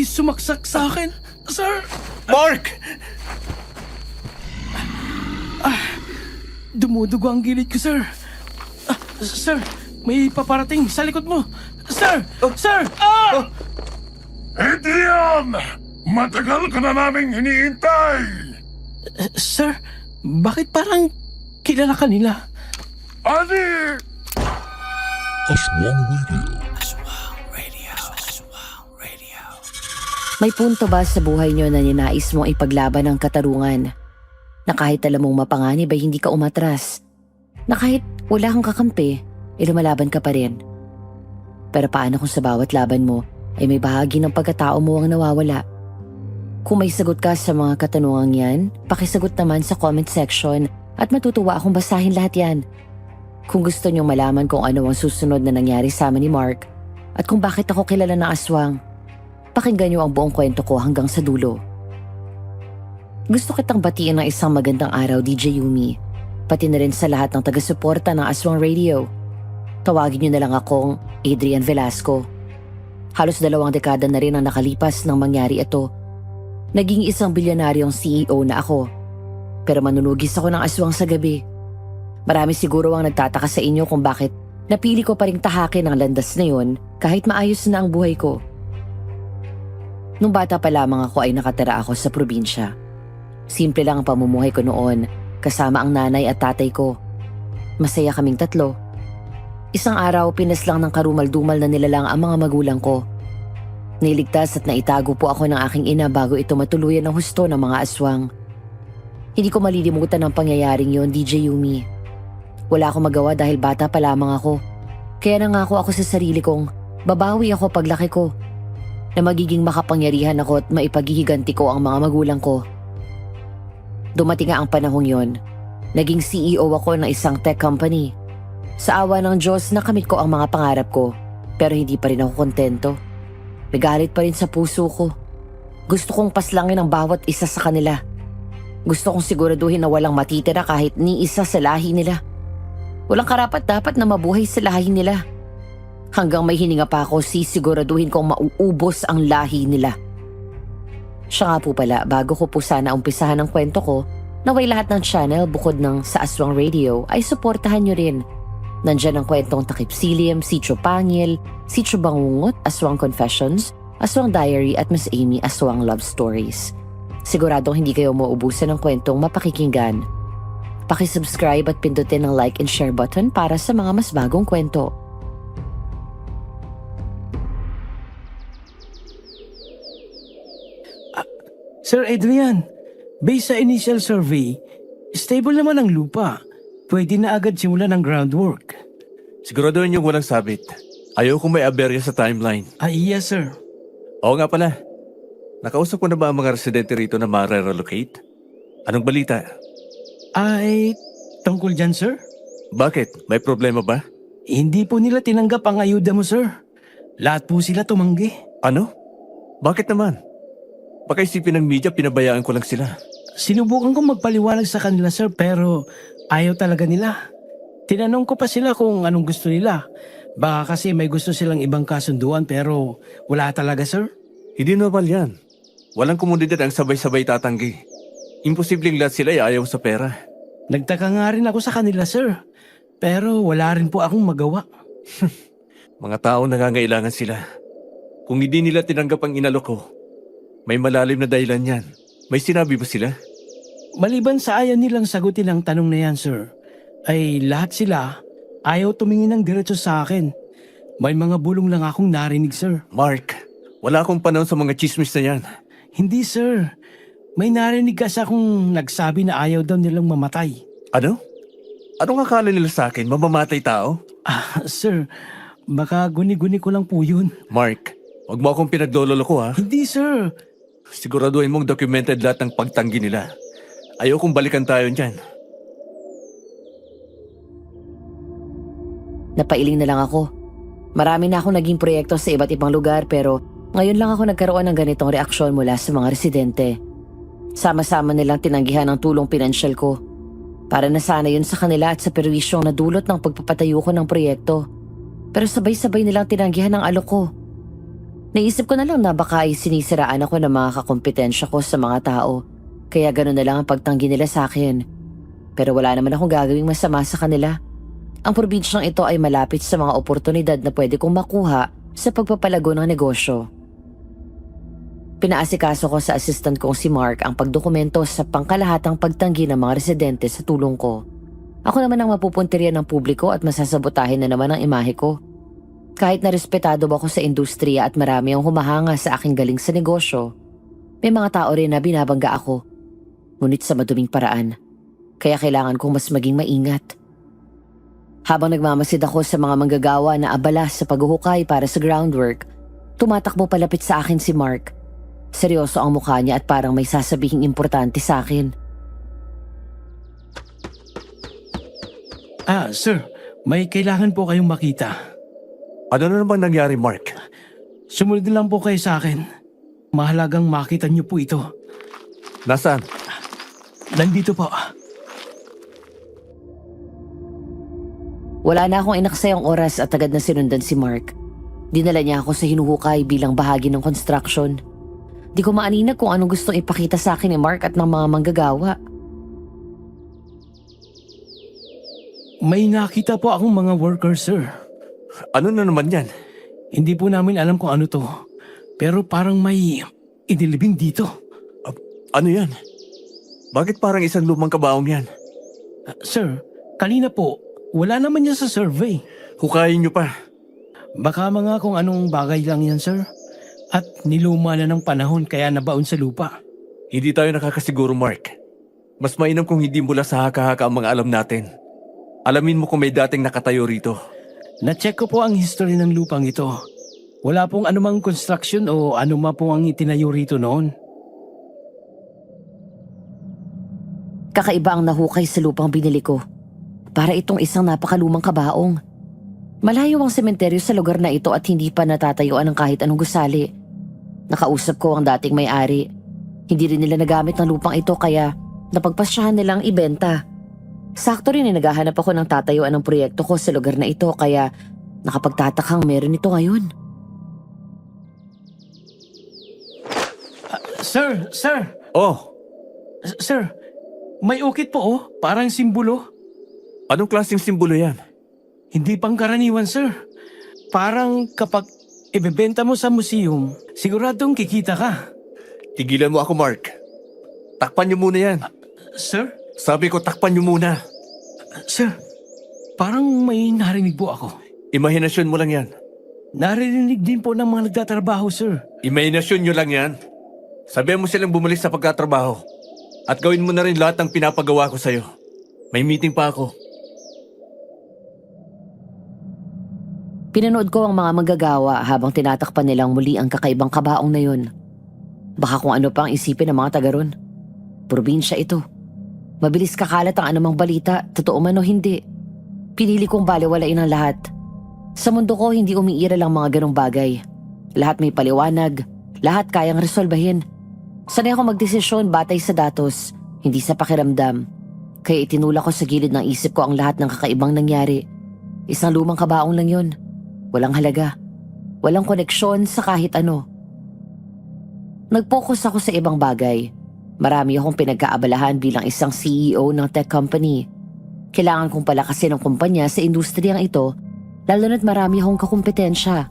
may sumaksak sa akin. Sir! Mark! Dumudugo ang gilid ko, sir. Sir, may paparating sa likod mo. Sir! Sir! Adrian! Matagal ka na naming hinihintay! Sir, bakit parang kilala ka nila? Ani! May punto ba sa buhay nyo na ninais mong ipaglaban ang katarungan? Na kahit alam mong mapanganib ay hindi ka umatras? Na kahit wala kang kakampi, lumalaban ka pa rin? Pero paano kung sa bawat laban mo ay may bahagi ng pagkatao mo ang nawawala? Kung may sagot ka sa mga katanungang yan, pakisagot naman sa comment section at matutuwa akong basahin lahat yan. Kung gusto nyong malaman kung ano ang susunod na nangyari sa amin ni Mark at kung bakit ako kilala ng aswang, pakinggan niyo ang buong kwento ko hanggang sa dulo. Gusto kitang batiin ng isang magandang araw, DJ Yumi. Pati na rin sa lahat ng taga-suporta ng Aswang Radio. Tawagin niyo na lang akong Adrian Velasco. Halos 2 dekada na rin ang nakalipas nang mangyari ito. Naging isang bilyonaryong CEO na ako. Pero manunugis ako ng aswang sa gabi. Marami siguro ang nagtataka sa inyo kung bakit napili ko pa ring tahakin ang landas na yun kahit maayos na ang buhay ko. Nung bata pa lamang ako ay nakatira ako sa probinsya. Simple lang ang pamumuhay ko noon, kasama ang nanay at tatay ko. Masaya kaming 3. Isang araw, pinaslang ng karumal-dumal na nilalang ang mga magulang ko. Niligtas at naitago po ako ng aking ina bago ito matuluyan ng husto ng mga aswang. Hindi ko malilimutan ang pangyayaring yon, DJ Yumi. Wala akong magawa dahil bata pa lamang ako. Kaya nangako ako sa sarili kong babawi ako paglaki ko. Na magiging makapangyarihan ako at maipaghihiganti ko ang mga magulang ko. Dumating nga ang panahong yon. Naging CEO ako ng isang tech company. Sa awa ng Diyos, nakamit ko ang mga pangarap ko. Pero hindi pa rin ako kontento. May galit pa rin sa puso ko. Gusto kong paslangin ang bawat isa sa kanila. Gusto kong siguraduhin na walang matitira kahit ni isa sa lahi nila. Walang karapat-dapat na mabuhay sa lahi nila. Hanggang may hininga pa ako, sisiguraduhin kong mauubos ang lahi nila. Siya nga po pala, bago ko po sana umpisahan ang kwento ko, naway lahat ng channel bukod ng sa Aswang Radio ay suportahan nyo rin. Nandyan ang kwentong Takip Silim, Sitio Pangil, Sitio Bangungot, Aswang Confessions, Aswang Diary at Miss Amy Aswang Love Stories. Siguradong hindi kayo mauubusan ng kwentong mapakikinggan. Pakisubscribe at pindutin ang like and share button para sa mga mas bagong kwento. Sir Adrian, based sa initial survey, stable naman ang lupa. Pwede na agad simulan ang groundwork. Siguraduhin yung walang sabit. Ayaw kong may aberya sa timeline. Yes, sir. Oo nga pala. Nakausap ko na ba ang mga residente rito na ma-relocate? Anong balita? Ay, tungkol dyan, sir? Bakit? May problema ba? Hindi po nila tinanggap ang ayuda mo, sir. Lahat po sila tumanggi. Ano? Bakit naman? Baka isipin ng media, pinabayaan ko lang sila. Sinubukan kong magpaliwanag sa kanila, sir, pero ayaw talaga nila. Tinanong ko pa sila kung anong gusto nila. Baka kasi may gusto silang ibang kasunduan pero wala talaga, sir. Hindi normal yan. Walang komunidad ang sabay-sabay tatanggi. Imposibleng lahat sila ay ayaw sa pera. Nagtaka nga rin ako sa kanila, sir. Pero wala rin po akong magawa. Mga tao nangangailangan sila. Kung hindi nila tinanggap ang inalok ko, may malalim na dahilan yan. May sinabi ba sila? Maliban sa ayaw nilang sagutin ang tanong na yan, sir, ay lahat sila ayaw tumingin ng diretso sa akin. May mga bulong lang akong narinig, sir. Mark, wala akong panahon sa mga chismis na yan. Hindi, sir. May narinig kasi akong nagsabi na ayaw daw nilang mamatay. Ano? Anong akala nila sa akin? Mamamatay tao? Sir, baka guni-guni ko lang po yun. Mark, huwag mo akong pinagloloko ha. Hindi, sir. Siguraduhin mong documented lahat ng pagtanggi nila. Ayaw kong balikan tayo dyan. Napailing na lang ako. Marami na akong naging proyekto sa iba't ibang lugar pero ngayon lang ako nagkaroon ng ganitong reaksyon mula sa mga residente. Sama-sama nilang tinanggihan ang tulong pinansyal ko. Para na sana yun sa kanila at sa perwisyong nadulot ng pagpapatayo ko ng proyekto. Pero sabay-sabay nilang tinanggihan ang alok ko. Naisip ko na lang na baka ay sinisiraan ako ng mga kakompetensya ko sa mga tao. Kaya gano'n na lang ang pagtanggi nila sa akin. Pero wala naman akong gagawing masama sa kanila. Ang probinsyang ito ay malapit sa mga oportunidad na pwede kong makuha sa pagpapalago ng negosyo. Pinaasikaso ko sa assistant kong si Mark ang pagdokumento sa pangkalahatang pagtanggi ng mga residente sa tulong ko. Ako naman ang mapupuntirya ng publiko at masasabotahin na naman ang imahe ko. Kahit na respetado ako sa industriya at marami ang humahanga sa aking galing sa negosyo, may mga tao rin na binabangga ako. Ngunit sa maduming paraan. Kaya kailangan kong mas maging maingat. Habang nagmamasid ako sa mga manggagawa na abala sa paghuhukay para sa groundwork, tumatakbo palapit sa akin si Mark. Seryoso ang mukha niya at parang may sasabihing importante sa akin. Sir, may kailangan po kayong makita. Ano na naman nangyari, Mark? Sumunod lang po kayo sa akin. Mahalagang makita niyo po ito. Nasaan? Nandito po. Wala na akong inaksayang oras at agad na sinundan si Mark. Dinala niya ako sa hinuhukay bilang bahagi ng construction. Di ko maaninag kung anong gustong ipakita sa akin ni Mark at ng mga manggagawa. May nakita po akong mga workers, sir. Ano na naman yan? Hindi po namin alam kung ano to. Pero parang may inilibing dito. Ano yan? Bakit parang isang lumang kabaong yan? Sir, kanina po, wala naman yan sa survey. Hukayin niyo pa. Baka mga kung anong bagay lang yan, sir. At niluma na ng panahon kaya nabaon sa lupa. Hindi tayo nakakasiguro, Mark. Mas mainam kung hindi mula sa haka-haka ang mga alam natin. Alamin mo kung may dating nakatayo rito. Na-check ko po ang history ng lupang ito. Wala pong anumang construction o anuma po ang itinayo rito noon. Kakaiba ang nahukay sa lupang binili ko. Para itong isang napakalumang kabaong. Malayo ang sementeryo sa lugar na ito at hindi pa natatayuan ng kahit anong gusali. Nakausap ko ang dating may-ari. Hindi rin nila nagamit ng lupang ito kaya napagpasyahan nilang ibenta. Sakto rin naghahanap ako ng tatayuan ng proyekto ko sa lugar na ito kaya nakapagtatakang meron ito ngayon. Sir! Oh, Sir, may ukit po oh, parang simbolo. anong klaseng simbolo yan? Hindi pangkaraniwan, sir. Parang kapag ibebenta mo sa museum, siguradong kikita ka. Tigilan mo ako, Mark. Takpan niyo muna yan. Sir? Sabi ko, takpan niyo muna. Sir, parang may narinig po ako. Imahinasyon mo lang yan. Naririnig din po ng mga nagtatrabaho, sir. Imahinasyon nyo lang yan. Sabihan mo silang bumalik sa pagkatrabaho. At gawin mo na rin lahat ng pinapagawa ko sa'yo. May meeting pa ako. Pinanood ko ang mga manggagawa habang tinatakpan nilang muli ang kakaibang kabaong na yun. Baka kung ano pa ang isipin ng mga taga ron. Probinsya ito. Mabilis kakalat ang anumang balita, totoo man o hindi. Pinili kong baliwalain ang lahat. Sa mundo ko, hindi umiiral ang mga ganong bagay. Lahat may paliwanag, lahat kayang resolbahin. Sanay ako magdesisyon batay sa datos, hindi sa pakiramdam. Kaya itinulak ko sa gilid ng isip ko ang lahat ng kakaibang nangyari. Isang lumang kabaong lang yun. Walang halaga. Walang koneksyon sa kahit ano. Nag-focus ako sa ibang bagay. Marami akong pinagkaabalahan bilang isang CEO ng tech company. Kailangan kong palakasin ang kumpanya sa industriyang ito, lalo na't marami akong kakumpetensya.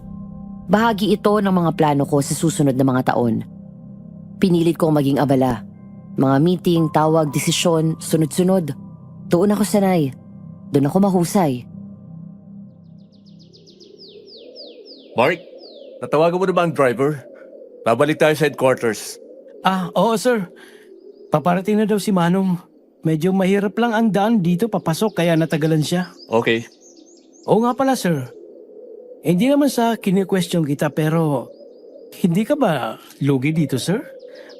Bahagi ito ng mga plano ko sa susunod na mga taon. Pinilit kong maging abala. Mga meeting, tawag, desisyon, sunod-sunod. Doon ako sanay. Doon ako mahusay. Mark, natawagan mo na ba ang driver? Babalik tayo sa headquarters. Oo, sir. Paparating na daw si Manong. Medyo mahirap lang ang daan dito papasok kaya natagalan siya. Okay. Oo nga pala, sir. Hindi naman sa kini-question kita pero hindi ka ba lugi dito, sir?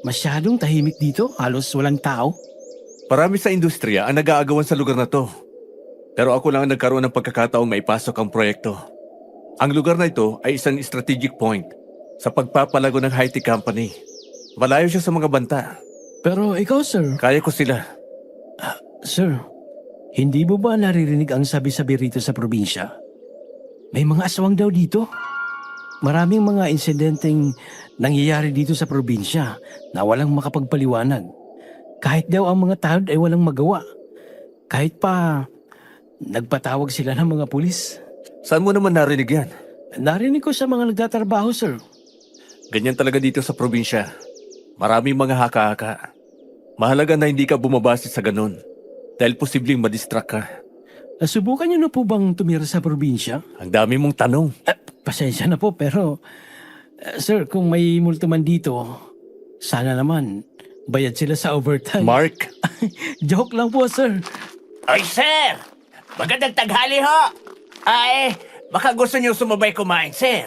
Masyadong tahimik dito, halos walang tao. Marami sa industriya ang nag-aagawan sa lugar na to. Pero ako lang ang nagkaroon ng pagkakataong maipasok ang proyekto. Ang lugar na ito ay isang strategic point sa pagpapalago ng high-tech company. Malayo siya sa mga banta. Pero ikaw, sir. Kaya ko sila. Sir, hindi mo ba naririnig ang sabi-sabi rito sa probinsya? May mga aswang daw dito. Maraming mga insidenteng nangyayari dito sa probinsya na walang makapagpaliwanag. Kahit daw ang mga tao ay walang magawa. Kahit pa nagpatawag sila ng mga pulis. Saan mo naman narinig yan? Narinig ko sa mga nagtatrabaho, sir. Ganyan talaga dito sa probinsya. Maraming mga haka-haka. Mahalaga na hindi ka bumabase sa ganun. Dahil posibleng madistract ka. Nasubukan niyo na po bang tumira sa probinsya? Ang dami mong tanong. Pasensya na po pero... sir, kung may multo man dito, sana naman bayad sila sa overtime. Mark, Joke lang po, sir. Oy, sir! Magandang taghali ho! Ay, baka gusto niyo sumabay kumain, sir.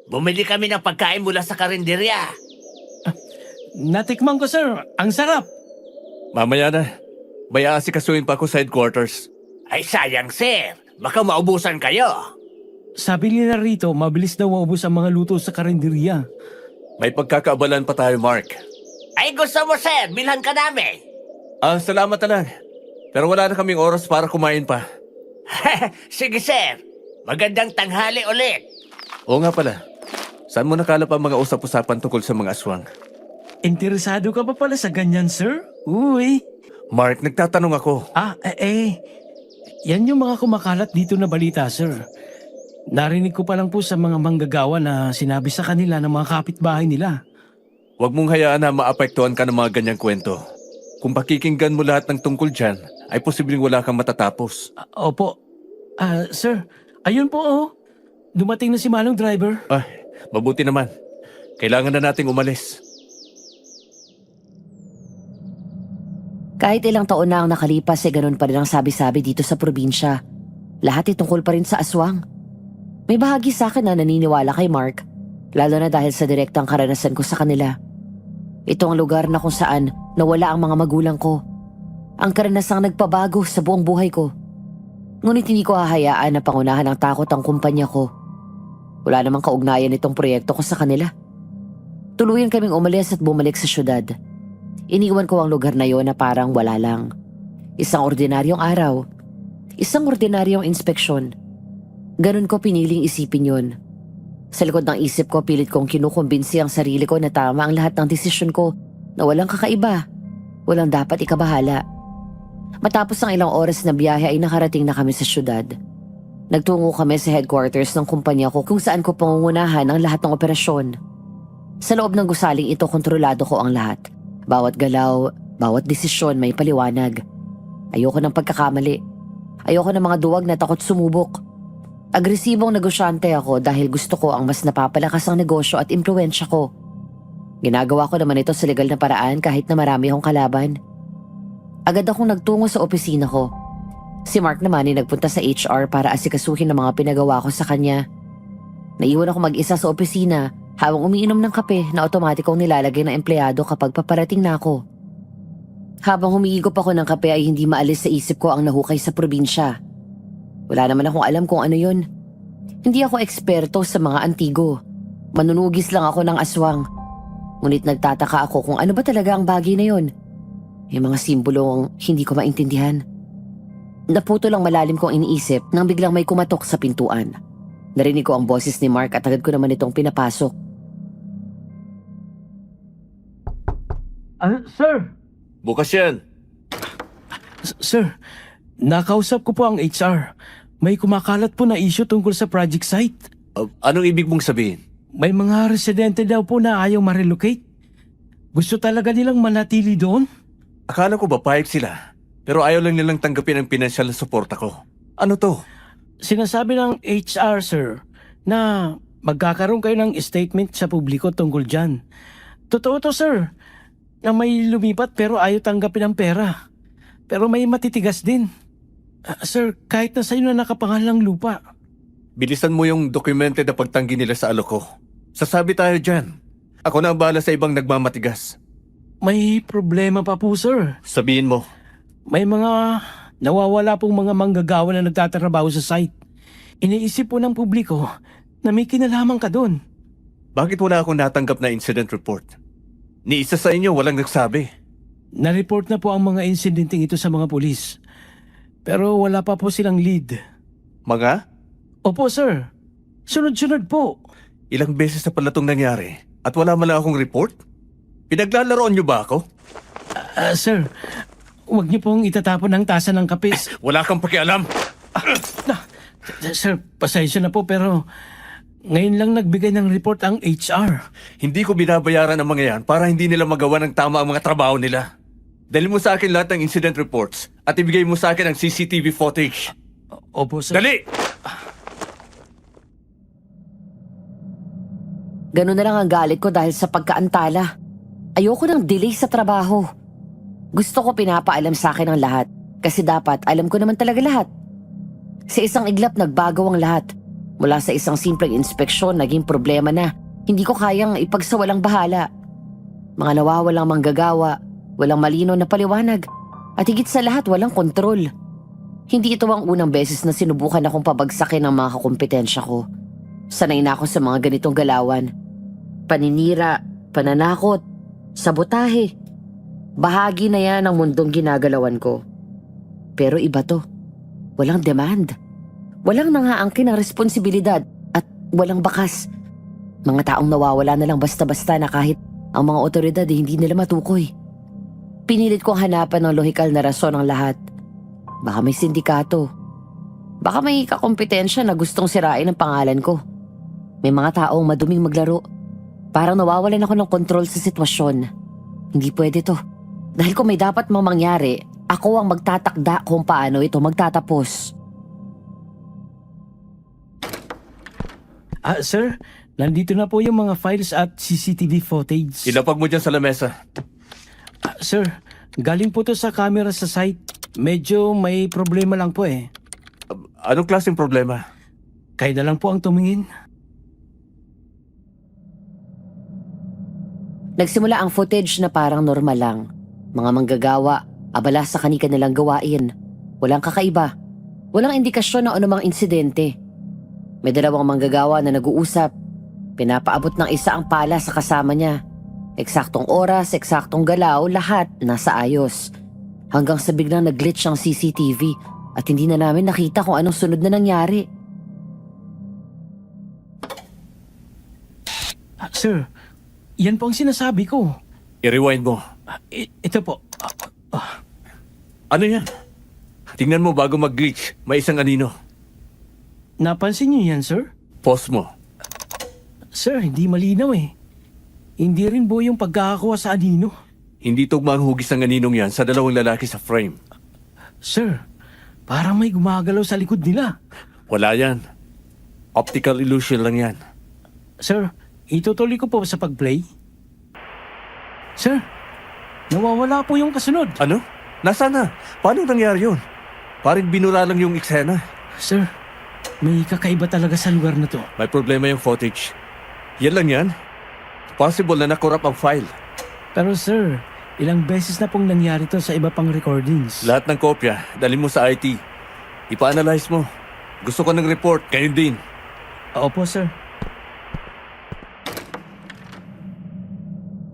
Bumili kami ng pagkain mula sa karinderya. Natikman ko, sir. Ang sarap. mamaya na. May aasikasuhin pa ako sa headquarters. Ay, sayang, sir. Baka maubusan kayo. Sabi nila rito, mabilis daw maubos ang mga luto sa karinderya. May pagkakaabalan pa tayo, Mark. Ay, gusto mo, sir. Bilhan ka namin. Salamat na lang. Pero wala na kaming oras para kumain pa. Sige, sir. Magandang tanghali ulit. Oo nga pala. Saan mo nakalap ang mga usap-usapan tungkol sa mga aswang? Interesado ka pa pala sa ganyan, sir? Uy. Mark, nagtatanong ako. Yan yung mga kumakalat dito na balita, sir. Narinig ko pa lang po sa mga manggagawa na sinabi sa kanila ng mga kapitbahay nila. Huwag mong hayaan na maapektuhan ka ng mga ganyang kwento. Kung pakikinggan mo lahat ng tungkol dyan, ay posibleng wala kang matatapos. Opo. Sir, ayun po oh. Dumating na si Manong driver. Mabuti naman. Kailangan na nating umalis. Kahit ilang taon na ang nakalipas, ganun pa rin ang sabi-sabi dito sa probinsya. Lahat tungkol pa rin sa aswang. May bahagi sa akin na naniniwala kay Mark, lalo na dahil sa direktang karanasan ko sa kanila. Ito ang lugar na kung saan nawala ang mga magulang ko. Ang karanasang nagpabago sa buong buhay ko. Ngunit hindi ko hahayaan na pangunahan ng takot ang kumpanya ko. Wala namang kaugnayan itong proyekto ko sa kanila. Tuluyan kaming umalis at bumalik sa syudad. Iniwan ko ang lugar na yon na parang wala lang. Isang ordinaryong araw. Isang ordinaryong inspeksyon. Ganun ko piniling isipin yon. Sa likod ng isip ko, pilit kong kinukumbinsi ang sarili ko na tama ang lahat ng desisyon ko, na walang kakaiba, walang dapat ikabahala. Matapos ang ilang oras na biyahe ay nakarating na kami sa syudad. Nagtungo kami sa headquarters ng kumpanya ko kung saan ko pangungunahan ang lahat ng operasyon. Sa loob ng gusaling ito, kontrolado ko ang lahat. Bawat galaw, bawat desisyon may paliwanag. Ayoko ng pagkakamali. Ayoko ng mga duwag na takot sumubok. Agresibong negosyante ako dahil gusto ko ang mas napapalakas ang negosyo at impluwensya ko. Ginagawa ko naman ito sa legal na paraan kahit na marami akong kalaban. Agad akong nagtungo sa opisina ko. Si Mark naman ay nagpunta sa HR para asikasuhin ang mga pinagawa ko sa kanya. Naiwan ako mag-isa sa opisina habang umiinom ng kape na otomatikong nilalagay ng empleyado kapag paparating na ako. Habang humiigop ako ng kape ay hindi maalis sa isip ko ang nahukay sa probinsya. Wala naman akong alam kung ano yun. Hindi ako eksperto sa mga antigo. Manunugis lang ako ng aswang. Ngunit nagtataka ako kung ano ba talaga ang bagay na yun. May mga simbolong hindi ko maintindihan. Naputo lang malalim kong iniisip nang biglang may kumatok sa pintuan. Narinig ko ang boses ni Mark at agad ko naman itong pinapasok. Sir! Bukas yan. Sir, nakausap ko po ang HR. May kumakalat po na issue tungkol sa project site. Anong ibig mong sabihin? May mga residente daw po na ayaw ma-relocate. Gusto talaga nilang manatili doon. Akala ko ba payag sila? Pero ayaw lang nilang tanggapin ang pinansyal na suporta ko. Ano to? Sinasabi ng HR, sir, na magkakaroon kayo ng statement sa publiko tungkol dyan. Totoo to, sir, na may lumipat pero ayaw tanggapin ang pera. Pero may matitigas din. Sir, kahit na sa'yo na nakapangalang lupa. Bilisan mo yung dokumente na pagtanggi nila sa alok ko. Sasabi tayo dyan. Ako na ang bahala sa ibang nagmamatigas. May problema pa po, sir. Sabihin mo. May mga nawawala pong mga manggagawa na nagtatrabaho sa site. Iniisip po ng publiko na may kinalaman ka doon. Bakit wala akong natanggap na incident report? Ni isa sa inyo walang nagsabi. Na-report na po ang mga insidenteng ito sa mga pulis. Pero wala pa po silang lead. Mga? Opo, sir. Sunod-sunod po. Ilang beses na pala itong nangyari at wala man lang akong report? Pinaglalaroan niyo ba ako? Sir, huwag niyo pong itatapon ang tasa ng kape. Wala kang pakialam. Sir, pasensya na po pero ngayon lang nagbigay ng report ang HR. Hindi ko binabayaran ang mga yan para hindi nila magawa ng tama ang mga trabaho nila. Dali mo sa akin lahat ng incident reports at ibigay mo sa akin ang CCTV footage. Opo, sir. Dali! Ganun na lang ang galit ko dahil sa pagkaantala. Ayoko ng delay sa trabaho. Gusto ko pinapaalam sa akin ang lahat kasi dapat alam ko naman talaga lahat. Sa isang iglap nagbago ang lahat. Mula sa isang simpleng inspeksyon naging problema na. Hindi ko kayang ipagsawalang bahala. Mga nawawalang manggagawa, walang malino na paliwanag, at higit sa lahat walang kontrol. Hindi ito ang unang beses na sinubukan akong pabagsakin ng mga kakumpetensya ko. Sanay na ako sa mga ganitong galawan. Paninira, pananakot, sabotahe. Bahagi na yan ng mundong ginagalawan ko. Pero iba to. Walang demand. Walang nangaangkin ng responsibilidad at walang bakas. Mga taong nawawala na lang basta-basta na kahit ang mga otoridad hindi nila matukoy. Pinilit kong hanapan ng lohikal na rason ang lahat. Baka may sindikato. Baka may kakompetensya na gustong sirain ang pangalan ko. May mga taong maduming maglaro. Parang nawawalan ako ng kontrol sa sitwasyon. Hindi pwede to. Dahil kung may dapat mang mangyari, ako ang magtatakda kung paano ito magtatapos. Sir, nandito na po yung mga files at CCTV footage. Ilapag mo dyan sa lamesa. Sir, galing po to sa camera sa site. Medyo may problema lang po eh. Anong klaseng problema? Kayo na lang po ang tumingin. Nagsimula ang footage na parang normal lang. Mga manggagawa, abala sa kani-kanilang gawain. Walang kakaiba. Walang indikasyon ng anumang insidente. May dalawang manggagawa na nag-uusap. Pinapaabot ng isa ang pala sa kasama niya. Eksaktong oras, eksaktong galaw, lahat nasa ayos. Hanggang sa biglang nag-glitch ang CCTV at hindi na namin nakita kung anong sunod na nangyari. Sir, yan po ang sinasabi ko. I-rewind mo. Ito po. Ano yan? Tingnan mo bago mag-glitch. May isang anino. Napansin niyo yan, sir? Pause mo. Sir, hindi malinaw eh. Hindi rin po yung pagkakakuha sa anino. Hindi tugma ang hugis ng aninong yan sa dalawang lalaki sa frame. Sir, parang may gumagalaw sa likod nila. Wala yan. Optical illusion lang yan. Sir, itutuloy ko po sa pag-play. Sir, nawawala po yung kasunod. Ano? Nasaan na? Paano nangyari yun? Parang binura lang yung eksena. Sir, may kakaiba talaga sa lugar na to. May problema yung footage. Yan lang yan. Possible na nakorap ang file. Pero sir, ilang beses na pong nangyari to sa iba pang recordings. Lahat ng kopya, dali mo sa IT. Ipa-analyze mo. Gusto ko ng report, kayo din. Opo, sir.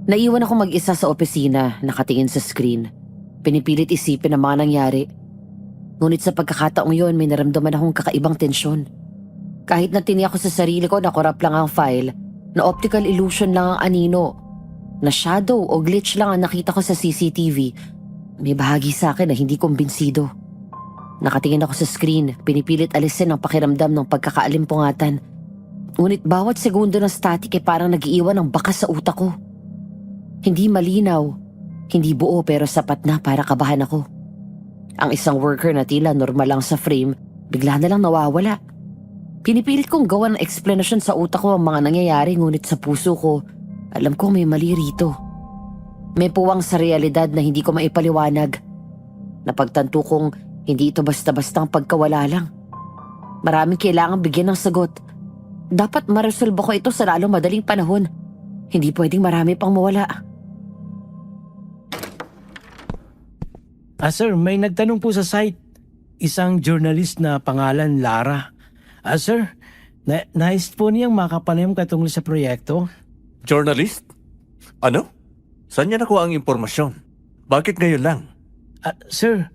Naiwan ako mag-isa sa opisina, nakatingin sa screen. Pinipilit isipin ang mga nangyari. Ngunit sa pagkakataong yon, may naramdaman akong kakaibang tensyon. Kahit na tini ako sa sarili ko na korap lang ang file, na optical illusion lang ang anino, na shadow o glitch lang ang nakita ko sa CCTV, may bahagi sa akin na hindi kumbinsido. Nakatingin ako sa screen, pinipilit alisin ang pakiramdam ng pagkakaalimpungatan. Ngunit bawat segundo ng static ay parang nag-iiwan ng bakas sa utak ko. Hindi malinaw, hindi buo pero sapat na para kabahan ako. Ang isang worker na tila normal lang sa frame, bigla na lang nawawala. Pinipilit kong gawan ng explanation sa utak ko ang mga nangyayari ngunit sa puso ko, alam ko may mali rito. May puwang sa realidad na hindi ko maipaliwanag. Napagtanto kong hindi ito basta-bastang pagkawala lang. Maraming kailangang bigyan ng sagot. Dapat maresolba ko ito sa lalong madaling panahon. Hindi pwedeng marami pang mawala. Sir, may nagtanong po sa site. Isang journalist na pangalan Lara. Sir, nais po niyang makapanayam katungkol sa proyekto. Journalist? Ano? Saan niya nakuha ang impormasyon? Bakit ngayon lang? Sir,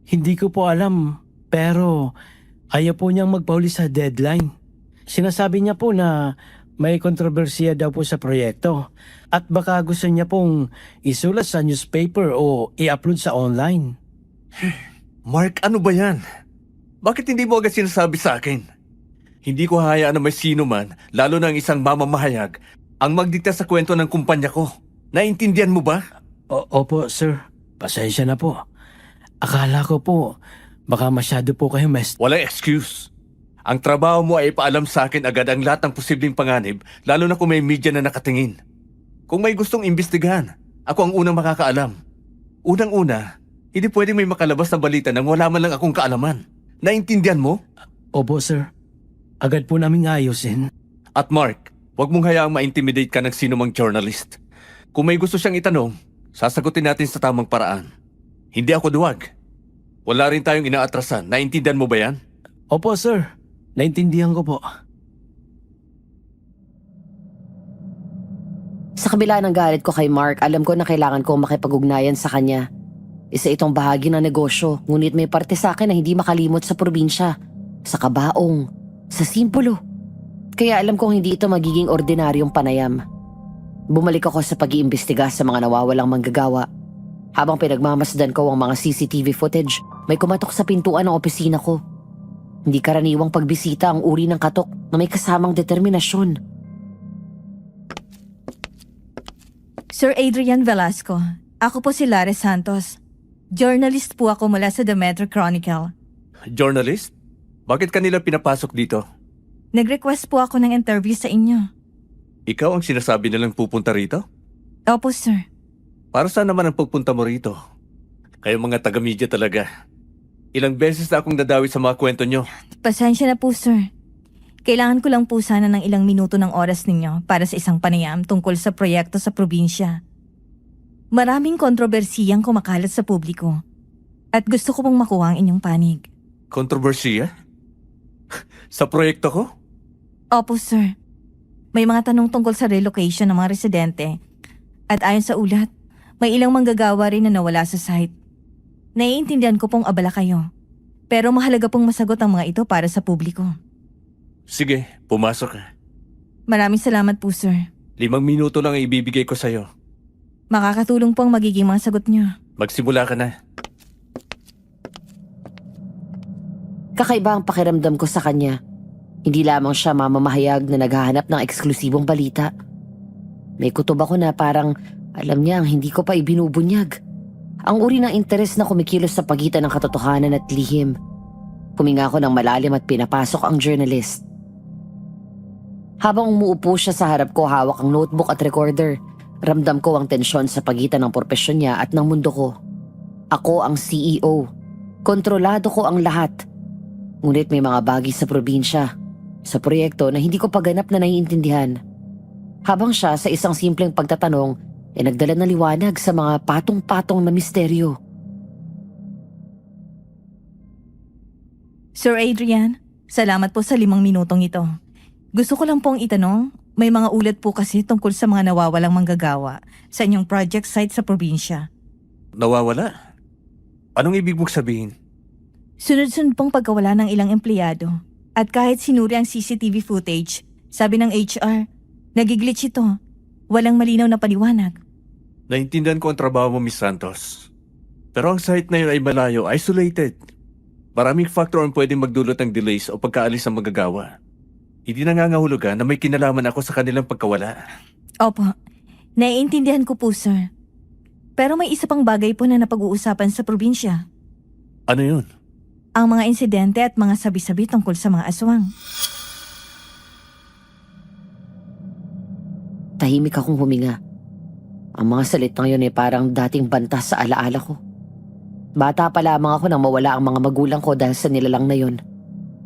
hindi ko po alam, pero ayaw po niyang magpahuli sa deadline. Sinasabi niya po na may kontrobersiya daw po sa proyekto. At baka gusto niya pong isulat sa newspaper o i-upload sa online. Mark, ano ba yan? Bakit hindi mo agad sinasabi sa akin? Hindi ko hahayaan na may sino man, lalo na ang isang mamamahayag, ang magdikta sa kwento ng kumpanya ko. Naintindihan mo ba? Opo, sir. Pasensya na po. Akala ko po, baka masyado po kayo Walang excuse. Ang trabaho mo ay ipaalam sa akin agad ang lahat ng posibleng panganib, lalo na kung may media na nakatingin. Kung may gustong imbestigahan, ako ang unang makakaalam. Unang-una, hindi pwedeng may makalabas na balita nang wala man lang akong kaalaman. Naintindihan mo? Opo, sir. Agad po namin ayusin. At Mark, huwag mong hayaang ma-intimidate ka ng sino mang journalist. Kung may gusto siyang itanong, sasagutin natin sa tamang paraan. Hindi ako duwag. Wala rin tayong inaatrasan. Naintindihan mo ba yan? Opo, sir. Naintindihan ko po. Sa kabila ng galit ko kay Mark, alam ko na kailangan kong makipag-ugnayan sa kanya. Isa itong bahagi ng negosyo, ngunit may parte sa akin na hindi makalimot sa probinsya, sa kabaong, sa simpolo. Kaya alam kong hindi ito magiging ordinaryong panayam. Bumalik ako sa pag-iimbestiga sa mga nawawalang manggagawa. Habang pinagmamasdan ko ang mga CCTV footage, may kumatok sa pintuan ng opisina ko. Hindi karaniwang pagbisita ang uri ng katok na may kasamang determinasyon. Sir Adrian Velasco, ako po si Lares Santos. Journalist po ako mula sa The Metro Chronicle. Journalist? Bakit kanila pinapasok dito? Nag-request po ako ng interview sa inyo. Ikaw ang sinasabi nilang pupunta rito? Opo, sir. Para saan naman ang pagpunta mo rito? Kayo mga taga-media talaga. Ilang beses na akong nadawi sa mga kwento nyo. Pasensya na po, sir. Kailangan ko lang po sana ng ilang minuto ng oras ninyo para sa isang panayam tungkol sa proyekto sa probinsya. Maraming kontrobersiyang kumakalat sa publiko. At gusto ko pong makuha ang inyong panig. Kontrobersiya? Sa proyekto ko? Opo, sir. May mga tanong tungkol sa relocation ng mga residente. At ayon sa ulat, may ilang manggagawa rin na nawala sa site. Naiintindihan ko pong abala kayo. Pero mahalaga pong masagot ang mga ito para sa publiko. Sige, pumasok ka. Maraming salamat po, sir. 5 minuto lang ang ibibigay ko sa'yo. Makakatulong po ang magiging mga sagot niyo. Magsimula ka na. Kakaiba ang pakiramdam ko sa kanya. Hindi lamang siya mamamahayag na naghahanap ng eksklusibong balita. May kutob ako na parang alam niya ang hindi ko pa ibinubunyag. Ang uri ng interes na kumikilos sa pagitan ng katotohanan at lihim. Huminga ako ng malalim at pinapasok ang journalist. Habang umuupo siya sa harap ko, hawak ang notebook at recorder. Ramdam ko ang tensyon sa pagitan ng propesyon niya at ng mundo ko. Ako ang CEO. Kontrolado ko ang lahat. Ngunit may mga bagay sa probinsya, sa proyekto na hindi ko pa ganap na naiintindihan. Habang siya sa isang simpleng pagtatanong, nagdala ng liwanag sa mga patong-patong na misteryo. Sir Adrian, salamat po sa 5 minutong ito. Gusto ko lang pong itanong, may mga ulat po kasi tungkol sa mga nawawalang manggagawa sa inyong project site sa probinsya. Nawawala? Anong ibig mong sabihin? Sunod-sunod pong pagkawala ng ilang empleyado. At kahit sinuri ang CCTV footage, sabi ng HR, nagiglitch ito. Walang malinaw na paliwanag. Naintindihan ko ang trabaho mo, Miss Santos. Pero ang site na yun ay malayo, isolated. Maraming factor ang pwedeng magdulot ng delays o pagkaalis ng magagawa. Hindi nangangahulugan na may kinalaman ako sa kanilang pagkawala. Opo, naiintindihan ko po, sir. Pero may isa pang bagay po na napag-uusapan sa probinsya. Ano yun? Ang mga insidente at mga sabi-sabi tungkol sa mga aswang. Tahimik akong huminga. Ang mga salitang yun ay parang dating banta sa alaala ko. Bata pa lamang ako nang mawala ang mga magulang ko dahil sa nilalang na yun.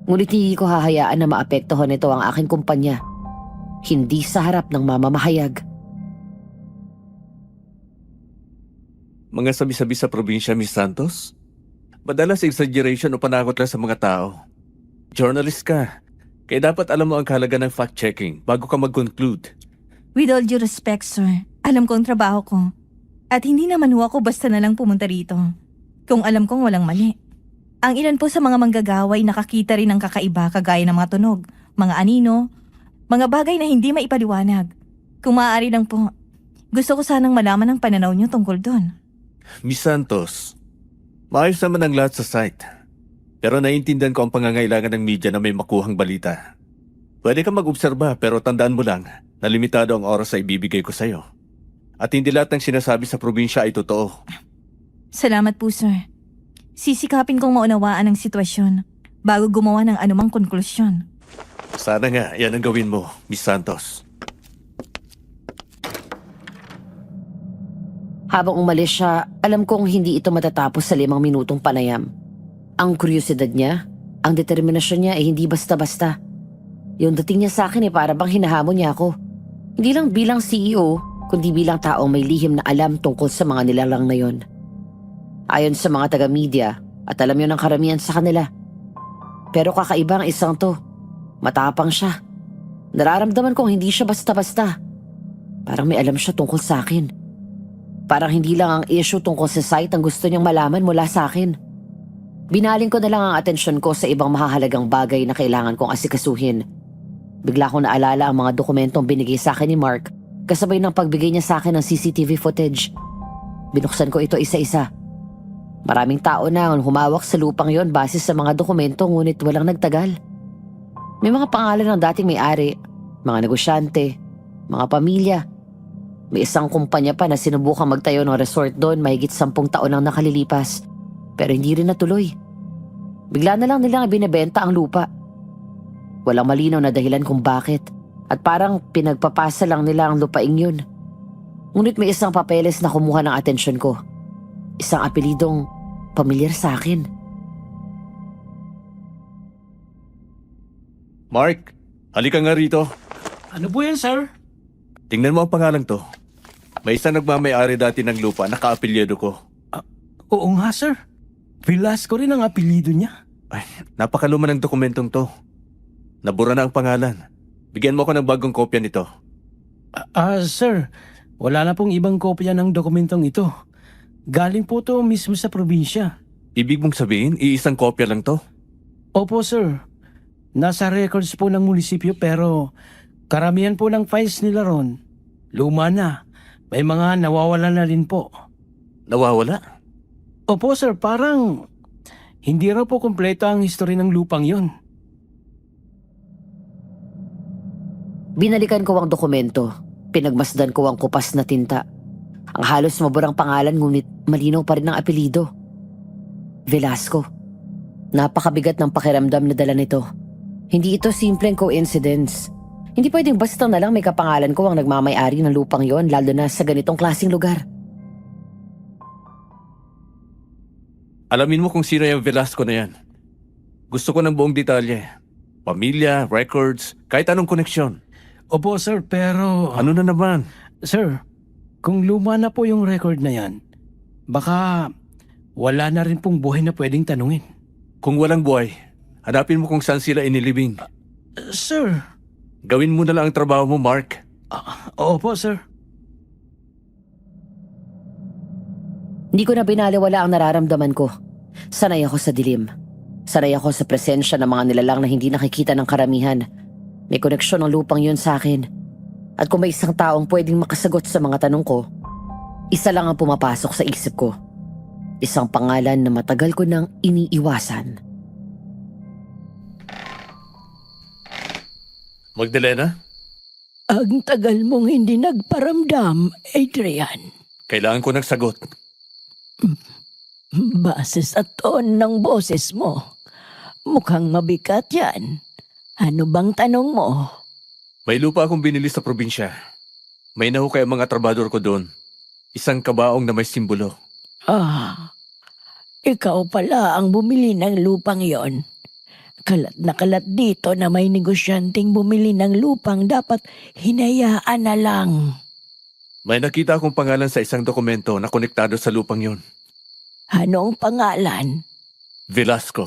Ngunit hindi ko hahayaan na maapektuhan nito ang aking kumpanya. Hindi sa harap ng mamamahayag. Mga sabi-sabi sa probinsya, Miss Santos? Madalas exaggeration o panakot lang sa mga tao. Journalist ka, kaya dapat alam mo ang kahalaga ng fact-checking bago ka mag-conclude. With all due respect, sir, alam ko ang trabaho ko. At hindi naman ho ako basta na lang pumunta rito. Kung alam kong walang mali. Ang ilan po sa mga manggagawa ay nakakita rin ng kakaiba kagaya ng mga tunog, mga anino, Mga bagay na hindi maipaliwanag. Kung maaari lang po, gusto ko sanang malaman ang pananaw niyo tungkol doon. Miss Santos, maayos naman ang lahat sa site. Pero naiintindihan ko ang pangangailangan ng media na may makuhang balita. Pwede kang mag-obserba pero tandaan mo lang na limitado ang oras na ibibigay ko sa'yo. At hindi lahat ng sinasabi sa probinsya ay totoo. Salamat po, sir. Sisikapin kong maunawaan ang sitwasyon bago gumawa ng anumang konklusyon. Sana nga, yan ang gawin mo, Miss Santos. Habang umalis siya, alam kong hindi ito matatapos sa 5 minutong panayam. Ang kuryosidad niya, ang determinasyon niya ay hindi basta-basta. Yung dating niya sa akin ay para bang hinahamon niya ako. Hindi lang bilang CEO, kundi bilang taong may lihim na alam tungkol sa mga nilalang na yon. Ayon sa mga taga-media, at alam yun ng karamihan sa kanila. Pero kakaiba ang isang to. Matapang siya. Nararamdaman kong hindi siya basta-basta. Parang may alam siya tungkol sa akin. Parang hindi lang ang issue tungkol sa site ang gusto niyang malaman mula sa akin. Binaling ko na lang ang atensyon ko sa ibang mahahalagang bagay na kailangan kong asikasuhin. Bigla kong naalala ang mga dokumentong binigay sa akin ni Mark kasabay ng pagbigay niya sa akin ng CCTV footage. Binuksan ko ito isa-isa. Maraming tao na ang humawak sa lupang yon base sa mga dokumento ngunit walang nagtagal. May mga pangalan ng dating may-ari, mga negosyante, mga pamilya. May isang kumpanya pa na sinubukang magtayo ng resort doon mahigit 10 taon ang nakalilipas. Pero hindi rin natuloy. Bigla na lang nilang binebenta ang lupa. Walang malinaw na dahilan kung bakit. At parang pinagpapasa lang nila ang lupaing yun. Ngunit may isang papeles na kumuha ng atensyon ko. Isang apelidong pamilyar sa akin. Mark, halika nga rito. Ano po yan, sir? Tingnan mo ang pangalang to. May isang nagmamayari dati ng lupa na kaapilyado ko. Oo nga, sir. Velasco rin ang apelido niya. Ay, napakaluma ng dokumentong to. Nabura na ang pangalan. Bigyan mo ako ng bagong kopya nito. Sir, wala na pong ibang kopya ng dokumentong ito. Galing po to mismo sa probinsya. Ibig mong sabihin, iisang kopya lang to? Opo, sir. Nasa records po ng munisipyo pero karamihan po ng files nila ron. Luma na. May mga nawawala na rin po. Nawawala? Opo, sir. Parang hindi raw po kumpleto ang history ng lupang yon. Binalikan ko ang dokumento. Pinagmasdan ko ang kupas na tinta. Ang halos maburang pangalan ngunit malinaw pa rin ang apelido. Velasco. Napakabigat ng pakiramdam na dala nito. Hindi ito simpleng coincidence. Hindi pwedeng basta na lang may kapangalan ko ang nagmamay-ari ng lupang yon lalo na sa ganitong klaseng lugar. Alamin mo kung sino yung Velasco na yan. Gusto ko ng buong detalye. Pamilya, records, kahit anong koneksyon. Opo, sir. Pero... Ano na naman? Sir, kung luma na po yung record na yan, baka wala na rin pong buhay na pwedeng tanungin. Kung walang buhay, hanapin mo kung saan sila inilibing. Sir. Gawin mo na lang ang trabaho mo, Mark. Opo, sir. Hindi ko na binaliwala ang nararamdaman ko. Sanay ako sa dilim. Sanay ako sa presensya ng mga nilalang na hindi nakikita ng karamihan. May koneksyon ng lupang yun sa akin. At kung may isang taong pwedeng makasagot sa mga tanong ko, isa lang ang pumapasok sa isip ko. Isang pangalan na matagal ko nang iniiwasan. Magdalena, Ang tagal mong hindi nagparamdam, Adrian. kailangan ko ng sagot. Base sa toon ng boses mo, mukhang mabigat yan. Ano bang tanong mo? May lupa akong binili sa probinsya. May nahukay ang mga trabador ko doon. Isang kabaong na may simbolo. Ikaw pala ang bumili ng lupang yon. Kalat na kalat dito na may negosyanteng bumili ng lupang dapat hinayaan na lang. May nakita akong pangalan sa isang dokumento na konektado sa lupang yon. Anong pangalan? Velasco.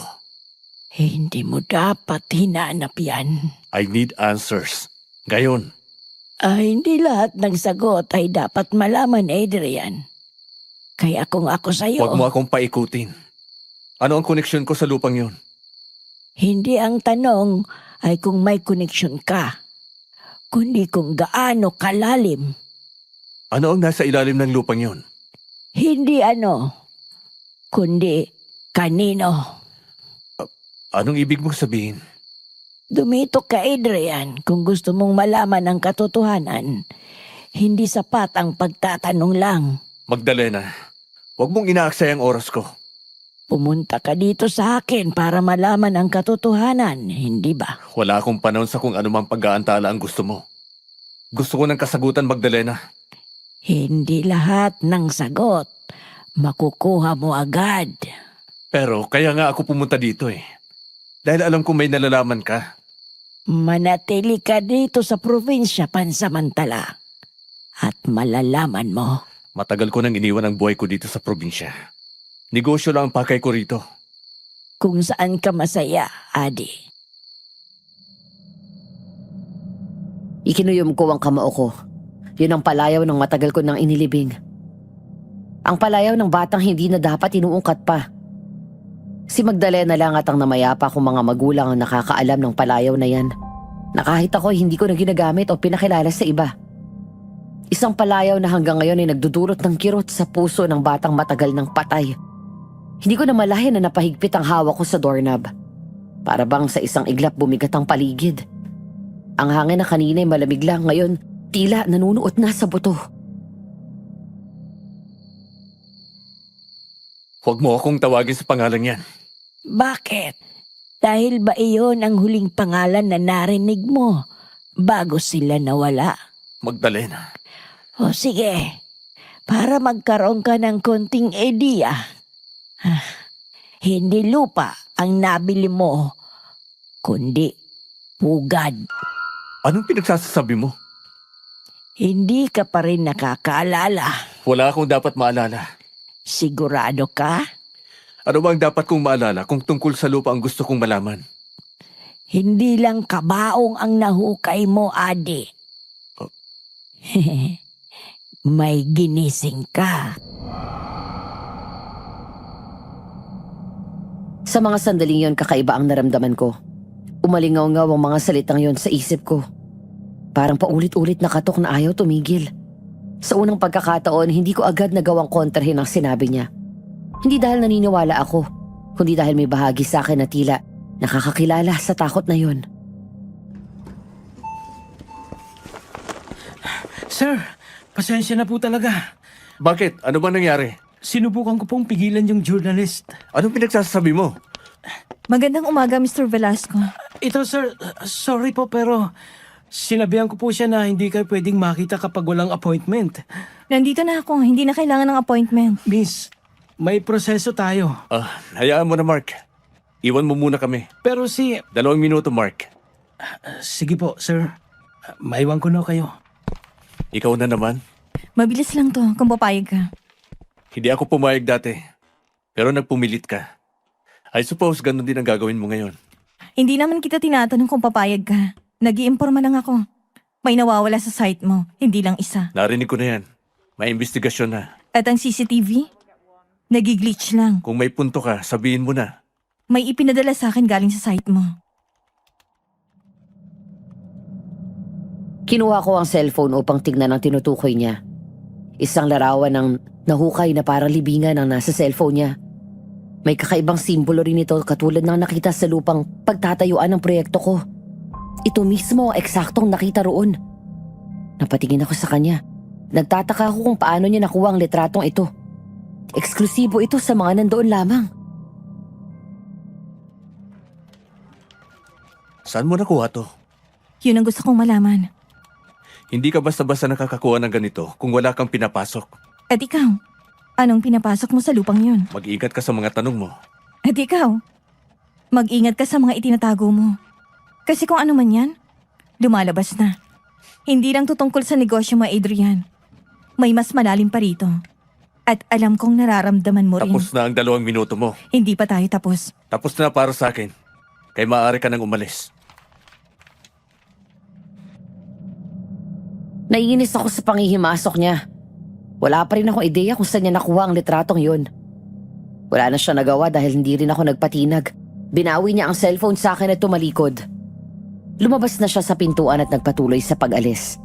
Hindi mo dapat hinanap yan. I need answers. Ngayon. Hindi lahat ng sagot ay dapat malaman, Adrian. Kaya kung ako sa'yo, Huwag mo akong paikutin. Ano ang koneksyon ko sa lupang yon? hindi ang tanong ay kung may koneksyon ka. kundi kung gaano kalalim. Ano ang nasa ilalim ng lupang yon? Hindi kundi kanino. Anong ibig mong sabihin? Dumito ka, Adrian, kung gusto mong malaman ang katotohanan. Hindi sapat ang pagtatanong lang. Magdalena, huwag mong inaaksaya ang oras ko. Pumunta ka dito sa akin para malaman ang katotohanan, hindi ba? Wala akong panahon sa kung anumang pag-aantala ang gusto mo. Gusto ko ng kasagutan, Magdalena. Hindi lahat ng sagot makukuha mo agad. Pero kaya nga ako pumunta dito eh. Dahil alam ko may nalalaman ka. Manatili ka dito sa probinsya pansamantala. At malalaman mo. Matagal ko nang iniwan ang buhay ko dito sa probinsya. Negosyo lang ang pakay ko rito. Kung saan ka masaya, Adi. Ikinuyom ko ang kamao ko. Yun ang palayaw ng matagal ko nang inilibing. Ang palayaw ng batang hindi na dapat inuungkat pa. Si Magdalena lang at ang namayapa kong mga magulang ang nakakaalam ng palayaw na yan. Na kahit ako hindi ko na ginagamit o pinakilala sa iba. Isang palayaw na hanggang ngayon ay nagdudulot ng kirot sa puso ng batang matagal ng patay. Hindi ko na malahin na napahigpit ang hawak ko sa doorknob. Para bang sa isang iglap bumigat ang paligid. Ang hangin na kanina ay malamig lang, ngayon tila nanunuot na sa buto. Huwag mo akong tawagin sa pangalan yan. Bakit? Dahil ba iyon ang huling pangalan na narinig mo bago sila nawala? Magdalena. O sige, para magkaroon ka ng konting idea. Hindi lupa ang nabili mo, kundi pugad. Anong pinagsasasabi mo? Hindi ka pa rin nakakaalala. Wala akong dapat maalala. Sigurado ka? Ano ba ang dapat kong maalala kung tungkol sa lupa ang gusto kong malaman? Hindi lang kabaong ang nahukay mo, Adi. Oh. May ginising ka. Sa mga sandaling yon, kakaiba ang naramdaman ko. Umalingaw-ngaw ang mga salitang yon sa isip ko. Parang paulit-ulit na katok na ayaw tumigil. Sa unang pagkakataon, hindi ko agad nagawang kontrahin ang sinabi niya. Hindi dahil naniniwala ako, kundi dahil may bahagi sa akin na tila nakakakilala sa takot na yon. Sir, pasensya na po talaga. Bakit? Ano ba nangyari? Sinubukan ko pong pigilan yung journalist. Anong pinagsasabi mo? Magandang umaga, Mr. Velasco. Ito sir, sorry po pero sinabihan ko po siya na hindi kayo pwedeng makita kapag walang appointment. Nandito na ako, hindi na kailangan ng appointment. Miss, may proseso tayo. Hayaan mo na, Mark. Iwan mo muna kami. Pero 2 minuto, Mark. sige po sir, maiwan ko na kayo. Ikaw na naman. Mabilis lang to, kung papayag ka. Hindi ako pumayag dati. Pero nagpumilit ka. I suppose ganun din ang gagawin mo ngayon. Hindi naman kita tinatanong kung papayag ka. Nag-iimporma lang ako. May nawawala sa site mo, hindi lang isa. Narinig ko na yan. May investigasyon na. At ang CCTV? Nag-glitch lang. Kung may punto ka, sabihin mo na. May ipinadala sa akin galing sa site mo. Kinuha ko ang cellphone upang tignan ang tinutukoy niya. Isang larawan ng nahukay na parang libingan ang nasa cellphone niya. May kakaibang simbolo rin ito katulad ng nakita sa lupang pagtatayuan ng proyekto ko. Ito mismo ang eksaktong nakita roon. Napatingin ako sa kanya. Nagtataka ako kung paano niya nakuha ang litratong ito. Eksklusibo ito sa mga nandoon lamang. Saan mo nakuha to? Yun ang gusto kong malaman. Hindi ka basta-basta nakakakuha ng ganito kung wala kang pinapasok. At ikaw, anong pinapasok mo sa lupang yun? Mag-ingat ka sa mga tanong mo. At ikaw, mag-ingat ka sa mga itinatago mo. Kasi kung ano man yan, lumalabas na. Hindi lang tutungkol sa negosyo mo, Adrian. May mas malalim pa rito. At alam kong nararamdaman mo rin. Tapos na ang 2 minuto mo. Hindi pa tayo tapos. Tapos na para sa akin. Kaya maaari ka nang umalis. Naiinis ako sa pangihimasok niya. Wala pa rin akong ideya kung saan niya nakuha ang litratong yun. Wala na siya nagawa dahil hindi rin ako nagpatinag. Binawi niya ang cellphone sa akin at tumalikod. Lumabas na siya sa pintuan at nagpatuloy sa pag-alis.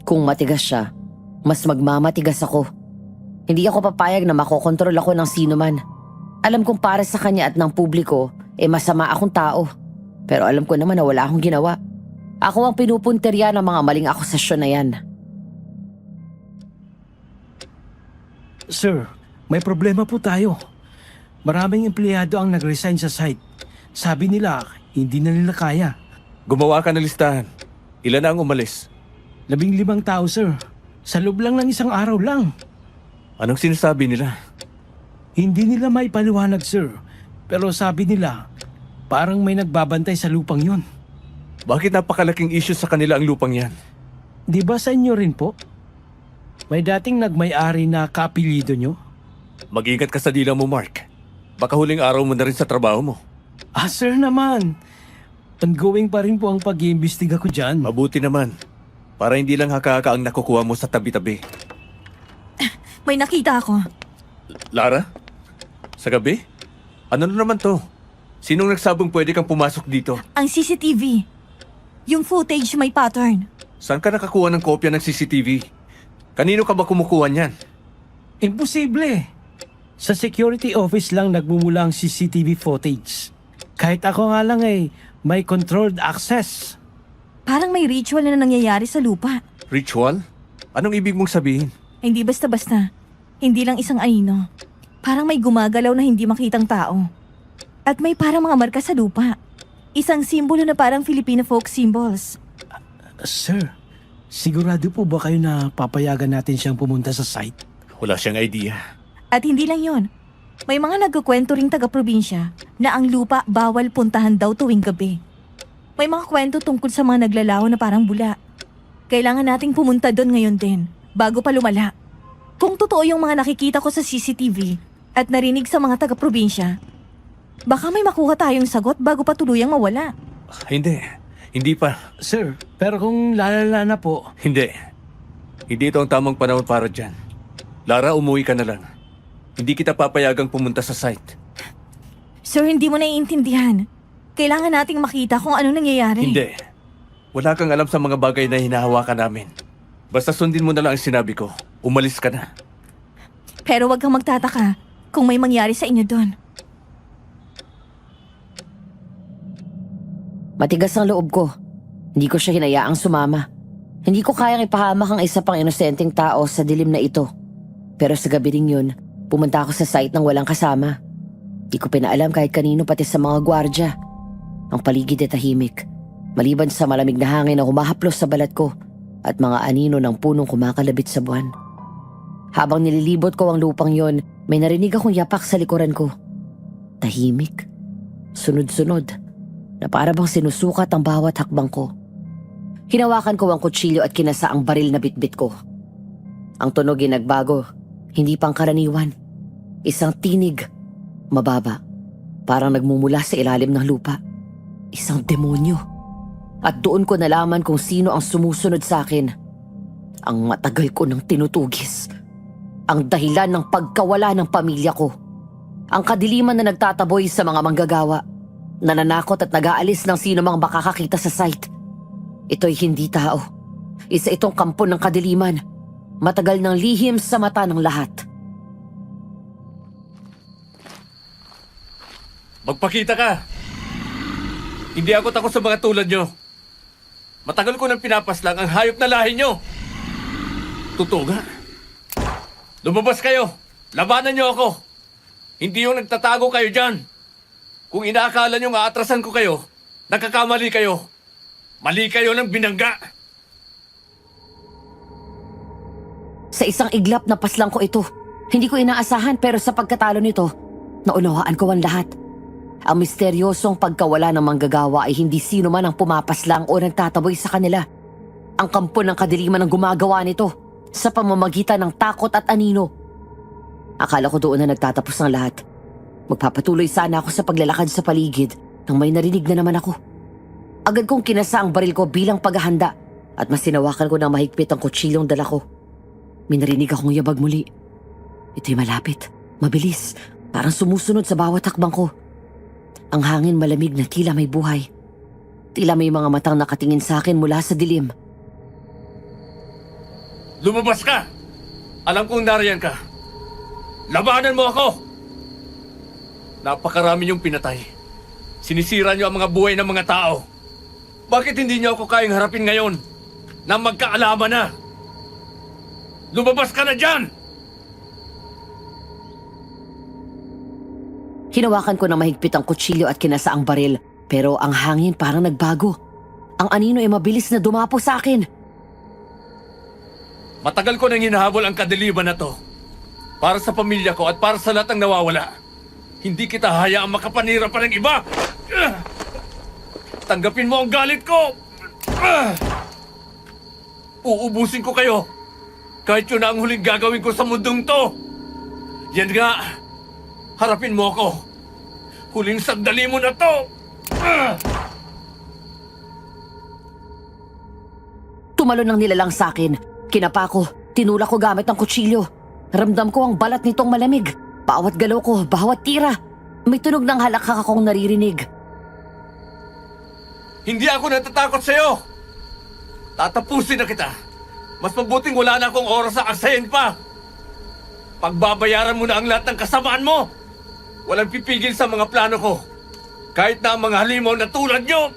Kung matigas siya, mas magmamatigas ako. Hindi ako papayag na makokontrol ako ng sino man. Alam kong para sa kanya at ng publiko, masama akong tao. Pero alam ko naman na wala akong ginawa. Ako ang pinupunterya ng mga maling akusasyon na yan. Sir, may problema po tayo. Maraming empleyado ang nag-resign sa site. Sabi nila, hindi na nila kaya. Gumawa ka ng listahan. Ilan na ang umalis? 15 tao, sir. Sa loob lang ng isang araw lang. Anong sinasabi nila? Hindi nila maipaliwanag, sir. Pero sabi nila, parang may nagbabantay sa lupang yon. Bakit napakalaking issue sa kanila ang lupang yan? Di ba sa inyo rin po? May dating nagmay-ari na kaapelyido nyo? Mag-ingat ka sa dila mo, Mark. Baka huling araw mo na rin sa trabaho mo. Ah, sir naman. Ongoing pa rin po ang pag-iimbestiga ko dyan. Mabuti naman. Para hindi lang haka-haka ang nakukuha mo sa tabi-tabi. May nakita ako. Lara? Sa gabi? Ano na naman to? Sinong nagsabong pwede kang pumasok dito? Ang CCTV. Yung footage may pattern. Saan ka nakakuha ng kopya ng CCTV? Kanino ka ba kumukuha niyan? Imposible. Sa security office lang nagmumula ang CCTV footage. Kahit ako nga lang may controlled access. Parang may ritual na nangyayari sa lupa. Ritual? Anong ibig mong sabihin? Hindi basta-basta. Hindi lang isang anino. Parang may gumagalaw na hindi makitang tao. At may parang mga marka sa lupa. Isang simbolo na parang Filipino folk symbols. Sir, sigurado po ba kayo na papayagan natin siyang pumunta sa site? Wala siyang idea. At hindi lang yon. May mga nagkukwento ring taga-probinsya na ang lupa bawal puntahan daw tuwing gabi. May mga kwento tungkol sa mga naglalaho na parang bula. Kailangan nating pumunta doon ngayon din, bago pa lumala. Kung totoo yung mga nakikita ko sa CCTV at narinig sa mga taga-probinsya, baka may makuha tayong sagot bago pa tuluyang mawala. Hindi. Hindi pa. Sir, pero kung lalala na po, Hindi. Hindi ito ang tamang panahon para dyan. Lara, umuwi ka na lang. Hindi kita papayagang pumunta sa site. Sir, hindi mo naiintindihan. Kailangan nating makita kung ano nangyayari. Hindi. Wala kang alam sa mga bagay na hinahawakan namin. Basta sundin mo na lang ang sinabi ko. Umalis ka na. Pero wag kang magtataka kung may mangyari sa inyo doon. Matigas ang loob ko. Hindi ko siya hinayaang sumama. Hindi ko kayang ipahamak ang isa pang inosenteng tao sa dilim na ito. Pero sa gabi ring yun, pumunta ako sa site nang walang kasama. Di ko pinaalam kahit kanino pati sa mga gwardya. Ang paligid ay tahimik. Maliban sa malamig na hangin na humahaplos sa balat ko at mga anino ng punong kumakalabit sa buwan. Habang nililibot ko ang lupang yon, may narinig akong yapak sa likuran ko. Tahimik. Sunod-sunod. Na para bang sinusukat ang bawat hakbang ko. Hinawakan ko ang kutsilyo at kinasa ang baril na bitbit ko. Ang tunog ay nagbago. Hindi pang karaniwan. Isang tinig. Mababa. Parang nagmumula sa ilalim ng lupa. Isang demonyo. At doon ko nalaman kung sino ang sumusunod sa akin. Ang matagal ko nang tinutugis. Ang dahilan ng pagkawala ng pamilya ko. Ang kadiliman na nagtataboy sa mga manggagawa. Nananakot at nag-aalis ng sino mang makakakita sa site. Ito'y hindi tao. Isa itong kampo ng kadiliman. Matagal ng lihim sa mata ng lahat. Magpakita ka! Hindi ako takot sa mga tulad nyo. Matagal ko nang pinapaslang ang hayop na lahi nyo. Totoo nga. Lumabas kayo. Labanan nyo ako. Hindi yung nagtatago kayo dyan. Kung inaakala nyo aatrasan ko kayo, nagkakamali kayo. Mali kayo ng binangga. Sa isang iglap na paslang ko ito. Hindi ko inaasahan pero sa pagkatalo nito, naunawaan ko ang lahat. Ang misteryosong pagkawala ng manggagawa ay hindi sino man ang pumapaslang o nagtataboy sa kanila. Ang kampo ng kadiliman ang gumagawa nito sa pamamagitan ng takot at anino. Akala ko doon na nagtatapos ang lahat. Magpapatuloy sana ako sa paglalakad sa paligid nang may narinig na naman ako. Agad kong kinasa ang baril ko bilang paghahanda at mas sinawakan ko ng mahigpit ang kutsilyong dala ko. May narinig akong yabag muli. Ito'y malapit, mabilis, parang sumusunod sa bawat hakbang ko. Ang hangin malamig na tila may buhay. Tila may mga matang nakatingin sa akin mula sa dilim. Lumabas ka! Alam kong nariyan ka. Labanan mo ako! Napakarami niyong pinatay. Sinisira niyo ang mga buhay ng mga tao. Bakit hindi niyo ako kayang harapin ngayon na magkaalaman na? Lumabas ka na dyan! Hinawakan ko ng mahigpit ang kutsilyo at kinasa ang baril, pero ang hangin parang nagbago. Ang anino ay mabilis na dumapo sa akin. Matagal ko nang hinahabol ang kadiliman na to. Para sa pamilya ko at para sa lahat ng nawawala. Hindi kita hayaang makapanira pa ng iba! Tanggapin mo ang galit ko! Uubusin ko kayo! Kahit yun na ang huling gagawin ko sa mundong to! Yan nga! Harapin mo ako! Huling sandali mo na to! Tumalo ng nilalang sa akin. Kinapa ko, tinulak ko gamit ang kutsilyo. Ramdam ko ang balat nitong malamig. Bawat galaw ko, bawat tira. May tunog ng halakhak akong naririnig. Hindi ako natatakot sa'yo! Tatapusin na kita! Mas mabuting wala na akong oras sa aksayin pa! Pagbabayaran mo na ang lahat ng kasamaan mo! Walang pipigil sa mga plano ko! Kahit na ang mga halimaw na tulad nyo!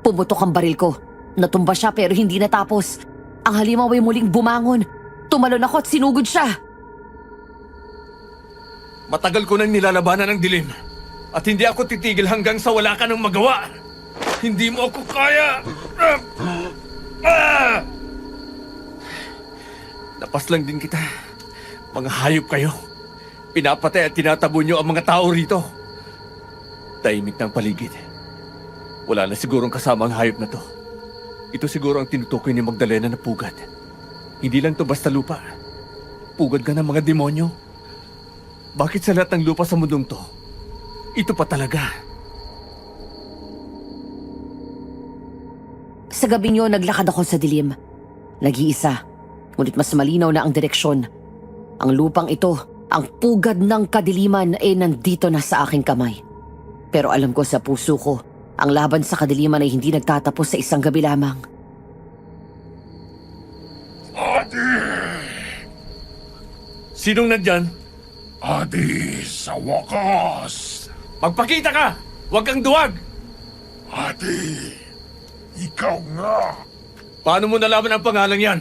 Pumutok ang baril ko. Natumba siya pero hindi natapos. Ang halimaw ay muling bumangon. Tumalon ako at sinugod siya. Matagal ko nang nilalabanan ng dilim. At hindi ako titigil hanggang sa wala ka nang magawa. Hindi mo ako kaya! Napaslang din kita. Mga hayop kayo. Pinapatay at tinatabo nyo ang mga tao rito. Tahimik ng paligid. Wala na sigurong kasama ang hayop na to. Ito siguro ang tinutukoy ni Magdalena na pugad. Hindi lang to basta lupa. Pugad ka ng mga demonyo. Bakit sa lahat ng lupa sa mundong to, ito pa talaga? Sa gabing yun, naglakad ako sa dilim. Nag-iisa. Ngunit mas malinaw na ang direksyon. Ang lupang ito, ang pugad ng kadiliman ay nandito na sa aking kamay. Pero alam ko sa puso ko, ang laban sa kadiliman ay hindi nagtatapos sa isang gabi lamang. Adi! Sinong nandyan? Adi, sa wakas! Magpakita ka! Huwag kang duwag! Adi, ikaw nga! Paano mo nalaman ang pangalang yan?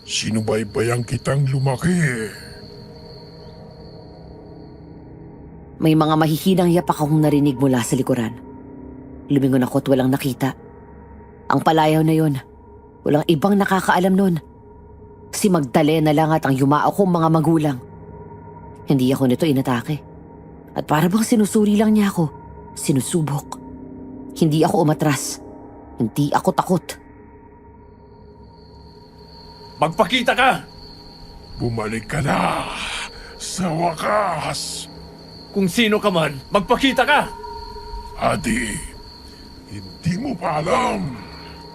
Sinubaybayan kitang lumaki. May mga mahihinang yapak akong narinig mula sa likuran. Lumingon ako at walang nakita. Ang palayaw na yon, walang ibang nakakaalam nun. Si Magdalena lang at ang yumao kong mga magulang. Hindi ako nito inatake. At para bang sinusuri lang niya ako, sinusubok. Hindi ako umatras. Hindi ako takot. Magpakita ka! Bumalik ka na! Sa wakas! Kung sino ka man, magpakita ka! Adi, hindi mo pa alam.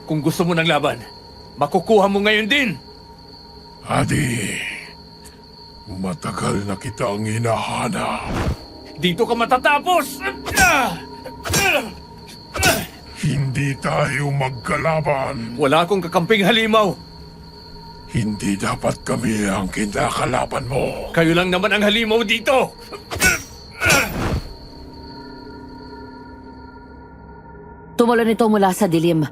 Kung gusto mo ng laban, makukuha mo ngayon din! Adi, matagal na kitang hinahanap. Dito ka matatapos! Hindi tayo magkalaban. Wala akong kakamping halimaw! Hindi dapat kami ang kinakalaban mo. Kayo lang naman ang halimaw dito! Tumalon ito mula sa dilim.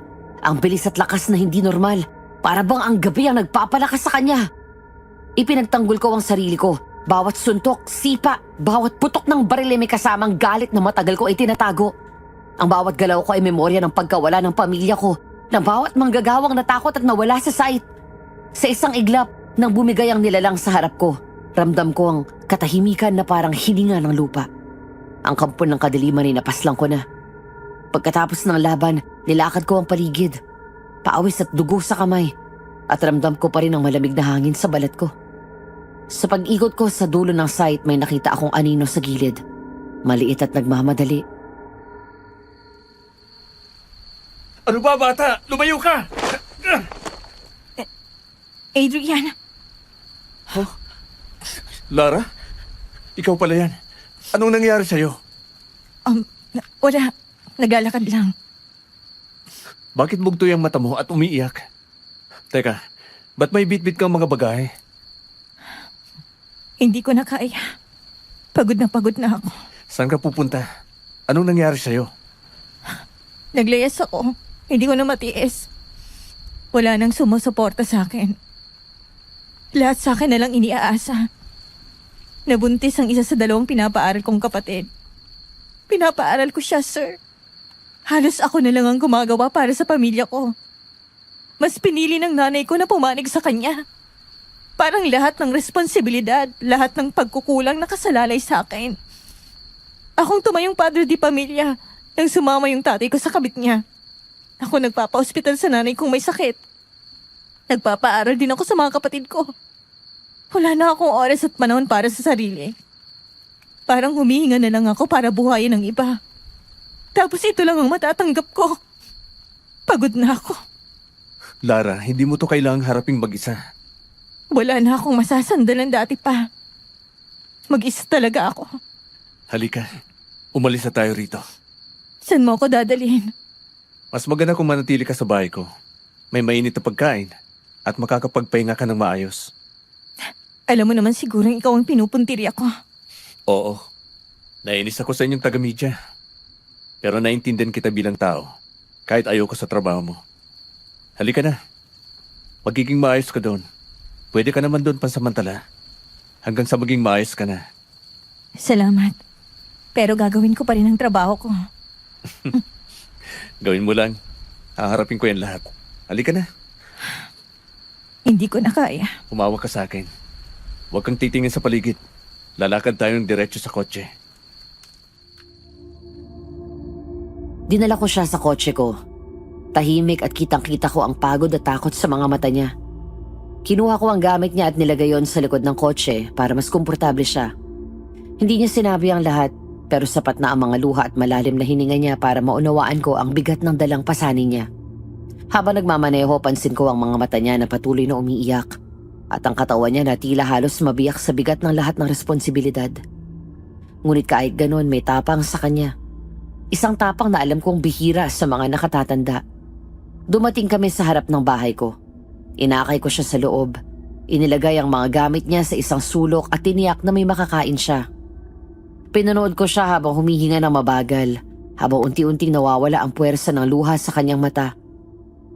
Ang bilis at lakas na hindi normal. Para bang ang gabi ang nagpapalakas sa kanya. Ipinagtanggol ko ang sarili ko. Bawat suntok, sipa, bawat putok ng baril ay may kasamang galit na matagal ko ay tinatago. Ang bawat galaw ko ay memorya ng pagkawala ng pamilya ko. Ng bawat manggagawang natakot at nawala sa sight. Sa isang iglap, nang bumigay ang nilalang sa harap ko, ramdam ko ang katahimikan na parang hininga ng lupa. Ang kampon ng kadiliman ay napaslang ko na. Pagkatapos ng laban, nilakad ko ang paligid. Paawis at dugo sa kamay. At ramdam ko pa rin ang malamig na hangin sa balat ko. Sa pag-ikot ko sa dulo ng site, may nakita akong anino sa gilid. Maliit at nagmamadali. Ano ba, bata? Lumayo ka! Adrian, Lara? Ikaw pala yan. Anong nangyari sa'yo? Wala. Naglalakad lang. Bakit bugto yung mata mo at umiiyak? Teka, ba't may bitbit kang mga bagay? Hindi ko na kaya. Pagod na ako. Saan ka pupunta? Anong nangyari sa'yo? Naglayas ako. Hindi ko na matiis. Wala nang sumusuporta sa akin. Lahat sa akin na lang iniaasa. Nabuntis ang isa sa 2 pinapaaral kong kapatid. Pinapaaral ko siya, sir. Halos ako na lang ang gumagawa para sa pamilya ko. Mas pinili ng nanay ko na pumanig sa kanya. Parang lahat ng responsibilidad, lahat ng pagkukulang nakasalalay sa akin. Akong tumayong padre di pamilya nang sumama yung tatay ko sa kabit niya. Ako nagpapa-hospital sa nanay kong may sakit. Nagpapaaral din ako sa mga kapatid ko. Wala na akong oras at panahon para sa sarili. Parang humihinga na lang ako para buhayin ng iba. Tapos ito lang ang matatanggap ko. Pagod na ako. Lara, hindi mo to kailangang haraping mag-isa. Wala na akong masasandalan dati pa. Mag-isa talaga ako. Halika, umalis na tayo rito. Saan mo ako dadalhin? Mas maganda kung manatili ka sa bahay ko. May mainit na pagkain at makakapagpahinga ka ng maayos. Alam mo naman siguro ikaw ang pinupuntiri ako. Oo, nainis ako sa inyong taga-media. Pero naintindihan kita bilang tao, kahit ayoko sa trabaho mo. Halika na. Magiging maayos ka doon. Pwede ka naman doon pansamantala. Hanggang sa maging maayos ka na. Salamat. Pero gagawin ko pa rin ang trabaho ko. Gawin mo lang. Haharapin ko yan lahat. Halika na. Hindi ko na kaya. Humawak ka sa akin. Huwag kang titingin sa paligid. Lalakad tayong diretso sa kotse. Dinala ko siya sa kotse ko. Tahimik at kitang-kita ko ang pagod at takot sa mga mata niya. Kinuha ko ang gamit niya at nilagay yon sa likod ng kotse para mas komportable siya. Hindi niya sinabi ang lahat, pero sapat na ang mga luha at malalim na hininga niya para maunawaan ko ang bigat ng dalang pasanin niya. Habang nagmamaneho, pansin ko ang mga mata niya na patuloy na umiiyak at ang katawan niya na tila halos mabiyak sa bigat ng lahat ng responsibilidad. Ngunit kahit ganon, may tapang sa kanya. Isang tapang na alam kong bihira sa mga nakatatanda. Dumating kami sa harap ng bahay ko. Inakay ko siya sa loob. Inilagay ang mga gamit niya sa isang sulok at tiniyak na may makakain siya. Pinanood ko siya habang humihinga ng mabagal, habang unti-unting nawawala ang puwersa ng luha sa kanyang mata.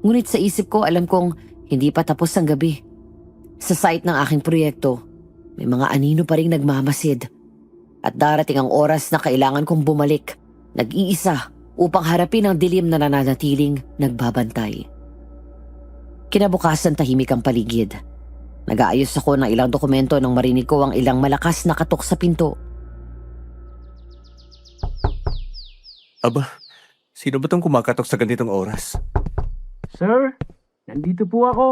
Ngunit sa isip ko, alam kong hindi pa tapos ang gabi. Sa site ng aking proyekto, may mga anino pa rin nagmamasid. At darating ang oras na kailangan kong bumalik, nag-iisa, upang harapin ang dilim na nananatiling nagbabantay. Kinabukasan, tahimik ang paligid. Nag-aayos ako ng ilang dokumento nang marinig ko ang ilang malakas na katok sa pinto. Aba, sino ba tong kumakatok sa ganitong oras? Sir, nandito po ako.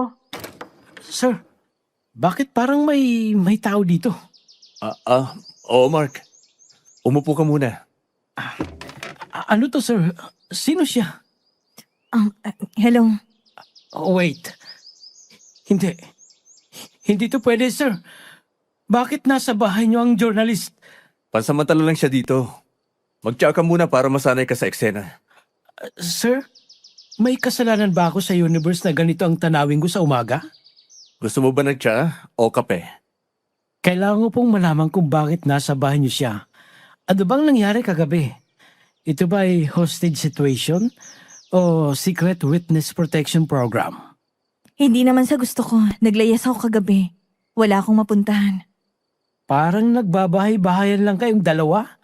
Sir, bakit parang may tao dito? Oo Mark. Umupo ka muna. Ano to, sir? Sino siya? Hello. Oh, wait. Hindi. Hindi to pwede, sir. Bakit nasa bahay niyo ang journalist? Pansamantala lang siya dito. Mag-tsaka ka muna para masanay ka sa eksena. Sir, may kasalanan ba ako sa universe na ganito ang tanawin ko sa umaga? Gusto mo ba ng tsa o kape? Kailangan ko pong malaman kung bakit nasa bahay niyo siya. Ano bang nangyari kagabi? Ito ba ay hostage situation o secret witness protection program? Hindi naman sa gusto ko. Naglayas ako kagabi. Wala akong mapuntahan. Parang nagbabahay-bahayan lang kayong dalawa?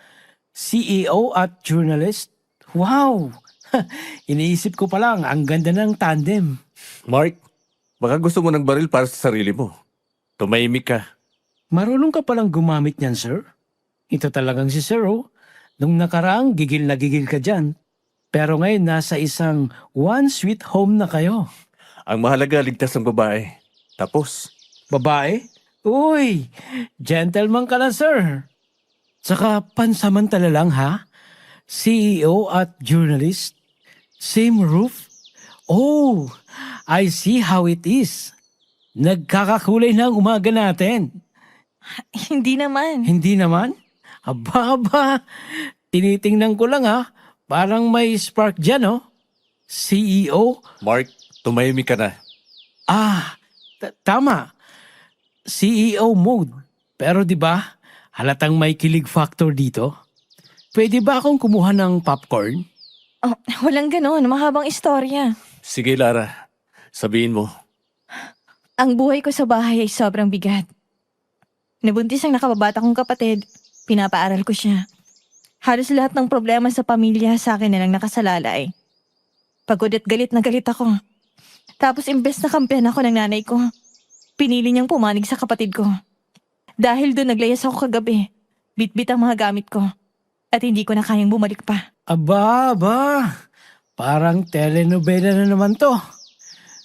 CEO at journalist? Wow! Iniisip ko pa lang, ang ganda ng tandem. Mark, baka gusto mo ng baril para sa sarili mo. Tumahimik ka. Marunong ka palang gumamit niyan, sir. Ito talagang si Sir, oh. Nung nakaraang gigil na gigil ka dyan. Pero ngayon nasa isang one sweet home na kayo. Ang mahalaga, ligtas ng babae. Tapos, Babae? Uy, gentleman ka na, sir. Saka pansamantala lang, ha? CEO at journalist? Same roof? Oh, I see how it is. Nagkakakulay na ang umaga natin. Hindi naman. Hindi naman? Aba, tinitingnan ko lang Parang may spark dyan, oh. CEO? Mark, tumahimik ka na. Tama. CEO mode. Pero di ba, halatang may kilig factor dito. Pwede ba akong kumuha ng popcorn? Oh, walang ganon. Mahabang istorya. Sige, Lara. Sabihin mo. Ang buhay ko sa bahay ay sobrang bigat. Nabuntis ang nakababata kong kapatid. Pinapaaral ko siya. Halos lahat ng problema sa pamilya sa akin na lang nakasalalay. Pagod at galit na galit ako. Tapos imbes na kampihan ako ng nanay ko, pinili niyang pumanig sa kapatid ko. Dahil doon naglayas ako kagabi. Bitbit ang mga gamit ko. At hindi ko na kayang bumalik pa. Aba. Parang telenovela na naman to.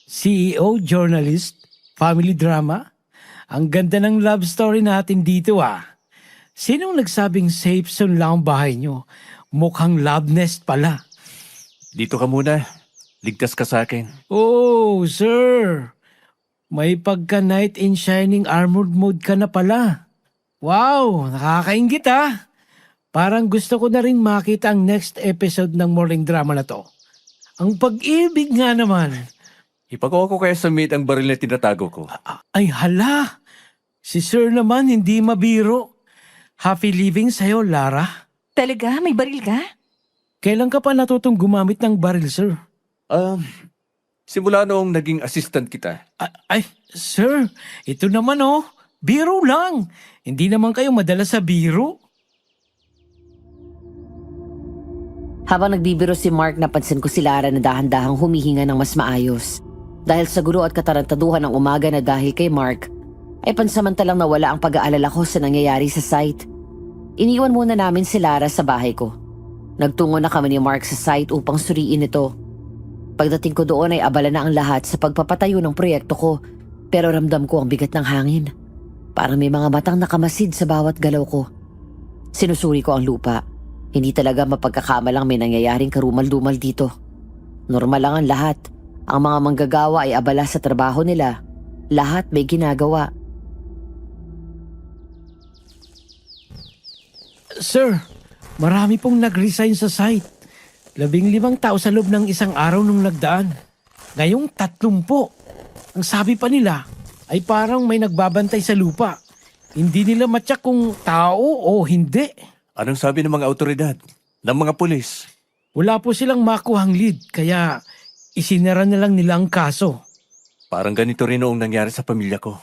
CEO, journalist, family drama. Ang ganda ng love story natin dito Sinong nagsabing safe zone lang ang bahay nyo? Mukhang love nest pala. Dito ka muna. Ligtas ka sa akin. Oh, sir. May pagka knight in shining armored mode ka na pala. Wow, nakakaingit Parang gusto ko na rin makita ang next episode ng morning drama na to. Ang pag-ibig nga naman. Ipagawa ko kaya sa meat ang baril na tinatago ko. Ay hala, si sir naman hindi mabiro. Happy living sa'yo, Lara. Talaga? May baril ka? Kailan ka pa natutong gumamit ng baril, sir? Simula noong naging assistant kita. Ay, sir, ito naman biro lang. Hindi naman kayo madala sa biro. Habang nagbibiro si Mark, napansin ko si Lara na dahan-dahang humihinga ng mas maayos. Dahil sa gulo at katarantaduhan ng umaga na dahil kay Mark, ay pansamantalang nawala ang pag-aalala ko sa nangyayari sa site. Iniwan muna namin si Lara sa bahay ko. Nagtungo na kami ni Mark sa site upang suriin ito. Pagdating ko doon ay abala na ang lahat sa pagpapatayo ng proyekto ko, pero ramdam ko ang bigat ng hangin. Parang may mga matang nakamasid sa bawat galaw ko. Sinusuri ko ang lupa. Hindi talaga mapagkakamalang may nangyayaring karumal-dumal dito. Normal lang ang lahat. Ang mga manggagawa ay abala sa trabaho nila. Lahat may ginagawa. Sir, marami pong nag-resign sa site. 15 tao sa loob ng isang araw nung nagdaan. Ngayong 30. Ang sabi pa nila ay parang may nagbabantay sa lupa. Hindi nila matyak kung tao o hindi. Anong sabi ng mga autoridad? Ng mga pulis? Wala po silang makuhang lead kaya isinara na lang nila ang kaso. Parang ganito rin noong nangyari sa pamilya ko.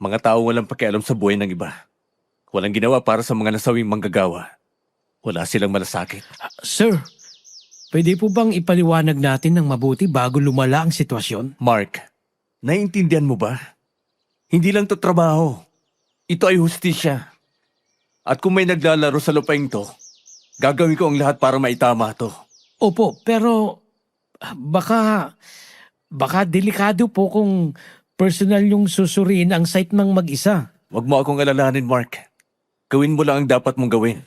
Mga tao walang pakialam sa buhay ng iba. Walang ginawa para sa mga nasawing manggagawa. Wala silang malasakit. Sir, pwede po bang ipaliwanag natin ng mabuti bago lumala ang sitwasyon? Mark, naiintindihan mo ba? Hindi lang to trabaho. Ito ay hustisya. At kung may naglalaro sa lupaing to, gagawin ko ang lahat para maitama to. Opo, pero baka delikado po kung personal yung susuriin ang site ng mag-isa. Huwag mo akong alalahanin, Mark. Gawin mo lang ang dapat mong gawin.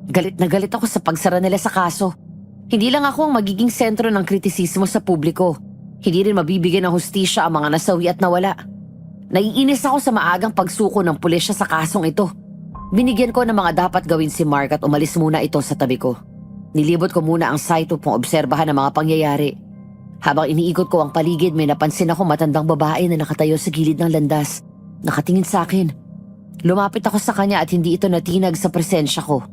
Galit na galit ako sa pagsara nila sa kaso. Hindi lang ako ang magiging sentro ng kritisismo sa publiko. Hindi rin mabibigyan ng hustisya ang mga nasawi at nawala. Naiinis ako sa maagang pagsuko ng pulisya sa kasong ito. Binigyan ko ng mga dapat gawin si Mark at umalis muna ito sa tabi ko. Nilibot ko muna ang site upang obserbahan ang mga pangyayari. Habang iniikot ko ang paligid, may napansin ako matandang babae na nakatayo sa gilid ng landas. Nakatingin sa akin. Lumapit ako sa kanya at hindi ito natinag sa presensya ko.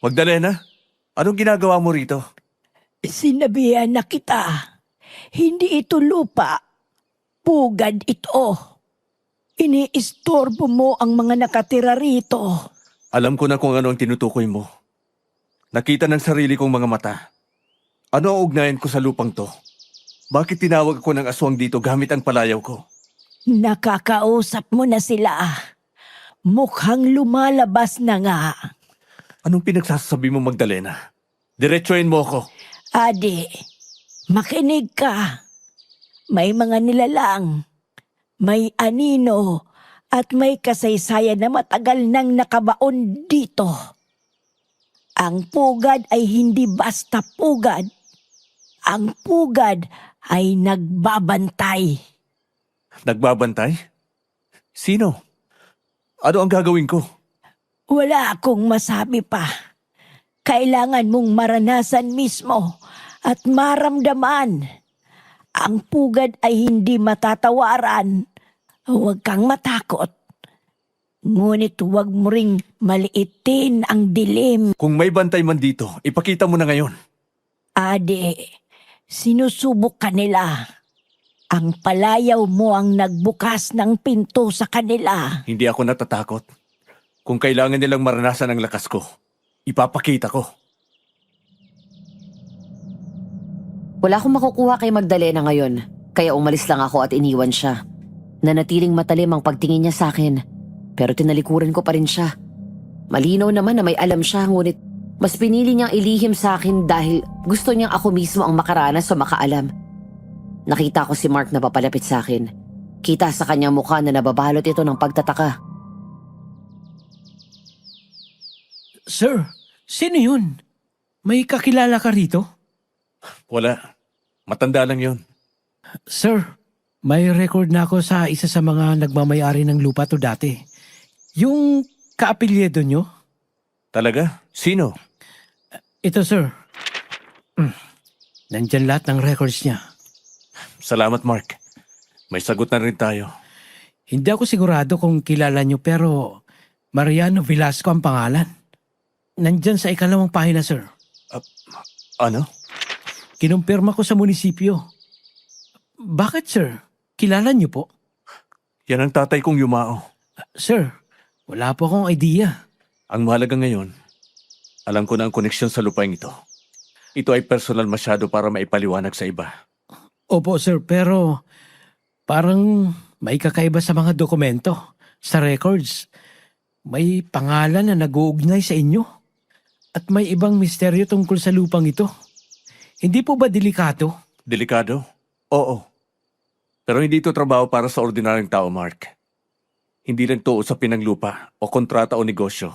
Magdalena, anong ginagawa mo rito? Sinabihan na kita. Hindi ito lupa. Pugad ito. Iniistorbo mo ang mga nakatira rito. Alam ko na kung ano ang tinutukoy mo. Nakita ng sarili kong mga mata. Ano ang ugnayan ko sa lupang to? Bakit tinawag ako ng aswang dito gamit ang palayaw ko? Nakakausap mo na sila. Mukhang lumalabas na nga. Anong pinagsasabi mo, Magdalena? Diretsuhin mo ako. Adi, makinig ka. May mga nilalang, may anino, at may kasaysayan na matagal nang nakabaon dito. Ang pugad ay hindi basta pugad. Ang pugad ay nagbabantay. Nagbabantay? Sino? Ano ang gagawin ko? Wala akong masabi pa. Kailangan mong maranasan mismo at maramdaman. Ang pugad ay hindi matatawaran. Huwag kang matakot. Ngunit huwag mo ring maliitin ang dilim. Kung may bantay man dito, ipakita mo na ngayon. Ade, sinusubok ka nila. Ang palayaw mo ang nagbukas ng pinto sa kanila. Hindi ako natatakot. Kung kailangan nilang maranasan ang lakas ko, ipapakita ko. Wala akong makukuha kay Magdalena ngayon, kaya umalis lang ako at iniwan siya. Nanatiling matalim ang pagtingin niya sa akin, pero tinalikuran ko pa rin siya. Malinaw naman na may alam siya, ngunit mas pinili niyang ilihim sa akin dahil gusto niyang ako mismo ang makaranas o makaalam. Nakita ko si Mark na papalapit sa akin. Kita sa kanyang mukha na nababalot ito ng pagtataka. Sir, sino yun? May kakilala ka rito? Wala. Matanda lang yon. Sir, may record na ako sa isa sa mga nagmamayari ng lupa to dati. Yung kaapelyedo nyo? Talaga? Sino? Ito, sir. Nandyan lahat ng records niya. Salamat, Mark. May sagot na rin tayo. Hindi ako sigurado kung kilala nyo pero Mariano Velasco ang pangalan. Nandyan sa ikalawang pahina, sir. Ano? Kinumpirma ko sa munisipyo. Bakit, sir? Kilala nyo po? Yan ang tatay kong yumao. Sir, wala po akong idea. Ang mahalaga ngayon, alam ko na ang koneksyon sa lupain ito. Ito ay personal masyado para maipaliwanag sa iba. Opo, sir, pero parang may kakaiba sa mga dokumento, sa records. May pangalan na nag-uugnay sa inyo. At may ibang misteryo tungkol sa lupang ito. Hindi po ba delikato? Delikado? Oo. Pero hindi ito trabaho para sa ordinaryong tao, Mark. Hindi lang ito usapin ng lupa o kontrata o negosyo.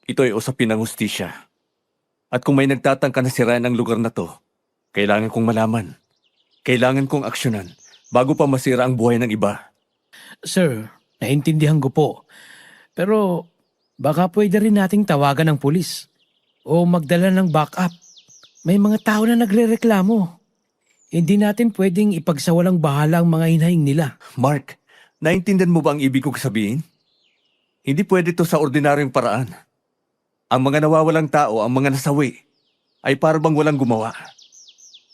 Ito ay usapin ng hustisya. At kung may nagtatangka na sirain ang lugar na to, kailangan kong malaman. Kailangan kong aksyonan bago pa masira ang buhay ng iba. Sir, naintindihan ko po. Pero baka pwede rin nating tawagan ng pulis o magdala ng backup. May mga tao na nagrereklamo. Hindi natin pwedeng ipagsawalang bahala ang mga hinahing nila. Mark, naintindihan mo ba ang ibig kong sabihin? Hindi pwede to sa ordinaryong paraan. Ang mga nawawalang tao, ang mga nasawi, ay para bang walang gumawa.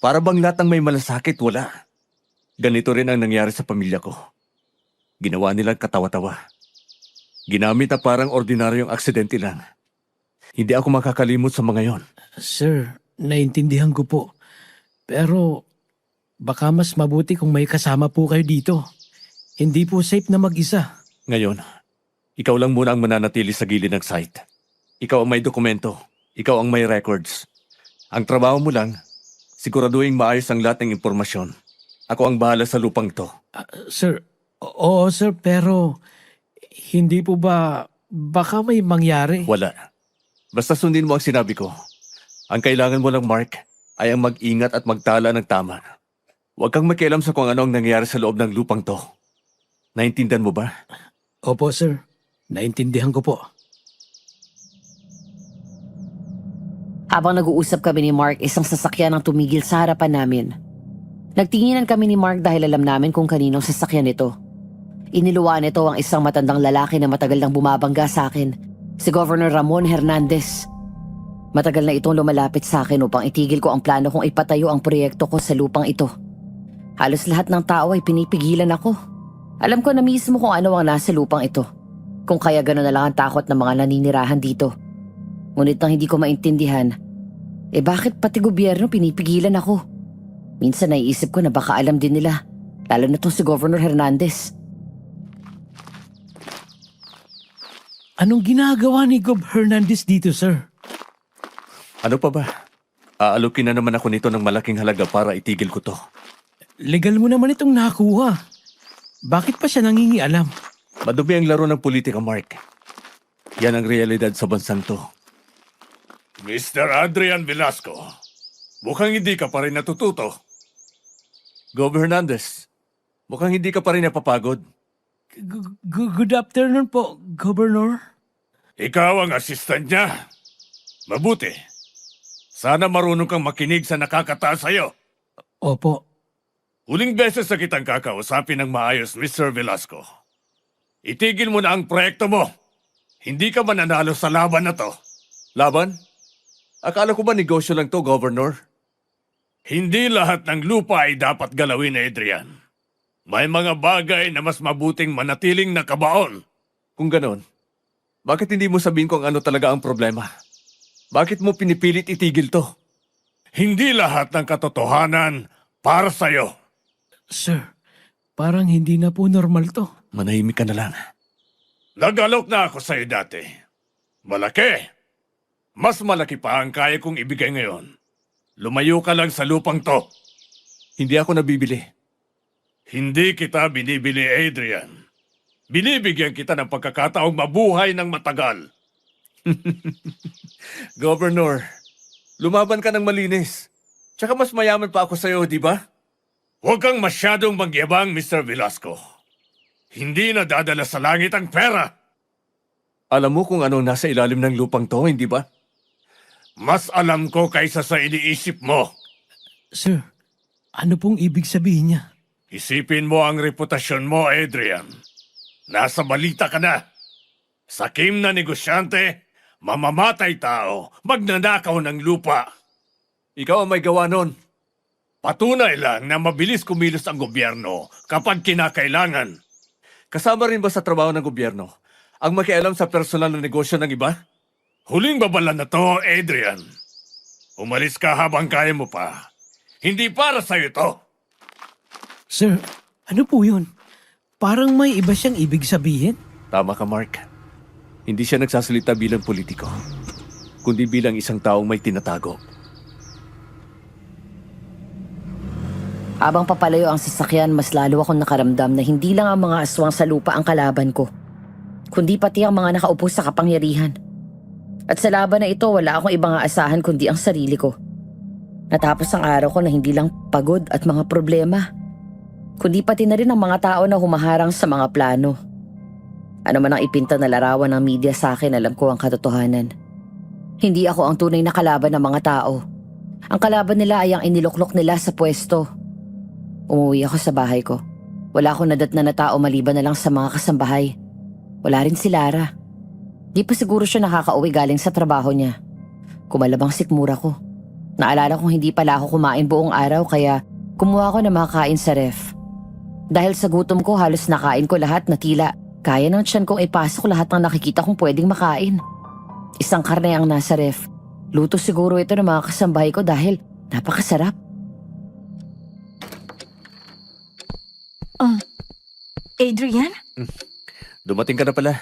Para bang lahat ng may malasakit, wala. Ganito rin ang nangyari sa pamilya ko. Ginawa nilang katawa-tawa. Ginamit na parang ordinaryong aksidente lang. Hindi ako makakalimot sa mga yon. Sir, naintindihan ko po. Pero baka mas mabuti kung may kasama po kayo dito. Hindi po safe na mag-isa. Ngayon, ikaw lang muna ang mananatili sa gilid ng site. Ikaw ang may dokumento. Ikaw ang may records. Ang trabaho mo lang, siguraduhin maayos ang lahat ng impormasyon. Ako ang bahala sa lupang to. Sir, oo sir, pero hindi po ba baka may mangyari? Wala. Basta sundin mo ang sinabi ko. Ang kailangan mo lang, Mark, ay ang mag-ingat at magtala ng tama. Huwag kang makialam sa kung ano ang nangyayari sa loob ng lupang to. Naintindihan mo ba? Opo sir, naintindihan ko po. Habang nag-uusap kami ni Mark, isang sasakyan ang tumigil sa harapan namin. Nagtinginan kami ni Mark dahil alam namin kung kaninong sasakyan ito. Iniluwaan nito ang isang matandang lalaki na matagal nang bumabangga sa akin, si Governor Ramon Hernandez. Matagal na itong lumalapit sa akin upang itigil ko ang plano kong ipatayo ang proyekto ko sa lupang ito. Halos lahat ng tao ay pinipigilan ako. Alam ko na mismo kung ano ang nasa lupang ito. Kung kaya gano'n na lang ang takot ng mga naninirahan dito. Ngunit nang hindi ko maintindihan, bakit pati gobyerno pinipigilan ako? Minsan naiisip ko na baka alam din nila, lalo na itong si Governor Hernandez. Anong ginagawa ni Gov. Hernandez dito, sir? Ano pa ba? Aalukin na naman ako nito ng malaking halaga para itigil ko to. Legal mo naman itong nakuha. Bakit pa siya nangingialam? Madumi ang laro ng politika, Mark. Yan ang realidad sa bansang to. Mr. Adrian Velasco, mukhang hindi ka pa rin natututo. Gov. Hernandez, mukhang hindi ka pa rin napapagod. Good afternoon po, Governor. Ikaw ang assistant niya. Mabuti. Sana marunong kang makinig sa nakakataas sa'yo. Opo. Huling beses na kitang kakausapin ng maayos, Mr. Velasco. Itigil mo na ang proyekto mo. Hindi ka mananalo sa laban na to. Laban? Akala ko ba negosyo lang to, Governor? Hindi lahat ng lupa ay dapat galawin, Adrian. May mga bagay na mas mabuting manatiling nakabaon. Kung ganon, bakit hindi mo sabihin kung ano talaga ang problema? Bakit mo pinipilit itigil to? Hindi lahat ng katotohanan para sa'yo. Sir, parang hindi na po normal to. Manahimik ka na lang. Nag-alok na ako sa'yo dati. Malaki. Mas malaki pa ang kaya kong ibigay ngayon. Lumayo ka lang sa lupang to. Hindi ako nabibili. Hindi kita binibili, Adrian. Binibigyan kita ng pagkakataong mabuhay ng matagal. Governor, lumaban ka ng malinis. Tsaka mas mayaman pa ako sa'yo, di ba? Huwag kang masyadong magyabang, Mr. Velasco. Hindi na dadala sa langit ang pera. Alam mo kung anong nasa ilalim ng lupang to, hindi ba? Mas alam ko kaysa sa iniisip mo. Sir, ano pong ibig sabihin niya? Isipin mo ang reputasyon mo, Adrian. Nasa balita ka na. Sakim na negosyante, mamamatay tao, magnanakaw ng lupa. Ikaw ang may gawa nun. Patunay lang na mabilis kumilos ang gobyerno kapag kinakailangan. Kasama rin ba sa trabaho ng gobyerno ang makialam sa personal na negosyo ng iba? Huling babala na to, Adrian. Umalis ka habang kaya mo pa. Hindi para sa'yo to. Sir, ano po yun? Parang may iba siyang ibig sabihin. Tama ka, Mark. Hindi siya nagsasalita bilang politiko, kundi bilang isang taong may tinatago. Habang papalayo ang sasakyan, mas lalo akong nakaramdam na hindi lang ang mga aswang sa lupa ang kalaban ko, kundi pati ang mga nakaupo sa kapangyarihan. At sa laban na ito, wala akong ibang aasahan kundi ang sarili ko. Natapos ang araw ko na hindi lang pagod at mga problema, kundi pati na rin ang mga tao na humaharang sa mga plano. Ano man ang ipinta na larawan ng media sa akin, alam ko ang katotohanan. Hindi ako ang tunay na kalaban ng mga tao. Ang kalaban nila ay ang iniluklok nila sa pwesto. Umuwi ako sa bahay ko. Wala akong nadatnan na tao maliban na lang sa mga kasambahay. Wala rin si Lara. Di pa siguro siya nakakauwi galing sa trabaho niya. Kumalabang sikmura ko. Naalala kong hindi pala ako kumain buong araw kaya kumuha ko na makakain sa ref. Dahil sa gutom ko halos nakain ko lahat na tila kaya ng tiyan kong ipasok lahat ng nakikita kong pwedeng makain. Isang karne ang nasa ref. Luto siguro ito ng mga kasambahay ko dahil napakasarap. Adrian? Dumating ka na pala.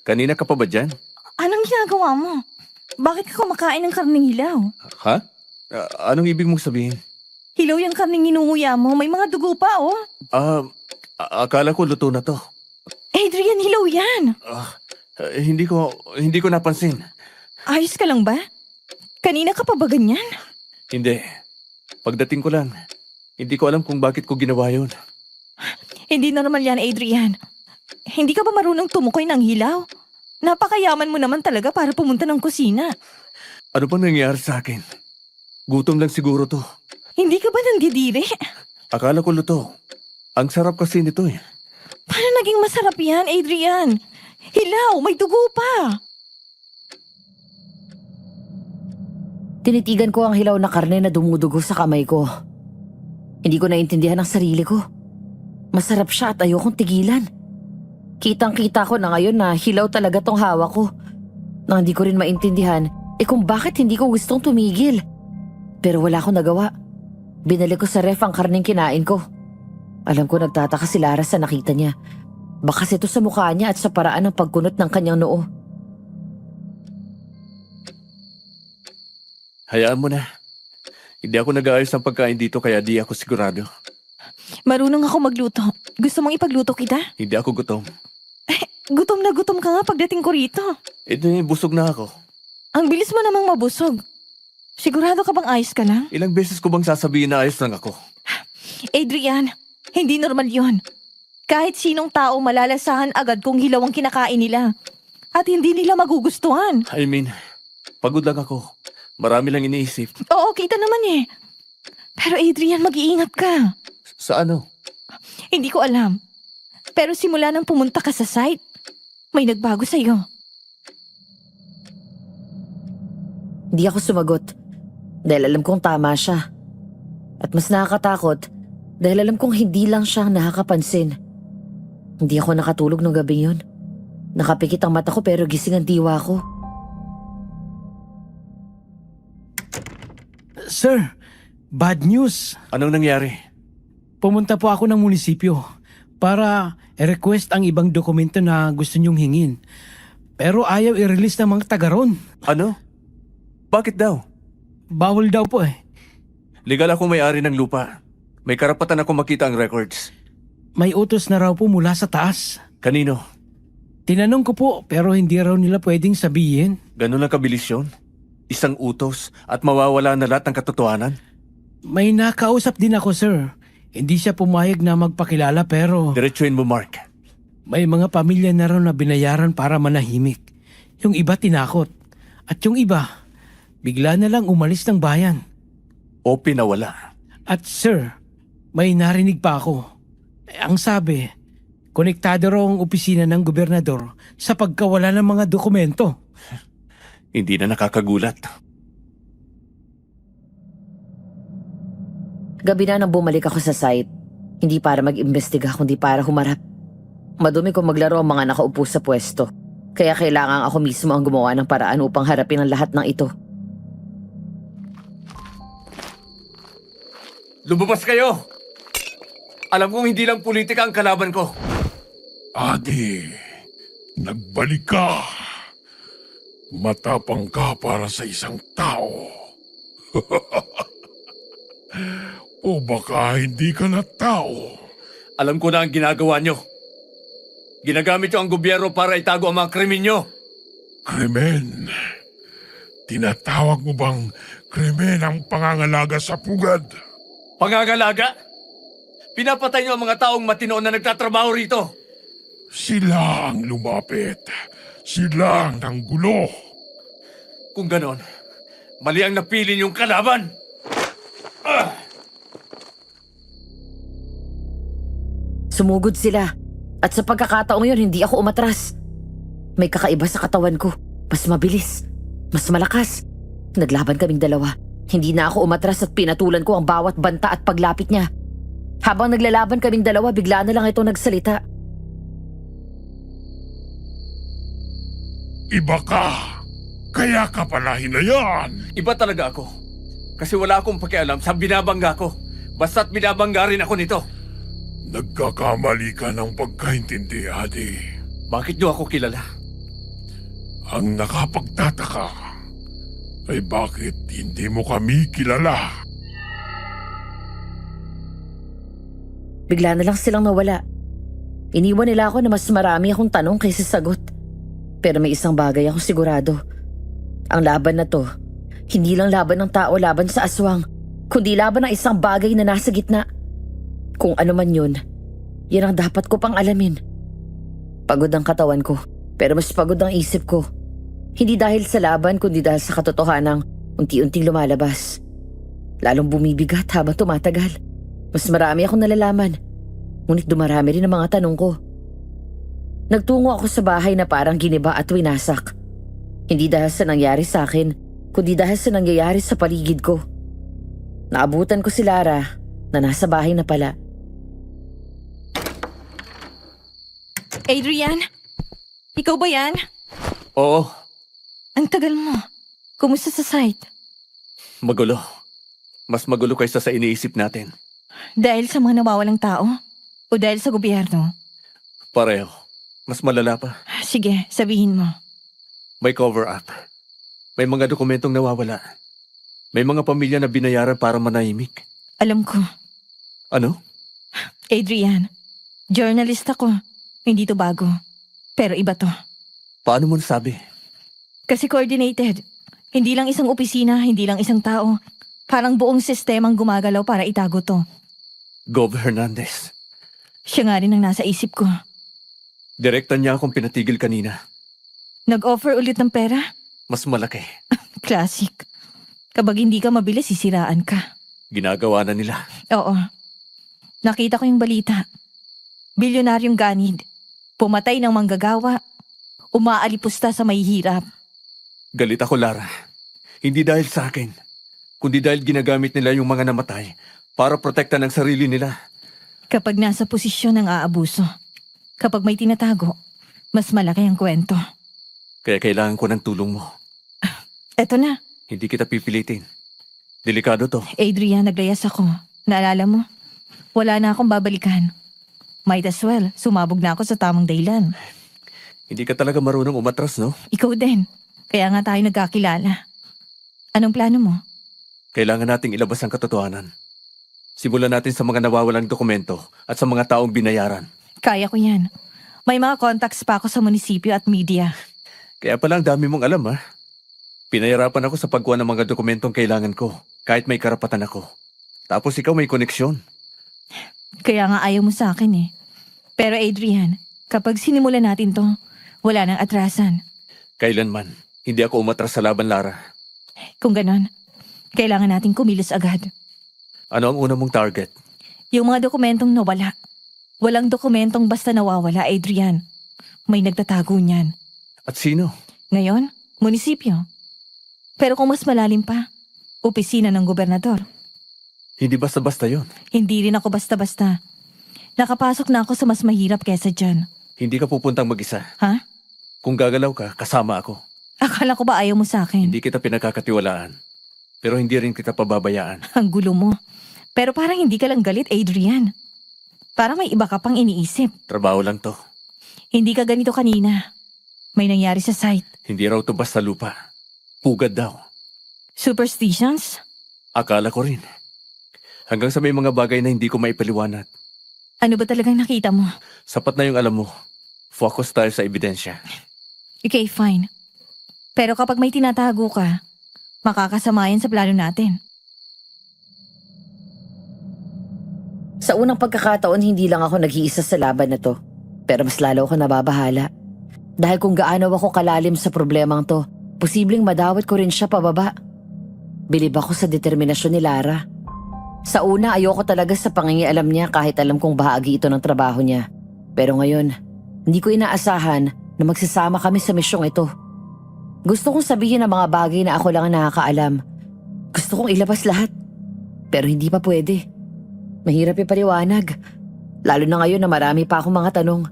Kanina ka pa ba dyan? Anong ginagawa mo? Bakit ka kumakain ng karning hilaw? Ha? Anong ibig mong sabihin? Hilaw yung karning inunguya mo, may mga dugo pa, oh. Akala ko luto na to. Adrian, hilaw yan. Hindi ko napansin. Ayos ka lang ba? Kanina ka pa ba ganyan? Hindi. Pagdating ko lang, hindi ko alam kung bakit ko ginawa yun. Hindi normal yan, Adrian. Hindi ka ba marunong tumukoy ng hilaw? Napakayaman mo naman talaga para pumunta ng kusina. Ano bang nangyayari sa akin? Gutom lang siguro to. Hindi ka ba nandidiri? Akala ko luto. Ang sarap kasi nito eh. Paano naging masarap yan, Adrian? Hilaw, may dugo pa. Tinitigan ko ang hilaw na karne na dumudugo sa kamay ko. Hindi ko naintindihan ang sarili ko. Masarap siya at ayokong tigilan. Kitang-kita ko na ngayon na hilaw talaga tong hawak ko. Na hindi ko rin maintindihan kung bakit hindi ko gustong tumigil. Pero wala akong nagawa. Binalik ko sa ref ang karneng kinain ko. Alam ko nagtataka si Lara sa nakita niya. Baka ito sa mukha niya at sa paraan ng pagkunot ng kanyang noo. Hayaan mo na. Hindi ako nag-aayos ng pagkain dito kaya di ako sigurado. Marunong ako magluto. Gusto mong ipagluto kita? Hindi ako gutom. Gutom na gutom ka nga pagdating ko rito. Busog na ako. Ang bilis mo namang mabusog. Sigurado ka bang ayos ka lang? Ilang beses ko bang sasabihin na ayos lang ako? Adrian, hindi normal yon. Kahit sinong tao malalasahan agad kung hilaw ang kinakain nila. At hindi nila magugustuhan. I mean, pagod lang ako. Marami lang iniisip. Oo, kita naman eh. Pero Adrian, mag-iingat ka. Sa ano? Hindi ko alam. Pero simula nang pumunta ka sa site, may nagbago sa'yo. Hindi ako sumagot dahil alam kong tama siya. At mas nakakatakot dahil alam kong hindi lang siyang nakakapansin. Hindi ako nakatulog nung gabi yun. Nakapikit ang mata ko pero gising ang diwa ko. Sir, bad news. Anong nangyari? Pumunta po ako ng munisipyo para i-request ang ibang dokumento na gusto niyong hingin. Pero ayaw i-release ng mga taga ron. Ano? Bakit daw? Bawal daw po eh. Legal ako may-ari ng lupa. May karapatan ako makita ang records. May utos na raw po mula sa taas. Kanino? Tinanong ko po pero hindi raw nila pwedeng sabihin. Ganun lang kabilis yun? Isang utos at mawawala na lahat ng katotohanan? May nakausap din ako, sir. Hindi siya pumayag na magpakilala pero Diretsuhin mo, Mark. may mga pamilya na raw na binayaran para manahimik. Yung iba tinakot. At yung iba, bigla na lang umalis ng bayan. O pinawala. At sir, may narinig pa ako. Ang sabi, konektado raw ang opisina ng gobernador sa pagkawala ng mga dokumento. Hindi na nakakagulat. Gabi na nang bumalik ako sa site. Hindi para mag-imbestiga kundi para humarap. Madumi kung maglaro ang mga nakaupo sa pwesto. Kaya kailangan ako mismo ang gumawa ng paraan upang harapin ang lahat ng ito. Lumabas kayo! Alam kong hindi lang politika ang kalaban ko. Adi, nagbalik ka. Matapang ka para sa isang tao. O baka hindi ka na tao. Alam ko na ang ginagawa nyo. Ginagamit nyo ang gobyerno para itago ang mga krimen nyo. Krimen. Tinatawag mo bang krimen ang pangangalaga sa pugad? Pangangalaga? Pinapatay nyo ang mga taong matinoon na nagtatrabaho rito. Sila ang lumapit. Sila ang nanggulo. Kung ganon, mali ang napili nyong kalaban. Sumugod sila. At sa pagkakataong yun, hindi ako umatras. May kakaiba sa katawan ko. Mas mabilis. Mas malakas. Naglaban kaming dalawa. Hindi na ako umatras at pinatulan ko ang bawat banta at paglapit niya. Habang naglalaban kaming dalawa, bigla na lang ito nagsalita. Iba ka. Kaya ka pala hinayan. Iba talaga ako. Kasi wala akong pakialam sa binabangga ko. Basta't binabangga rin ako nito. Nagkakamali ka ng pagkaintindi, Adi. Bakit nyo ako kilala? Ang nakapagtataka ay bakit hindi mo kami kilala. Bigla na lang silang nawala. Iniwan nila ako na mas marami akong tanong kaysa sagot. Pero may isang bagay ako sigurado. Ang laban na to, hindi lang laban ng tao laban sa aswang, kundi laban ng isang bagay na nasa gitna. Kung ano man yun, yan ang dapat ko pang alamin. Pagod ang katawan ko, pero mas pagod ang isip ko. Hindi dahil sa laban, kundi dahil sa katotohanang unti-unting lumalabas. Lalong bumibigat habang tumatagal. Mas marami akong nalalaman, ngunit dumarami rin ang mga tanong ko. Nagtungo ako sa bahay na parang giniba at winasak. Hindi dahil sa nangyari sa akin, kundi dahil sa nangyayari sa paligid ko. Naabutan ko si Lara na nasa bahay na pala. Adrian? Ikaw ba yan? Oo, Ang tagal mo. Kumusta sa site? magulo. Mas magulo kaysa sa iniisip natin. Dahil sa mga nawawalang tao? O dahil sa gobyerno? Pareho. Mas malala pa. Sige, sabihin mo. May cover-up. May mga dokumentong nawawala. May mga pamilya na binayaran para manahimik. Alam ko. Ano? Adrian, journalist ako. Hindi to bago. Pero iba to. Paano mo nasabi? Kasi coordinated. Hindi lang isang opisina, hindi lang isang tao. Parang buong sistemang gumagalaw para itago to. Gov. Hernandez. Siya nga rin ang nasa isip ko. Direkta niya akong pinatigil kanina. Nag-offer ulit ng pera? Mas malaki. Classic. Kapag hindi ka mabili, sisiraan ka. Ginagawa na nila. Oo. Nakita ko yung balita. Bilyonaryong ganid. Pumatay ng manggagawa. Umaalipusta sa mahihirap. Galit ako, Lara. Hindi dahil sa akin, kundi dahil ginagamit nila yung mga namatay para protekta ng sarili nila. Kapag nasa posisyon ng aabuso. Kapag may tinatago, mas malaki ang kwento. Kaya kailangan ko ng tulong mo. Eto na. Hindi kita pipilitin. Delikado to. Adrian, naglayas ako. Naalala mo? Wala na akong babalikan. Might as well, sumabog na ako sa tamang dahilan. Hindi ka talaga marunong umatras, no? Ikaw din. Kaya nga tayo nagkakilala. Anong plano mo? Kailangan nating ilabas ang katotohanan. Simulan natin sa mga nawawalang dokumento at sa mga taong binayaran. Kaya ko yan. May mga contacts pa ako sa munisipyo at media. Kaya pala ang dami mong alam, ha? Pinahirapan ako sa pagkuha ng mga dokumentong kailangan ko, kahit may karapatan ako. Tapos ikaw may koneksyon. Kaya nga ayaw mo sa akin eh. Pero Adrian, kapag sinimulan natin to, wala nang atrasan. Kailanman, hindi ako umatras sa laban, Lara. Kung ganon, kailangan nating kumilos agad. Ano ang una mong target? Yung mga dokumentong nawala. Walang dokumentong basta nawawala, Adrian. May nagtatago niyan. At sino? Ngayon, munisipyo. Pero kung mas malalim pa, opisina ng gobernador. Hindi basta-basta yon. Hindi rin ako basta-basta. Nakapasok na ako sa mas mahirap kesa dyan. Hindi ka pupuntang mag-isa. Ha? Kung gagalaw ka, kasama ako. Akala ko ba ayaw mo sa akin? Hindi kita pinagkakatiwalaan. Pero hindi rin kita pababayaan. Ang gulo mo. Pero parang hindi ka lang galit, Adrian. Parang may iba ka pang iniisip. Trabaho lang to. Hindi ka ganito kanina. May nangyari sa site. Hindi raw to basta lupa. Pugad daw. Superstitions? Akala ko rin. Hanggang sa may mga bagay na hindi ko maipaliwanag. Ano ba talagang nakita mo? Sapat na yung alam mo. Focus tayo sa ebidensya. Okay, fine. Pero kapag may tinatago ka, makakasama yan sa plano natin. Sa unang pagkakataon, hindi lang ako nag-iisa sa laban na to. Pero mas lalo ako nababahala. Dahil kung gaano ako kalalim sa problemang to, posibleng madawat ko rin siya pababa. Bilib ako sa determinasyon ni Lara. Sa una, ayoko talaga sa pangingialam niya kahit alam kong bahagi ito ng trabaho niya. Pero ngayon, hindi ko inaasahan na magsasama kami sa misyong ito. Gusto kong sabihin ang mga bagay na ako lang ang nakakaalam. Gusto kong ilabas lahat. Pero hindi pa pwede. Mahirap ipaliwanag. Lalo na ngayon na marami pa akong mga tanong.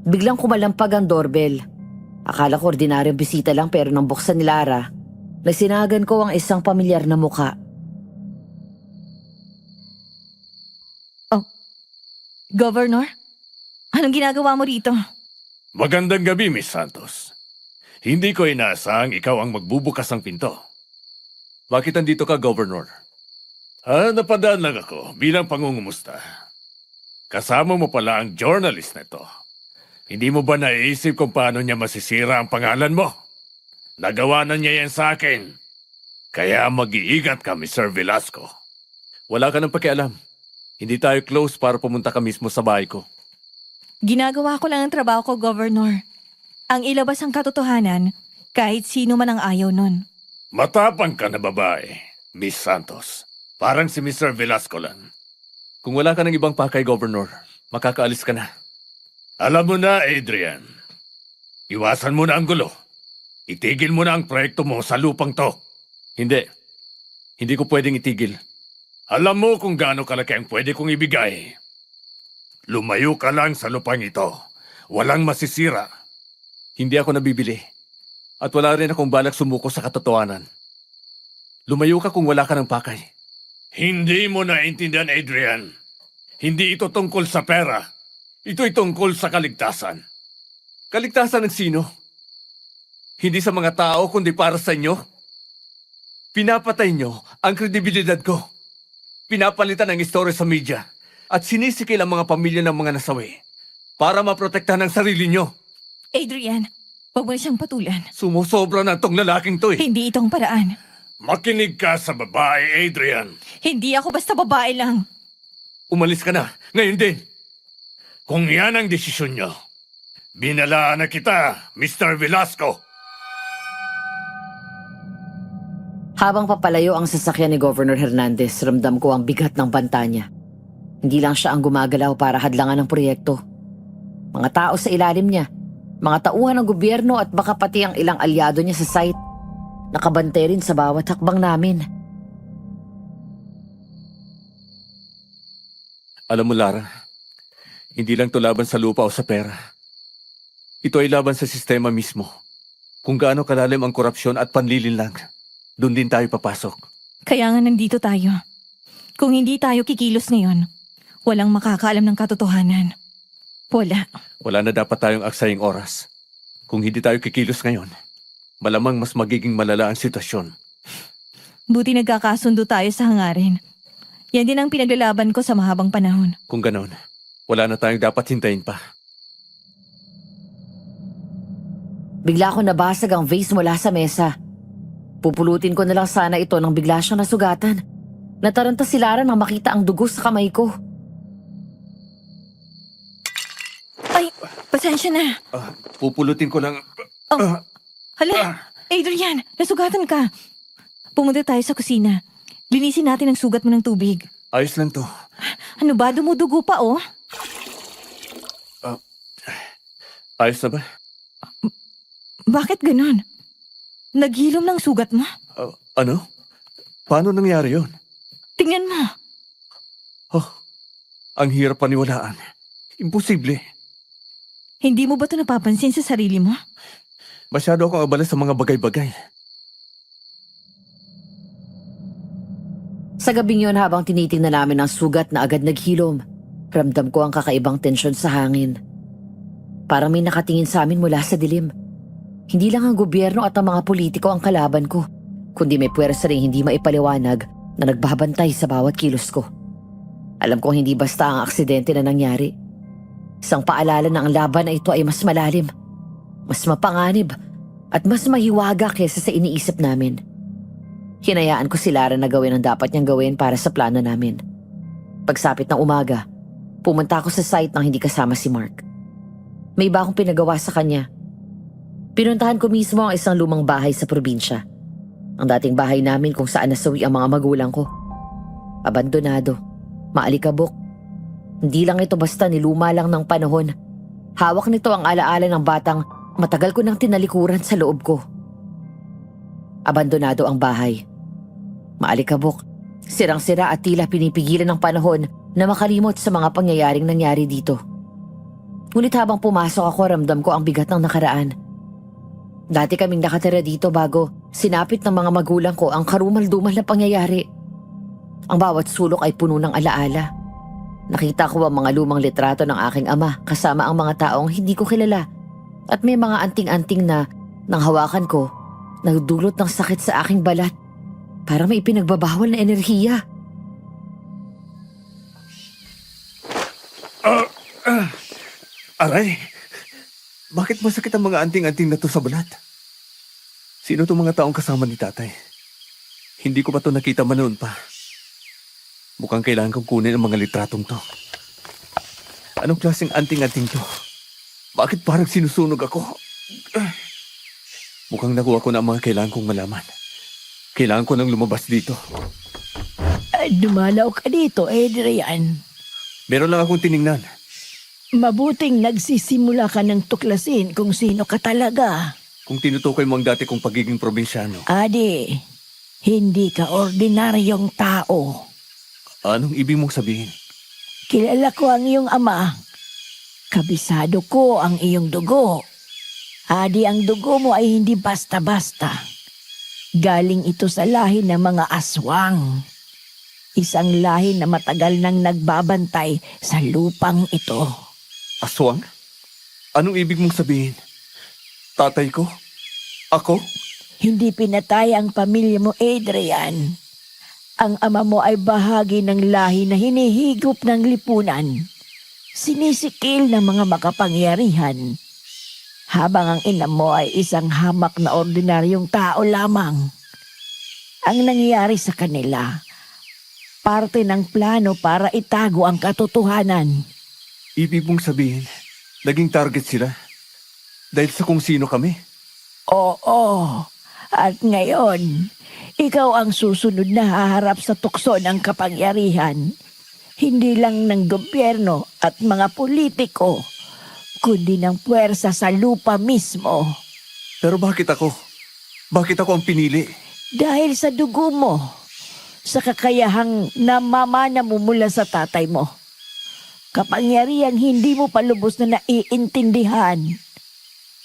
Biglang kumalampag ang doorbell. Akala ko ordinaryong bisita lang pero nang buksan ni Lara, nasinagan ko ang isang pamilyar na muka. Governor? Anong ginagawa mo rito? Magandang gabi, Miss Santos. Hindi ko inaasahang ikaw ang magbubukas ng pinto. Bakit andito ka, Governor? Napadaan lang ako bilang pangungumusta. Kasama mo pala ang journalist na ito. Hindi mo ba naiisip kung paano niya masisira ang pangalan mo? Nagawa na niya yan sa akin. Kaya mag-iingat ka, Mr. Velasco. Wala ka ng pakialam. Hindi tayo close para pumunta ka mismo sa bahay ko. Ginagawa ko lang ang trabaho ko, Governor. Ang ilabas ang katotohanan, kahit sino man ang ayaw nun. Matapang ka na babae, Miss Santos. Parang si Mr. Velasco lang. Kung wala ka ng ibang pakay, Governor, makakaalis ka na. Alam mo na, Adrian. Iwasan mo na ang gulo. Itigil mo na ang proyekto mo sa lupang to. Hindi. Hindi ko pwedeng itigil. Alam mo kung gaano kalaki ang pwede kong ibigay. Lumayo ka lang sa lupang ito. Walang masisira. Hindi ako nabibili. At wala rin akong balak sumuko sa katotohanan. Lumayo ka kung wala ka ng pakay. Hindi mo naintindihan, Adrian. Hindi ito tungkol sa pera. Ito'y tungkol sa kaligtasan. Kaligtasan ng sino? Hindi sa mga tao kundi para sa inyo? Pinapatay nyo ang kredibilidad ko. Pinapalitan ang istorya sa media at sinisikil ang mga pamilya ng mga nasawi para maprotektahan ang sarili nyo. Adrian, huwag mo na siyang patulan. Sumusobra na tong lalaking to eh. Hindi itong paraan. Makinig ka sa babae, Adrian. Hindi ako basta babae lang. Umalis ka na, ngayon din. Kung yan ang desisyon nyo, binalaan na kita, Mr. Velasco. Habang papalayo ang sasakyan ni Governor Hernandez, ramdam ko ang bigat ng banta niya. Hindi lang siya ang gumagalaw para hadlangan ng proyekto. Mga tao sa ilalim niya, mga tauhan ng gobyerno at baka pati ang ilang alyado niya sa site. Nakabante rin sa bawat hakbang namin. Alam mo, Lara, hindi lang to laban sa lupa o sa pera. Ito ay laban sa sistema mismo. Kung gaano kalalim ang korupsyon at panlilinlang, doon din tayo papasok. Kaya nga nandito tayo. Kung hindi tayo kikilos ngayon, walang makakaalam ng katotohanan. Wala. Wala na dapat tayong aksaying oras. Kung hindi tayo kikilos ngayon, malamang mas magiging malala ang sitwasyon. Buti nagkakasundo tayo sa hangarin. Yan din ang pinaglalaban ko sa mahabang panahon. Kung ganon, wala na tayong dapat hintayin pa. Bigla ko nabasag ang vase mula sa mesa. Pupulutin ko na lang sana ito nang bigla siyang nasugatan. Nataranta si Lara nang makita ang dugo sa kamay ko. Ay, pasensya na. Pupulutin ko lang. Hala, Adrian, nasugatan ka. Pumunta tayo sa kusina. Linisin natin ang sugat mo ng tubig. Ayos lang to. Ano ba, dumudugo pa oh? Ayos na ba? Bakit ganon? Naghilom ng sugat mo? Ano? Paano nangyari yon? Tingnan mo. Oh, ang hirap paniwalaan. Imposible. Hindi mo ba ito napapansin sa sarili mo? Masyado akong abala sa mga bagay-bagay. Sa gabing yun habang tinitingnan namin ang sugat na agad naghilom, ramdam ko ang kakaibang tensyon sa hangin. Parang may nakatingin sa amin mula sa dilim. Hindi lang ang gobyerno at ang mga politiko ang kalaban ko, kundi may puwersa rin hindi maipaliwanag na nagbabantay sa bawat kilos ko. Alam kong hindi basta ang aksidente na nangyari. Isang paalala na ang laban na ito ay mas malalim, mas mapanganib, at mas mahiwaga kaysa sa iniisip namin. Hinayaan ko si Lara na gawin ang dapat niyang gawin para sa plano namin. Pagsapit ng umaga, pumunta ako sa site nang hindi kasama si Mark. May iba akong pinagawa sa kanya. Pinuntahan ko mismo ang isang lumang bahay sa probinsya. Ang dating bahay namin kung saan nasawi ang mga magulang ko. Abandonado, maalikabok. Hindi lang ito basta niluma lang ng panahon. Hawak nito ang alaala ng batang matagal ko nang tinalikuran sa loob ko. Abandonado ang bahay. Maalikabok, sirang-sira at tila pinipigilan ng panahon na makalimot sa mga pangyayaring nangyari dito. Ngunit habang pumasok ako, ramdam ko ang bigat ng nakaraan. Dati kaming nakatira dito bago sinapit ng mga magulang ko ang karumal-dumal na pangyayari. Ang bawat sulok ay puno ng alaala. Nakita ko ang mga lumang litrato ng aking ama kasama ang mga taong hindi ko kilala at may mga anting-anting na nang hawakan ko, nagdulot ng sakit sa aking balat. Parang may ipinagbabawal na enerhiya. Aray! Bakit masakit ang mga anting-anting na to sa balat? Sino itong mga taong kasama ni tatay? Hindi ko pa to nakita man noon pa. Mukhang kailangan kong kunin ang mga litratong to. Anong klaseng anting-anting to? Bakit parang sinusunog ako? Mukhang nakuha ko na ang mga kailangan kong malaman. Kailangan ko nang lumabas dito. Dumalaw ka dito, Adrian. Meron lang akong tiningnan. Mabuting nagsisimula ka ng tuklasin kung sino ka talaga. Kung tinutukoy mo ang dati kong pagiging probinsyano. Adi, hindi ka ordinaryong tao. Anong ibig mong sabihin? Kilala ko ang iyong ama. Kabisado ko ang iyong dugo. Adi, ang dugo mo ay hindi basta-basta. Galing ito sa lahi ng mga aswang. Isang lahi na matagal nang nagbabantay sa lupang ito. Aswang? Anong ibig mong sabihin? Tatay ko? Ako? Hindi pinatay ang pamilya mo, Adrian. Ang ama mo ay bahagi ng lahi na hinihigop ng lipunan. Sinisikil ng mga makapangyarihan. Habang ang ina mo ay isang hamak na ordinaryong tao lamang. Ang nangyayari sa kanila, parte ng plano para itago ang katotohanan. Ibig mong sabihin, naging target sila? Dahil sa kung sino kami? Oo. At ngayon, ikaw ang susunod na haharap sa tukso ng kapangyarihan. Hindi lang ng gobyerno at mga politiko, kundi ng puwersa sa lupa mismo. Pero bakit ako? Bakit ako ang pinili? Dahil sa dugo mo, sa kakayahang namamana mo mula sa tatay mo. Kapangyarihan hindi mo pa lubos na naiintindihan.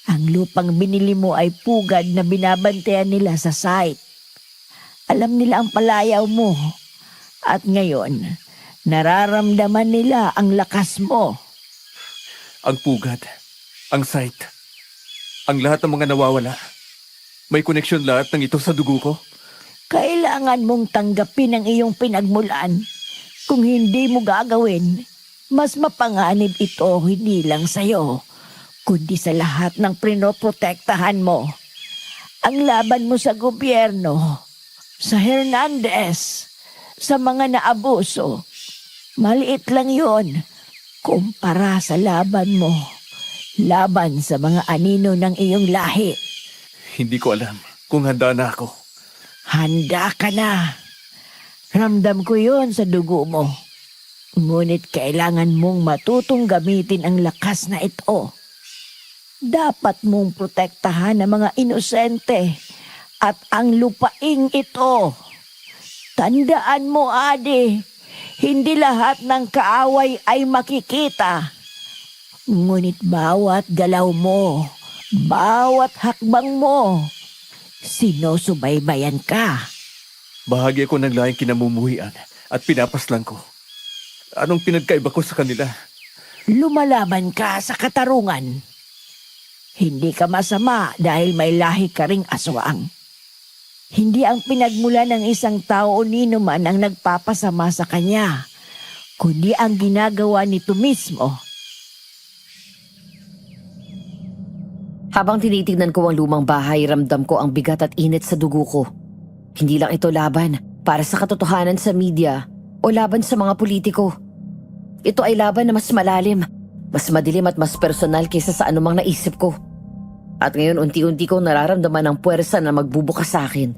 Ang lupang binili mo ay pugad na binabantayan nila sa site. Alam nila ang palayaw mo. At ngayon, nararamdaman nila ang lakas mo. Ang pugad, ang site, ang lahat ng mga nawawala. May koneksyon lahat ng ito sa dugo ko? Kailangan mong tanggapin ang iyong pinagmulan. Kung hindi mo gagawin, mas mapanganib ito hindi lang sa'yo, kundi sa lahat ng prinoprotektahan mo. Ang laban mo sa gobyerno, sa Hernandez, sa mga naabuso, maliit lang yon kumpara sa laban mo. Laban sa mga anino ng iyong lahi. Hindi ko alam kung handa na ako. Handa ka na. Ramdam ko yon sa dugo mo. Ngunit kailangan mong matutong gamitin ang lakas na ito. Dapat mong protektahan ang mga inosente at ang lupaing ito. Tandaan mo, Adi, hindi lahat ng kaaway ay makikita. Ngunit bawat galaw mo, bawat hakbang mo, sinusubaybayan ka. Bahagi ako ng lahing kinamumuhian at pinapaslang ko. Anong pinagkaiba ko sa kanila? Lumalaban ka sa katarungan. Hindi ka masama dahil may lahi ka ring aswang. Hindi ang pinagmula ng isang tao o nino man ang nagpapasama sa kanya, kundi ang ginagawa nito mismo. Habang tinitignan ko ang lumang bahay, ramdam ko ang bigat at init sa dugo ko. Hindi lang ito laban para sa katotohanan sa media o laban sa mga politiko. Ito ay laban na mas malalim, mas madilim at mas personal kaysa sa anumang naisip ko. At ngayon unti-unti kong nararamdaman ang puwersa na magbubukas sa akin.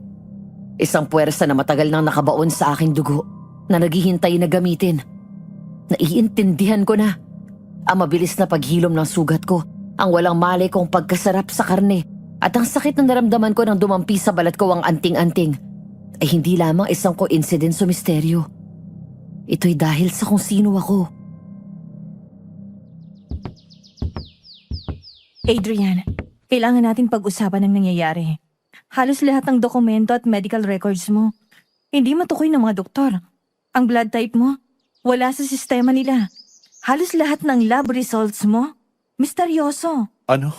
Isang puwersa na matagal nang nakabaon sa aking dugo, na naghihintay na gamitin. Naiintindihan ko na ang mabilis na paghilom ng sugat ko, ang walang malay kong pagkasarap sa karne, at ang sakit na naramdaman ko nang dumampi sa balat ko ang anting-anting, ay hindi lamang isang coincidence o misteryo. Ito'y dahil sa kung sino ako. Adrian, kailangan natin pag-usapan ang nangyayari. Halos lahat ng dokumento at medical records mo, hindi matukoy ng mga doktor. Ang blood type mo, wala sa sistema nila. Halos lahat ng lab results mo, misteryoso. Ano?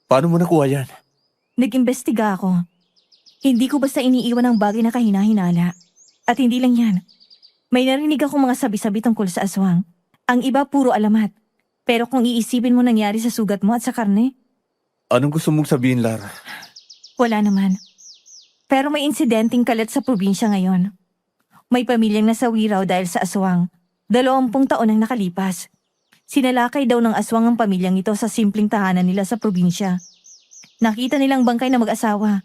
Paano mo nakuha yan? Nag-imbestiga ako. Hindi ko basta iniiwan ang bagay na kahina-hinala. At hindi lang yan. May narinig akong mga sabi-sabi tungkol sa aswang. Ang iba puro alamat. Pero kung iisipin mo nangyari sa sugat mo at sa karne, Anong gusto mong sabihin, Lara? wala naman. Pero may insidenteng kalat sa probinsya ngayon. May pamilyang nasawi raw dahil sa aswang. 20 taon ang nakalipas. Sinalakay daw ng aswang ang pamilyang ito sa simpleng tahanan nila sa probinsya. Nakita nilang bangkay na mag-asawa.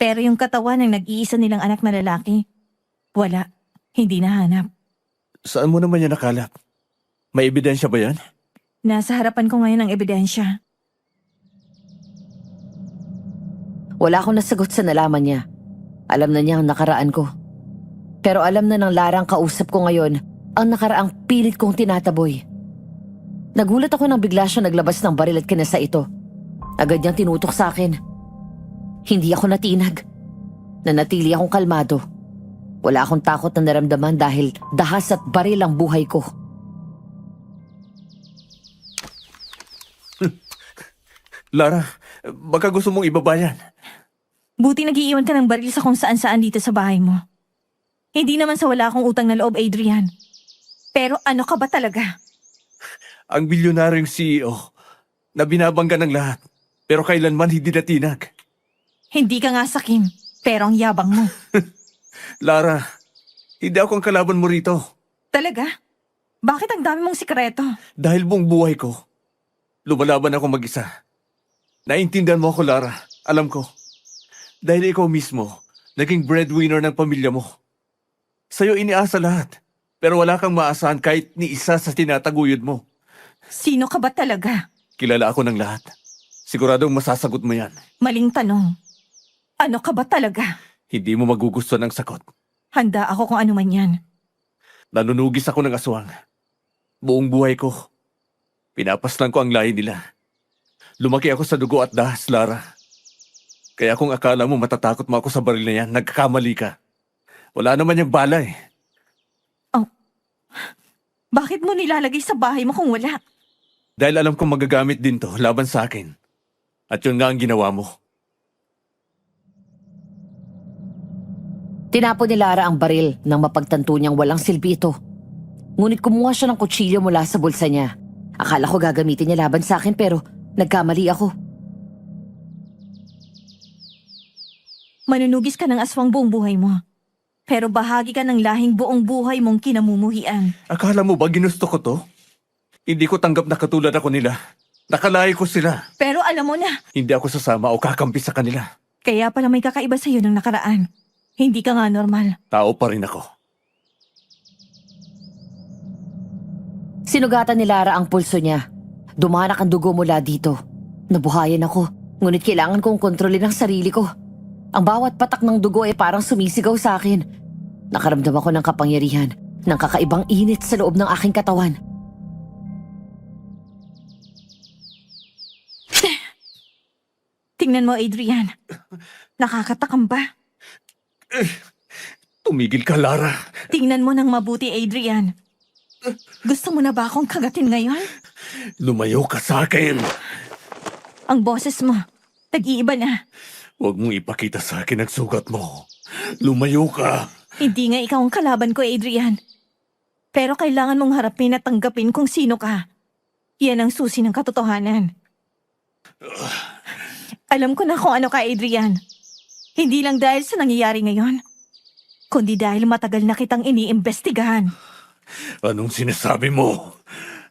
Pero yung katawan ng nag-iisa nilang anak na lalaki, wala. Hindi nahanap. Saan mo naman yan nakalap? May ebidensya ba yan? Nasa harapan ko ngayon ang ebidensya. Wala akong nasagot sa nalaman niya. Alam na niya ang nakaraan ko. Pero alam na ng Larang kausap ko ngayon ang nakaraang pilit kong tinataboy. Nagulat ako nang bigla siya naglabas ng baril at kinasa ito. Agad niyang tinutok sa akin. Hindi ako natinag. Nanatili akong kalmado. Wala akong takot na naramdaman dahil dahas at baril ang buhay ko. Lara, baka gusto mong ibaba yan. Buti nag-iiwan ka ng baril sa kung saan-saan dito sa bahay mo. Hindi naman sa wala akong utang na loob, Adrian. Pero ano ka ba talaga? Ang bilyonaryong CEO na binabangga ng lahat, pero kailanman hindi natinag. Hindi ka nga sakim, pero ang yabang mo. Lara, hindi ako ang kalaban mo rito. Talaga? Bakit ang dami mong sikreto? Dahil buong buhay ko, lumalaban ako mag-isa. Naintindihan mo ako, Lara. Alam ko. Dahil ikaw mismo, naging breadwinner ng pamilya mo. Sa'yo iniasa lahat. Pero wala kang maasahan kahit ni isa sa tinataguyod mo. Sino ka ba talaga? Kilala ako ng lahat. Siguradong masasagot mo yan. Maling tanong. Ano ka ba talaga? Hindi mo magugustuhan ang sagot. Handa ako kung ano man yan. Nanunugis ako ng aswang. Buong buhay ko. Pinapaslan ko ang lahi nila. Lumaki ako sa dugo at dahas, Lara. Kaya kung akala mo matatakot mo ako sa baril na yan, nagkakamali ka. Wala naman yung bala eh. Bakit mo nilalagay sa bahay mo kung wala? Dahil alam kong magagamit din to laban sa akin. At yun nga ang ginawa mo. Tinapon ni Lara ang baril nang mapagtanto niyang walang silbi ito. Ngunit kumuha siya ng kutsilyo mula sa bulsa niya. Akala ko gagamitin niya laban sa akin pero nagkamali ako. Manunugis ka ng aswang buong buhay mo. Pero bahagi ka ng lahing buong buhay mong kinamumuhian. Akala mo ba ginusto ko to? Hindi ko tanggap na katulad ako nila. Nakalahi ko sila. Pero alam mo na, Hindi ako sasama o kakampi sa kanila. kaya pala may kakaiba sa'yo ng nakaraan. Hindi ka nga normal. Tao pa rin ako. Sinugatan ni Lara ang pulso niya. Dumanak ang dugo mula dito. Nabuhayan ako, ngunit kailangan kong kontrolin ang sarili ko. Ang bawat patak ng dugo ay parang sumisigaw sa akin. Nakaramdam ako ng kapangyarihan, ng kakaibang init sa loob ng aking katawan. Tingnan mo, Adrian. Nakakatakam ba? Tumigil ka, Lara. Tingnan mo ng mabuti, Adrian. Gusto mo na ba akong kagatin ngayon? Lumayo ka sa akin. Ang boses mo, tag-iiba na. Huwag mong ipakita sa akin ang sugat mo. Lumayo ka. Hindi nga ikaw ang kalaban ko, Adrian. Pero kailangan mong harapin at tanggapin kung sino ka. Yan ang susi ng katotohanan. Alam ko na kung ano ka, Adrian. Hindi lang dahil sa nangyayari ngayon, kundi dahil matagal na kitang iniimbestigahan. Anong sinasabi mo?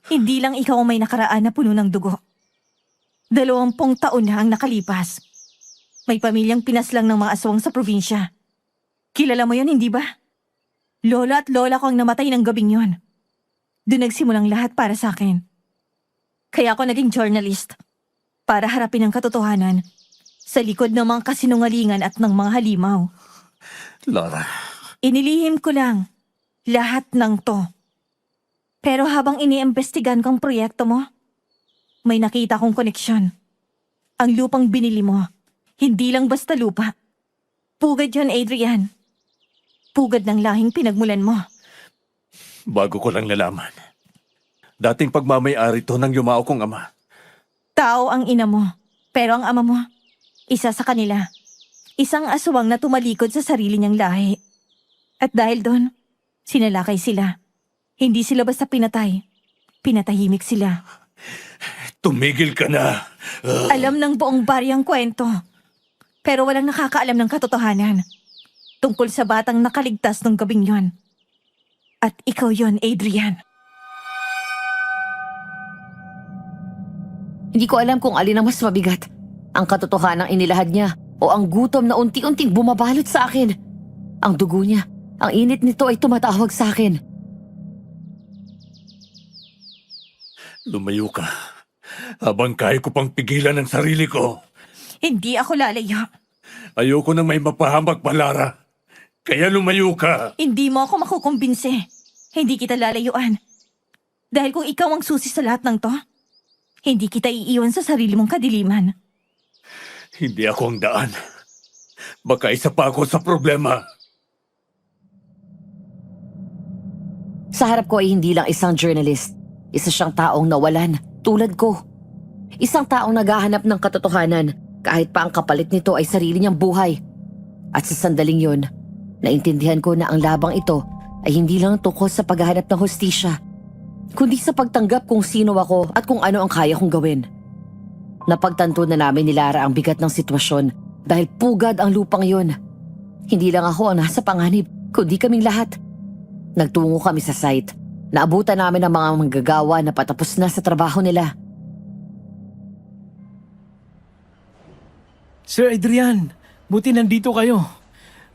Hindi lang ikaw ang may nakaraan na puno ng dugo. 20 taon na ang nakalipas. May pamilyang pinaslang ng mga aswang sa probinsya. Kilala mo yon, hindi ba? Lola at lola ko ang namatay ng gabing yon. Doon nagsimulang lahat para sa akin. Kaya ako naging journalist. Para harapin ang katotohanan sa likod ng mga kasinungalingan at ng mga halimaw. Lara, Inilihim ko lang lahat ng to. Pero habang iniimbestigan kong proyekto mo, may nakita kong koneksyon. Ang lupang binili mo, hindi lang basta lupa. Pugad yon, Adrian. Pugad ng lahing pinagmulan mo. bago ko lang nalaman. Dating pagmamay-ari to ng yumao kong ama. Tao ang ina mo, pero ang ama mo, isa sa kanila. Isang aswang na tumalikod sa sarili niyang lahi. At dahil doon, sinalakay sila. Hindi sila basta pinatay. Pinatahimik sila. Tumigil ka na. Alam ng buong baryang kwento. Pero walang nakakaalam ng katotohanan. Tungkol sa batang nakaligtas nung gabing yon. At ikaw yon, Adrian. Hindi ko alam kung alin ang mas mabigat. Ang katotohanang inilahad niya o ang gutom na unti-unting bumabalot sa akin. Ang dugo niya, ang init nito ay tumatawag sa akin. Lumayo ka. Habang kaya ko pang pigilan ang sarili ko. Hindi ako lalayo. Ayoko nang may mapahamak pa, Lara. Kaya lumayo ka. Hindi mo ako makukumbinsi. Hindi kita lalayuan. Dahil kung ikaw ang susi sa lahat ng to, hindi kita iiwan sa sarili mong kadiliman. Hindi ako ang daan. Baka isa pa ako sa problema. Sa harap ko ay hindi lang isang journalist. Isa siyang taong nawalan, tulad ko. Isang taong naghahanap ng katotohanan, kahit pa ang kapalit nito ay sarili niyang buhay. At sa sandaling yon, naintindihan ko na ang labang ito ay hindi lang tungkol sa paghahanap ng hustisya, kundi sa pagtanggap kung sino ako at kung ano ang kaya kong gawin. Napagtanto na namin ni Lara ang bigat ng sitwasyon dahil pugad ang lupang yon. Hindi lang ako ang nasa panganib, kundi kaming lahat. Nagtungo kami sa site. Naabutan namin ang mga manggagawa na patapos na sa trabaho nila. Sir Adrian, buti nandito kayo.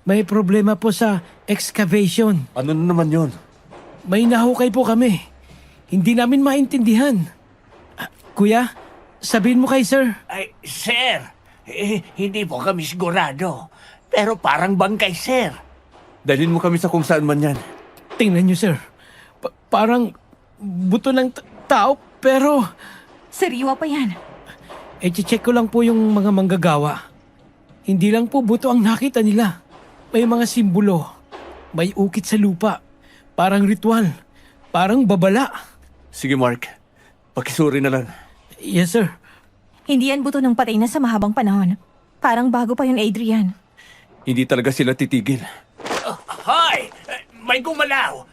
May problema po sa excavation. Ano na naman yon? May nahukay po kami. Hindi namin maintindihan. Kuya, sabihin mo kay sir. Ay, sir, hindi po kami sigurado. Pero parang bangkay, sir. Dalhin mo kami sa kung saan man yan. Tingnan niyo sir. Parang buto ng tao pero Sariwa pa yan. check ko lang po yung mga manggagawa. Hindi lang po buto ang nakita nila. May mga simbolo. May ukit sa lupa. Parang ritual. Parang babala. Sige Mark, pakisuri na lang. Yes sir. Hindi yan buto ng patay na sa mahabang panahon. Parang bago pa yun, Adrian. Hindi talaga sila titigil. Hoy! May gumalaw!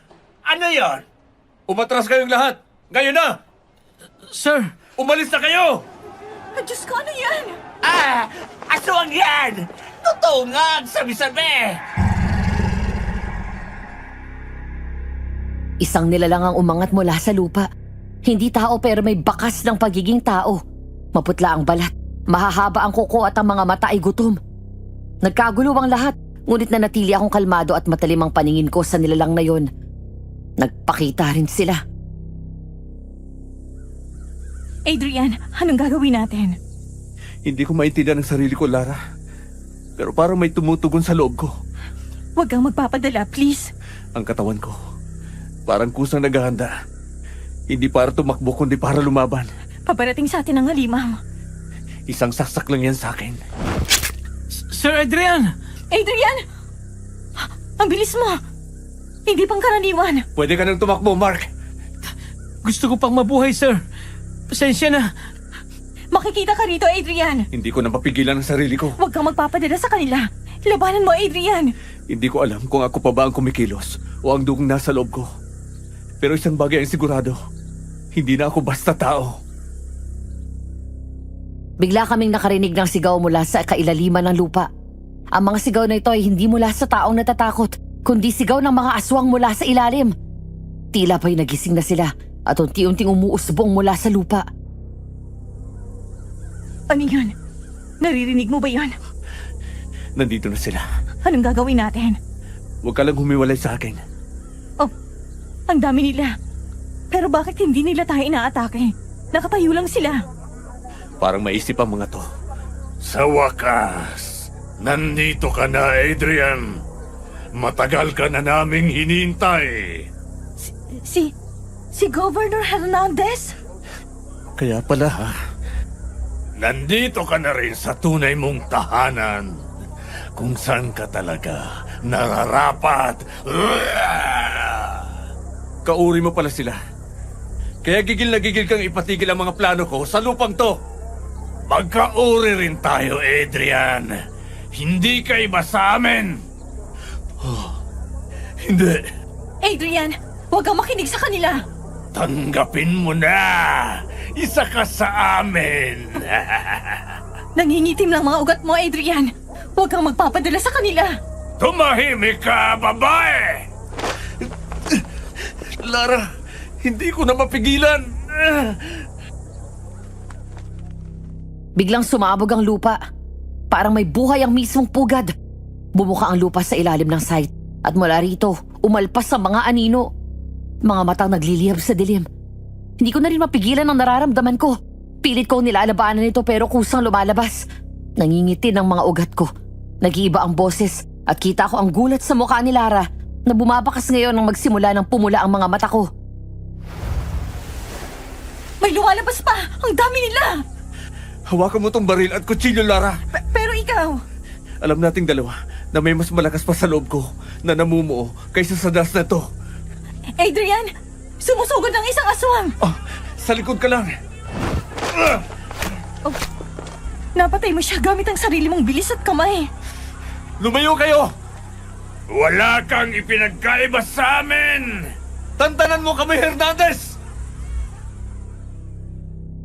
Ano yon? Umatras kayong lahat! Ngayon na! Sir, Umalis na kayo! Ah, Diyos ko, ano yan? Aswang yan! Totoo nga, ang sabi-sabi! Isang nilalang ang umangat mula sa lupa. Hindi tao pero may bakas ng pagiging tao. Maputla ang balat, mahahaba ang kuko at ang mga mata ay gutom. Nagkagulo ang lahat, ngunit nanatili akong kalmado at matalim ang paningin ko sa nilalang na yon. Nagpakita rin sila. Adrian, anong gagawin natin? Hindi ko maintindihan ang sarili ko, Lara. Pero parang may tumutugon sa loob ko. Huwag kang magpapadala, please. Ang katawan ko, parang kusang naghahanda. Hindi para tumakbo kundi para lumaban. Paparating sa atin ang halimaw. Isang saksak lang yan sa akin. Sir Adrian! Adrian! Ang bilis mo! Hindi pang karaniwan. Pwede ka nang tumakbo, Mark. Gusto ko pang mabuhay, sir. Pasensya na. Makikita ka rito, Adrian. Hindi ko na mapigilan ang sarili ko. Huwag kang magpapadala sa kanila. Labanan mo, Adrian. Hindi ko alam kung ako pa ba ang kumikilos o ang dugong nasa loob ko. Pero isang bagay ang sigurado. Hindi na ako basta tao. Bigla kaming nakarinig ng sigaw mula sa kailaliman ng lupa. Ang mga sigaw na ito ay hindi mula sa taong natatakot, kundi sigaw ng mga aswang mula sa ilalim. Tila ba'y nagising na sila at unti-unting umuusbong mula sa lupa. Ano yun? Naririnig mo ba yun? Nandito na sila. Anong gagawin natin? Huwag ka lang humiwalay sa akin. Oh, ang dami nila. Pero bakit hindi nila tayo inaatake? Nakatayo lang sila. Parang maisip ang mga to. Sa wakas, nandito ka na, Adrian. Matagal ka na naming hinintay. Si Governor Hernandez? Kaya pala ha. Nandito ka na rin sa tunay mong tahanan. Kung saan ka talaga nararapat. Kauri mo pala sila. Kaya gigil na gigil kang ipatigil ang mga plano ko sa lupang to. Magkauri rin tayo, Adrian. Hindi ka iba sa amin. Hindi. Adrian, huwag kang makinig sa kanila. Tanggapin mo na. Isa ka sa amin. Nangingitim lang mga ugat mo, Adrian. Huwag kang magpapadala sa kanila. Tumahimik ka, babae! Lara, hindi ko na mapigilan. Biglang sumabog ang lupa. Parang may buhay ang mismong pugad. Bumuka ang lupa sa ilalim ng site at mula rito, umalpas ang mga anino. Mga matang nagliliyab sa dilim. Hindi ko na rin mapigilan ang nararamdaman ko. Pilit kong nilalabanan ito pero kusang lumalabas. Nangingitin ang mga ugat ko. Nag-iiba ang boses at kita ko ang gulat sa mukha ni Lara na bumabakas ngayon nang magsimula ng pumula ang mga mata ko. May lumalabas pa! Ang dami nila! Hawakan mo tong baril at kutsilyo, Lara. Pero ikaw, Alam nating dalawa na may mas malakas pa sa loob ko na namumuo kaysa sa das na to. Adrian, sumusugod ng isang aswang! Oh, sa likod ka lang. Napatay mo siya gamit ang sarili mong bilis at kamay. Lumayo kayo! Wala kang ipinagkaiba sa amin! Tantanan mo kami, Hernandez!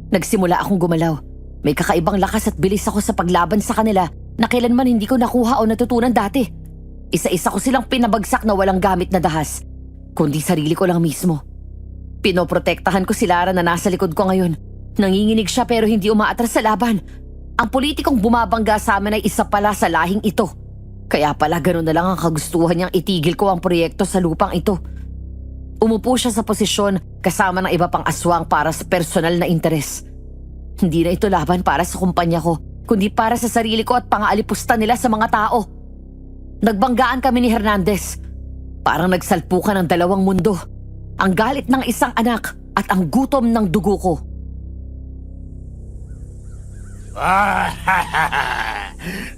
Nagsimula akong gumalaw. May kakaibang lakas at bilis ako sa paglaban sa kanila na kailanman hindi ko nakuha o natutunan dati. Isa-isa ko silang pinabagsak na walang gamit na dahas, kundi sarili ko lang mismo. Pinoprotektahan ko si Lara na nasa likod ko ngayon. Nanginginig siya pero hindi umaatras sa laban. Ang politikong bumabangga sa amin ay isa pala sa lahing ito. Kaya pala ganun na lang ang kagustuhan niyang itigil ko ang proyekto sa lupang ito. Umupo siya sa posisyon kasama ng iba pang aswang para sa personal na interes. Hindi na ito laban para sa kumpanya ko, kundi para sa sarili ko at pangaalipusta nila sa mga tao. Nagbanggaan kami ni Hernandez. Parang nagsalpukan ng dalawang mundo. Ang galit ng isang anak at ang gutom ng dugo ko.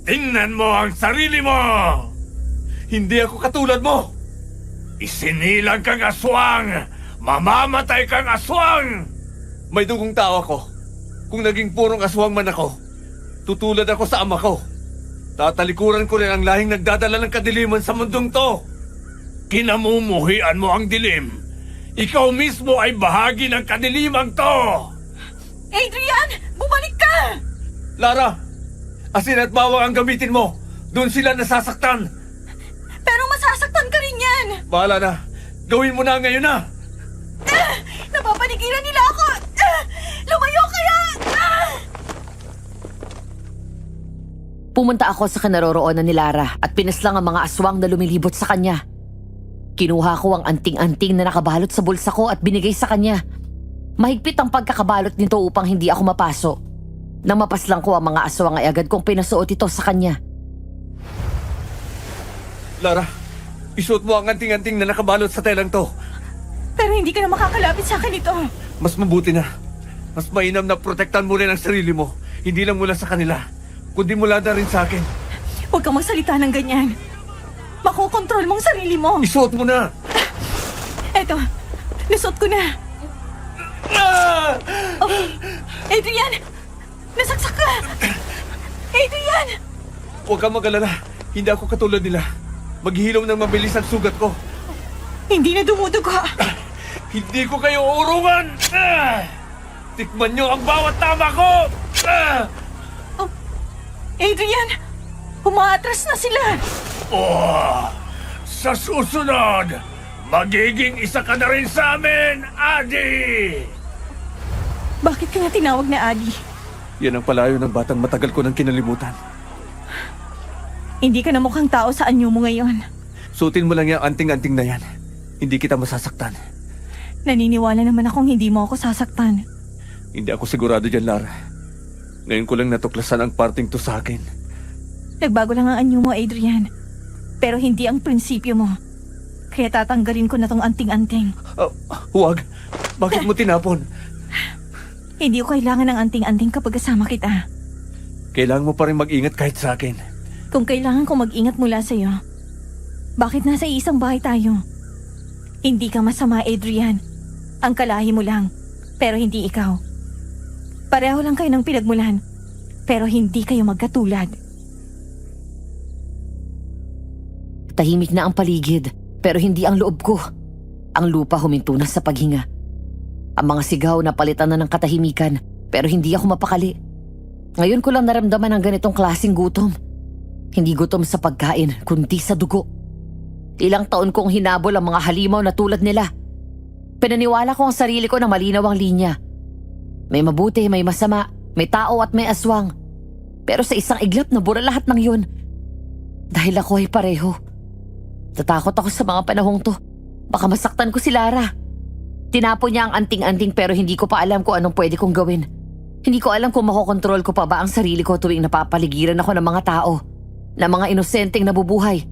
Tingnan mo ang sarili mo! Hindi ako katulad mo! Isinilang kang aswang! Mamamatay kang aswang! May dugong tao ako. Kung naging purong aswang man ako, tutulad ako sa ama ko. Tatalikuran ko rin ang lahing nagdadala ng kadiliman sa mundong to. Kinamumuhian mo ang dilim. Ikaw mismo ay bahagi ng kadilimang to! Adrian! Bumalik ka! Lara, asin at bawang ang gamitin mo. Doon sila nasasaktan. Pero masasaktan ka rin yan! Bahala na. Gawin mo na ngayon na. Napapanigilan nila ako! Lumayo kaya! Pumunta ako sa kinaroroonan ni Lara at pinaslang ang mga aswang na lumilibot sa kanya. Kinuha ko ang anting-anting na nakabalot sa bulsa ko at binigay sa kanya. Mahigpit ang pagkakabalot nito upang hindi ako mapaso. Nang mapaslang ko ang mga aswang ay agad kong pinasuot ito sa kanya. Lara, isuot mo ang anting-anting na nakabalot sa telang to. Pero hindi ka na makakalapit sa akin ito. Mas mabuti na. Mas mainam na protektan mo rin ang sarili mo. Hindi lang mula sa kanila, kundi mula na rin sa akin. Huwag kang magsalita ng ganyan. Makokontrol mong sarili mo. Isuot mo na! Eto, lusot ko na. Oh, Adrian! Nasaksak ka! Adrian! Huwag kang mag-alala. Hindi ako katulad nila. Maghihilom ng mabilis ang sugat ko. Hindi na dumudugo. Hindi ko kayo uurungan! Tikman nyo ang bawat tama ko! Adrian! Umaatras na sila! Oh, sa susunod, magiging isa ka na rin sa amin, Adi! Bakit ka nga tinawag na Adi? Yan ang palayo ng batang matagal ko nang kinalimutan. Hindi ka na mukhang tao sa anyo mo ngayon. Suotin mo lang yung anting-anting na yan. Hindi kita masasaktan. Naniniwala naman akong hindi mo ako sasaktan. Hindi ako sigurado dyan, Lara. Ngayon ko lang natuklasan ang parting to sa akin. Nagbago lang ang anyo mo, Adrian. Pero hindi ang prinsipyo mo. Kaya tatanggalin ko na tong anting-anting. Huwag. Bakit mo tinapon? Hindi ko kailangan ng anting-anting kapag kasama kita. Kailangan mo pa rin mag-ingat kahit sa akin. Kung kailangan ko mag-ingat mula sa'yo, bakit nasa isang bahay tayo? Hindi ka masama, Adrian. Ang kalahi mo lang, pero hindi ikaw. Pareho lang kayo ng pinagmulan, pero hindi kayo magkatulad. Tahimik na ang paligid, pero hindi ang loob ko. Ang lupa huminto na sa paghinga. Ang mga sigaw na palitan na ng katahimikan, pero hindi ako mapakali. Ngayon ko lang naramdaman ang ganitong klaseng gutom. Hindi gutom sa pagkain, kundi sa dugo. Ilang taon kong hinabol ang mga halimaw na tulad nila. Pinaniwala ko ang sarili ko na malinaw ang linya. May mabuti, may masama, may tao at may aswang. Pero sa isang iglap nabura lahat ng yun. Dahil ako ay pareho. Tatakot ako sa mga panahong to. Baka masaktan ko si Lara. Tinapon niya ang anting-anting pero hindi ko pa alam kung anong pwede kong gawin. Hindi ko alam kung makokontrol ko pa ba ang sarili ko tuwing napapaligiran ako ng mga tao. Ng mga inosenteng nabubuhay.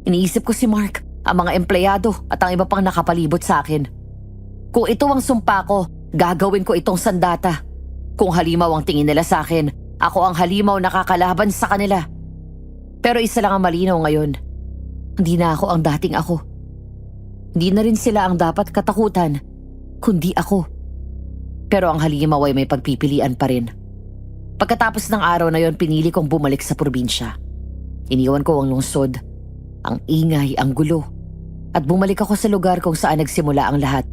Iniisip ko si Mark, ang mga empleyado at ang iba pang nakapalibot sa akin. Kung ito ang sumpa ko, gagawin ko itong sandata. Kung halimaw ang tingin nila sa akin, ako ang halimaw na kakalaban sa kanila. Pero isa lang ang malinaw ngayon. Hindi na ako ang dating ako. Hindi na rin sila ang dapat katakutan, kundi ako. Pero ang halimaw ay may pagpipilian pa rin. Pagkatapos ng araw na yon, pinili kong bumalik sa probinsya. Iniwan ko ang lungsod, ang ingay, ang gulo. At bumalik ako sa lugar kung saan nagsimula ang lahat.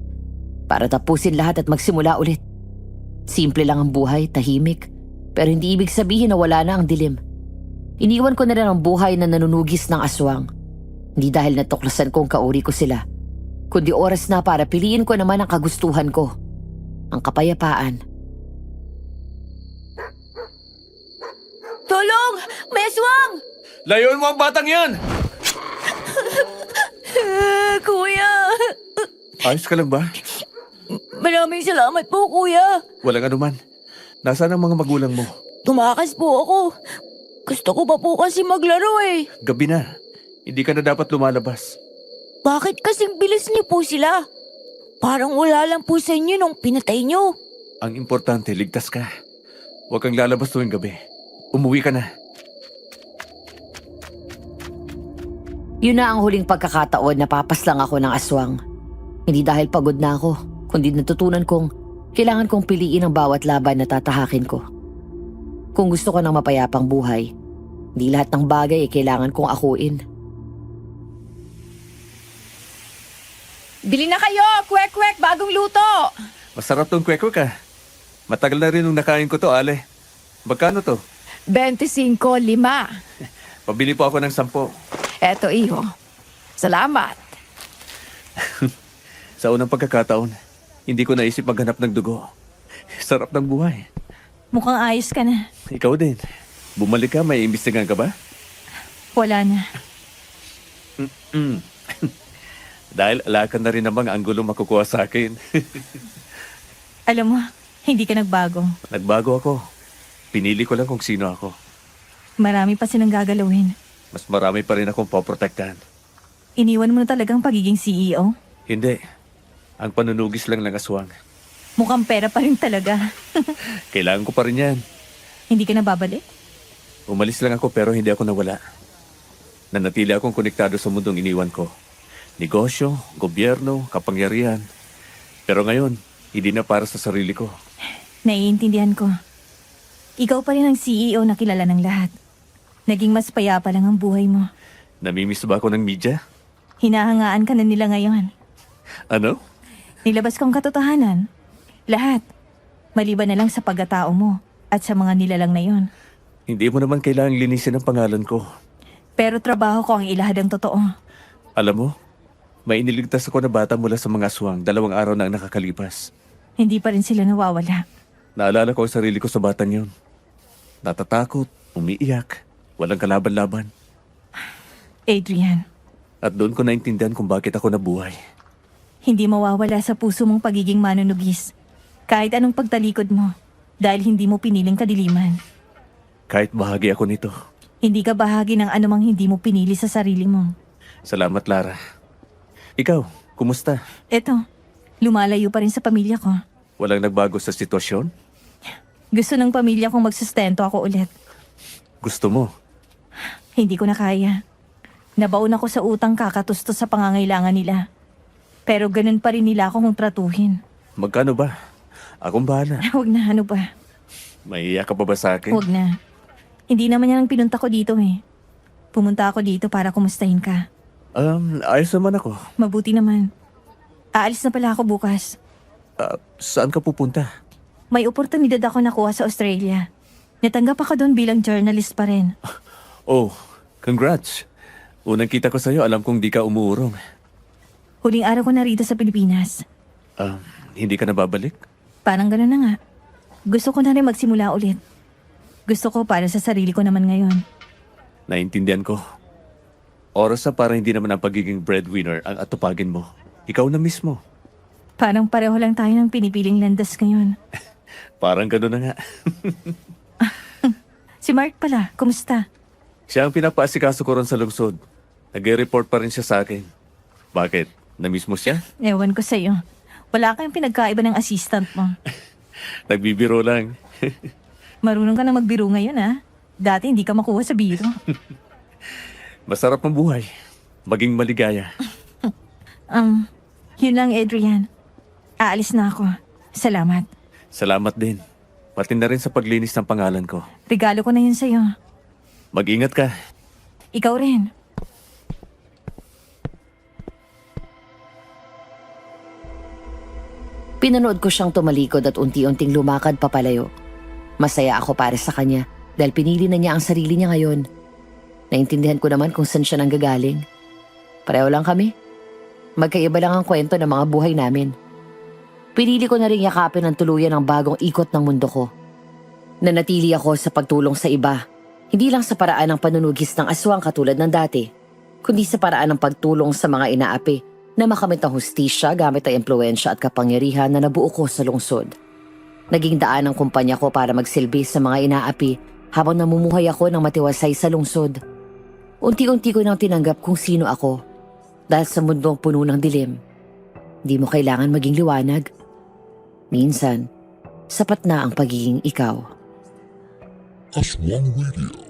Para tapusin lahat at magsimula ulit. Simple lang ang buhay, tahimik. Pero hindi ibig sabihin na wala na ang dilim. Iniwan ko na rin ang buhay na nanunugis ng aswang. Hindi dahil natuklasan kong kauri ko sila, kundi oras na para piliin ko naman ang kagustuhan ko. Ang kapayapaan. Tulong! May aswang! Layon mo ang batang yan! Kuya! Ayos ka lang ba? Maraming salamat po, kuya. Walang anuman. Nasaan ang mga magulang mo? Tumakas po ako. Gusto ko pa po kasi maglaro eh. Gabi na. Hindi ka na dapat lumalabas. Bakit kasing bilis niyo po sila? Parang wala lang po sa inyo nung pinatay niyo. Ang importante, ligtas ka. Huwag kang lalabas tuwing gabi. Umuwi ka na. Yun na ang huling pagkakataon na papaslang ako ng aswang. Hindi dahil pagod na ako, kundi natutunan kong kailangan kong piliin ang bawat laban na tatahakin ko. Kung gusto ko ng mapayapang buhay, hindi lahat ng bagay ay kailangan kong akuin. Bili na kayo! Kwek-kwek! Bagong luto! Masarap tong kwek-kwek ah. Matagal na rin nung nakain ko to, Ale. Magkano to? 25, 5. Pabili po ako ng 10. Eto, iho. Salamat. Sa unang pagkakataon, hindi ko naisip maghanap ng dugo. Sarap ng buhay. Mukhang ayos ka na. Ikaw din. Bumalik ka, may imbestigahan ka ba? Wala na. Dahil alakan na rin namang anggulo makukuha sa akin. Alam mo, hindi ka nagbago. Nagbago ako. Pinili ko lang kung sino ako. Marami pa silang gagalawin. Mas marami pa rin akong poprotektahan. Iniwan mo na talagang pagiging CEO? Hindi. Ang panunugis lang ng aswang. Mukhang pera pa rin talaga. Kailangan ko pa rin yan. Hindi ka na babalik? Umalis lang ako pero hindi ako nawala. Nanatili akong konektado sa mundong iniwan ko. Negosyo, gobyerno, kapangyarihan. Pero ngayon, hindi na para sa sarili ko. Naiintindihan ko. Ikaw pa rin ang CEO na kilala ng lahat. Naging mas payapa lang ang buhay mo. Namimiss ba ako ng media? Hinahangaan ka na nila ngayon. Ano? Nilabas kong katotohanan. Lahat. Maliban na lang sa pagkatao mo at sa mga nilalang na yon. Hindi mo naman kailangang linisin ang pangalan ko. Pero trabaho ko ang ilahad ang totoo. Alam mo, may iniligtas ako na bata mula sa mga aswang 2 araw na ang nakakalipas. Hindi pa rin sila nawawala. Naalala ko ang sarili ko sa batang yun. Natatakot, umiiyak, walang kalaban-laban. Adrian, At doon ko naintindihan kung bakit ako nabuhay. hindi mawawala sa puso mong pagiging manunugis. Kahit anong pagtalikod mo. Dahil hindi mo piniling kadiliman. Kahit bahagi ako nito. Hindi ka bahagi ng anumang hindi mo pinili sa sarili mo. Salamat, Lara. Ikaw, kumusta? Eto, lumalayo pa rin sa pamilya ko. Walang nagbago sa sitwasyon? Gusto ng pamilya kong magsustento ako ulit. Gusto mo? Hindi ko na kaya. Nabaon ako sa utang kakatusto sa pangangailangan nila. Pero ganun pa rin nila akong tratuhin. Magkano ba? Akong bahala. Huwag na, ano ba? Maiiyak ka pa ba sa akin? Huwag na. Hindi naman yan ang pinunta ko dito eh. Pumunta ako dito para kumustahin ka. Ayos naman ako. Mabuti naman. Aalis na pala ako bukas. Saan ka pupunta? May oportunidad ako nakuha sa Australia. Natanggap ako doon bilang journalist pa rin. Oh, congrats. Unang kita ko sa'yo, alam kong di ka umuurong. Huling araw ko na rito sa Pilipinas. Hindi ka na babalik? Parang gano'n na nga. Gusto ko na rin magsimula ulit. Gusto ko para sa sarili ko naman ngayon. Naintindihan ko. Oras na para hindi naman ang pagiging breadwinner ang atupagin mo. Ikaw na mismo. Parang pareho lang tayo ng pinipiling landas ngayon. Parang gano'n na nga. Si Mark pala, kumusta? Siya ang pinapaasikaso ko ron sa lungsod. Nag-report pa rin siya sa akin. Bakit? Na-miss mo siya? Ewan ko sa'yo. Wala kang pinagkaiba ng assistant mo. Nagbibiro lang. Marunong ka na magbiro ngayon ah. Dati hindi ka makuha sa biro. Masarap ang buhay. Maging maligaya. Yun lang Adrian. Aalis na ako. Salamat. Salamat din. Pati na rin sa paglinis ng pangalan ko. Regalo ko na yun sa'yo. Mag-ingat ka. Ikaw rin. Pinanood ko siyang tumalikod at unti-unting lumakad papalayo. Masaya ako para sa kanya dahil pinili na niya ang sarili niya ngayon. Naintindihan ko naman kung saan siya nanggagaling. Pareho lang kami. Magkaiba lang ang kwento ng mga buhay namin. Pinili ko na rin yakapin ng tuluyan ang bagong ikot ng mundo ko. Nanatili ako sa pagtulong sa iba, hindi lang sa paraan ng panunugis ng aswang katulad ng dati, kundi sa paraan ng pagtulong sa mga inaapi na makamit ang hustisya gamit ang impluensya at kapangyarihan na nabuo ko sa lungsod. Naging daan ang kumpanya ko para magsilbi sa mga inaapi habang namumuhay ako ng matiwasay sa lungsod. Unti-unti ko nang tinanggap kung sino ako dahil sa mundong puno ng dilim. Di mo kailangan maging liwanag. Minsan, sapat na ang pagiging ikaw. Aswang Radio.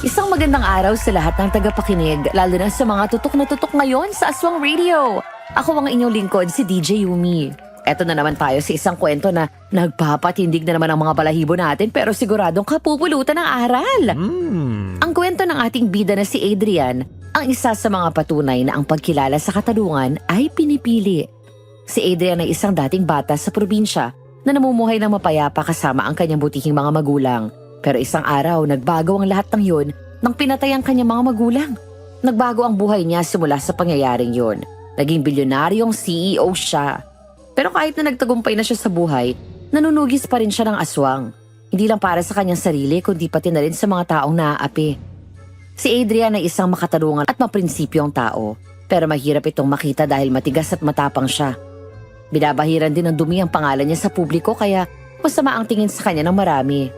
Isang magandang araw sa lahat ng tagapakinig, lalo na sa mga tutok na tutok ngayon sa Aswang Radio. Ako ang inyong lingkod, si DJ Yumi. Eto na naman tayo sa isang kwento na nagpapatindig na naman ang mga balahibo natin pero siguradong kapupulutan ng aral. Ang kwento ng ating bida na si Adrian, ang isa sa mga patunay na ang pagkilala sa katarungan ay pinipili. Si Adrian ay isang dating bata sa probinsya na namumuhay ng mapayapa kasama ang kanyang butihing mga magulang. Pero isang araw, nagbago ang lahat ng yun nang pinatay ang kanyang mga magulang. Nagbago ang buhay niya simula sa pangyayaring yun. Naging bilyonaryong CEO siya. Pero kahit na nagtagumpay na siya sa buhay, nanunugis pa rin siya ng aswang. Hindi lang para sa kanyang sarili, kundi pati na rin sa mga taong naaapi. Si Adrian ay isang makatarungan at maprinsipyong tao. Pero mahirap itong makita dahil matigas at matapang siya. Binabahiran din ng dumi ang pangalan niya sa publiko kaya masama ang tingin sa kanya ng marami.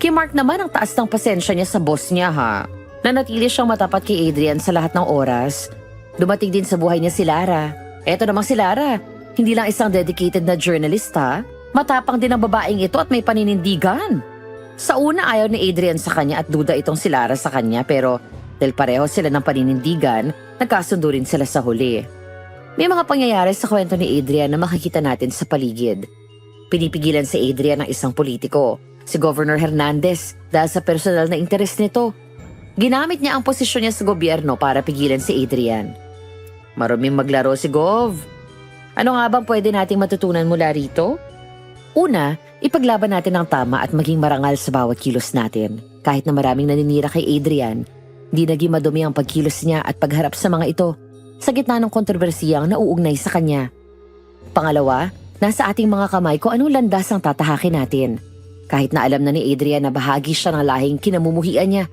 Kay Mark naman ang taas ng pasensya niya sa boss niya ha. Nanatili siyang matapat kay Adrian sa lahat ng oras. Dumating din sa buhay niya si Lara. Eto namang si Lara, hindi lang isang dedicated na journalist ha. Matapang din ang babaeng ito at may paninindigan. Sa una ayaw ni Adrian sa kanya at duda itong si Lara sa kanya pero dahil pareho sila ng paninindigan, nagkasundo rin sila sa huli. May mga pangyayari sa kwento ni Adrian na makikita natin sa paligid. Pinipigilan si Adrian ng isang politiko, si Governor Hernandez, dahil sa personal na interes nito. Ginamit niya ang posisyon niya sa gobyerno para pigilan si Adrian. Maruming maglaro si Gov. Ano nga bang pwede nating matutunan mula rito? Una, ipaglaban natin ang tama at maging marangal sa bawat kilos natin. Kahit na maraming naninira kay Adrian, di naging madumi ang pagkilos niya at pagharap sa mga ito sa gitna ng kontrobersiyang nauugnay sa kanya. Pangalawa, nasa ating mga kamay kung anong landas ang tatahakin natin. Kahit na alam na ni Adrian na bahagi siya ng lahing kinamumuhian niya,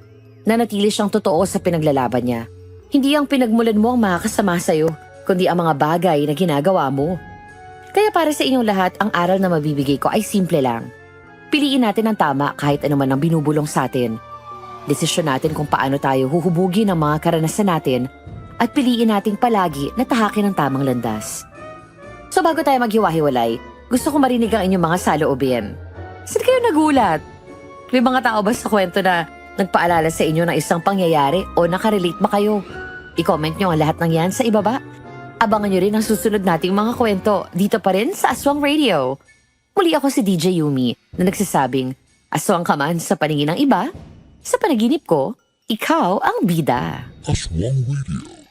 nanatili siyang totoo sa pinaglalaban niya. Hindi ang pinagmulan mo ang makakasama sa'yo, kundi ang mga bagay na ginagawa mo. Kaya para sa inyong lahat, ang aral na mabibigay ko ay simple lang. Piliin natin ang tama kahit anuman ang binubulong sa atin. Desisyon natin kung paano tayo huhubugin ang mga karanasan natin at piliin nating palagi na tahakin ang tamang landas. So bago tayo maghiwa-hiwalay, gusto ko marinig ang inyong mga saloobin. Saan kayo nagulat? May mga tao ba sa kwento na nagpaalala sa inyo ng isang pangyayari o nakarelate ba kayo? I-comment nyo ang lahat ng yan sa ibaba. Abangan nyo rin ang susunod nating mga kwento dito pa rin sa Aswang Radio. Muli ako si DJ Yumi na nagsasabing, aswang ka man sa paningin ng iba, sa panaginip ko, ikaw ang bida. Aswang Radio.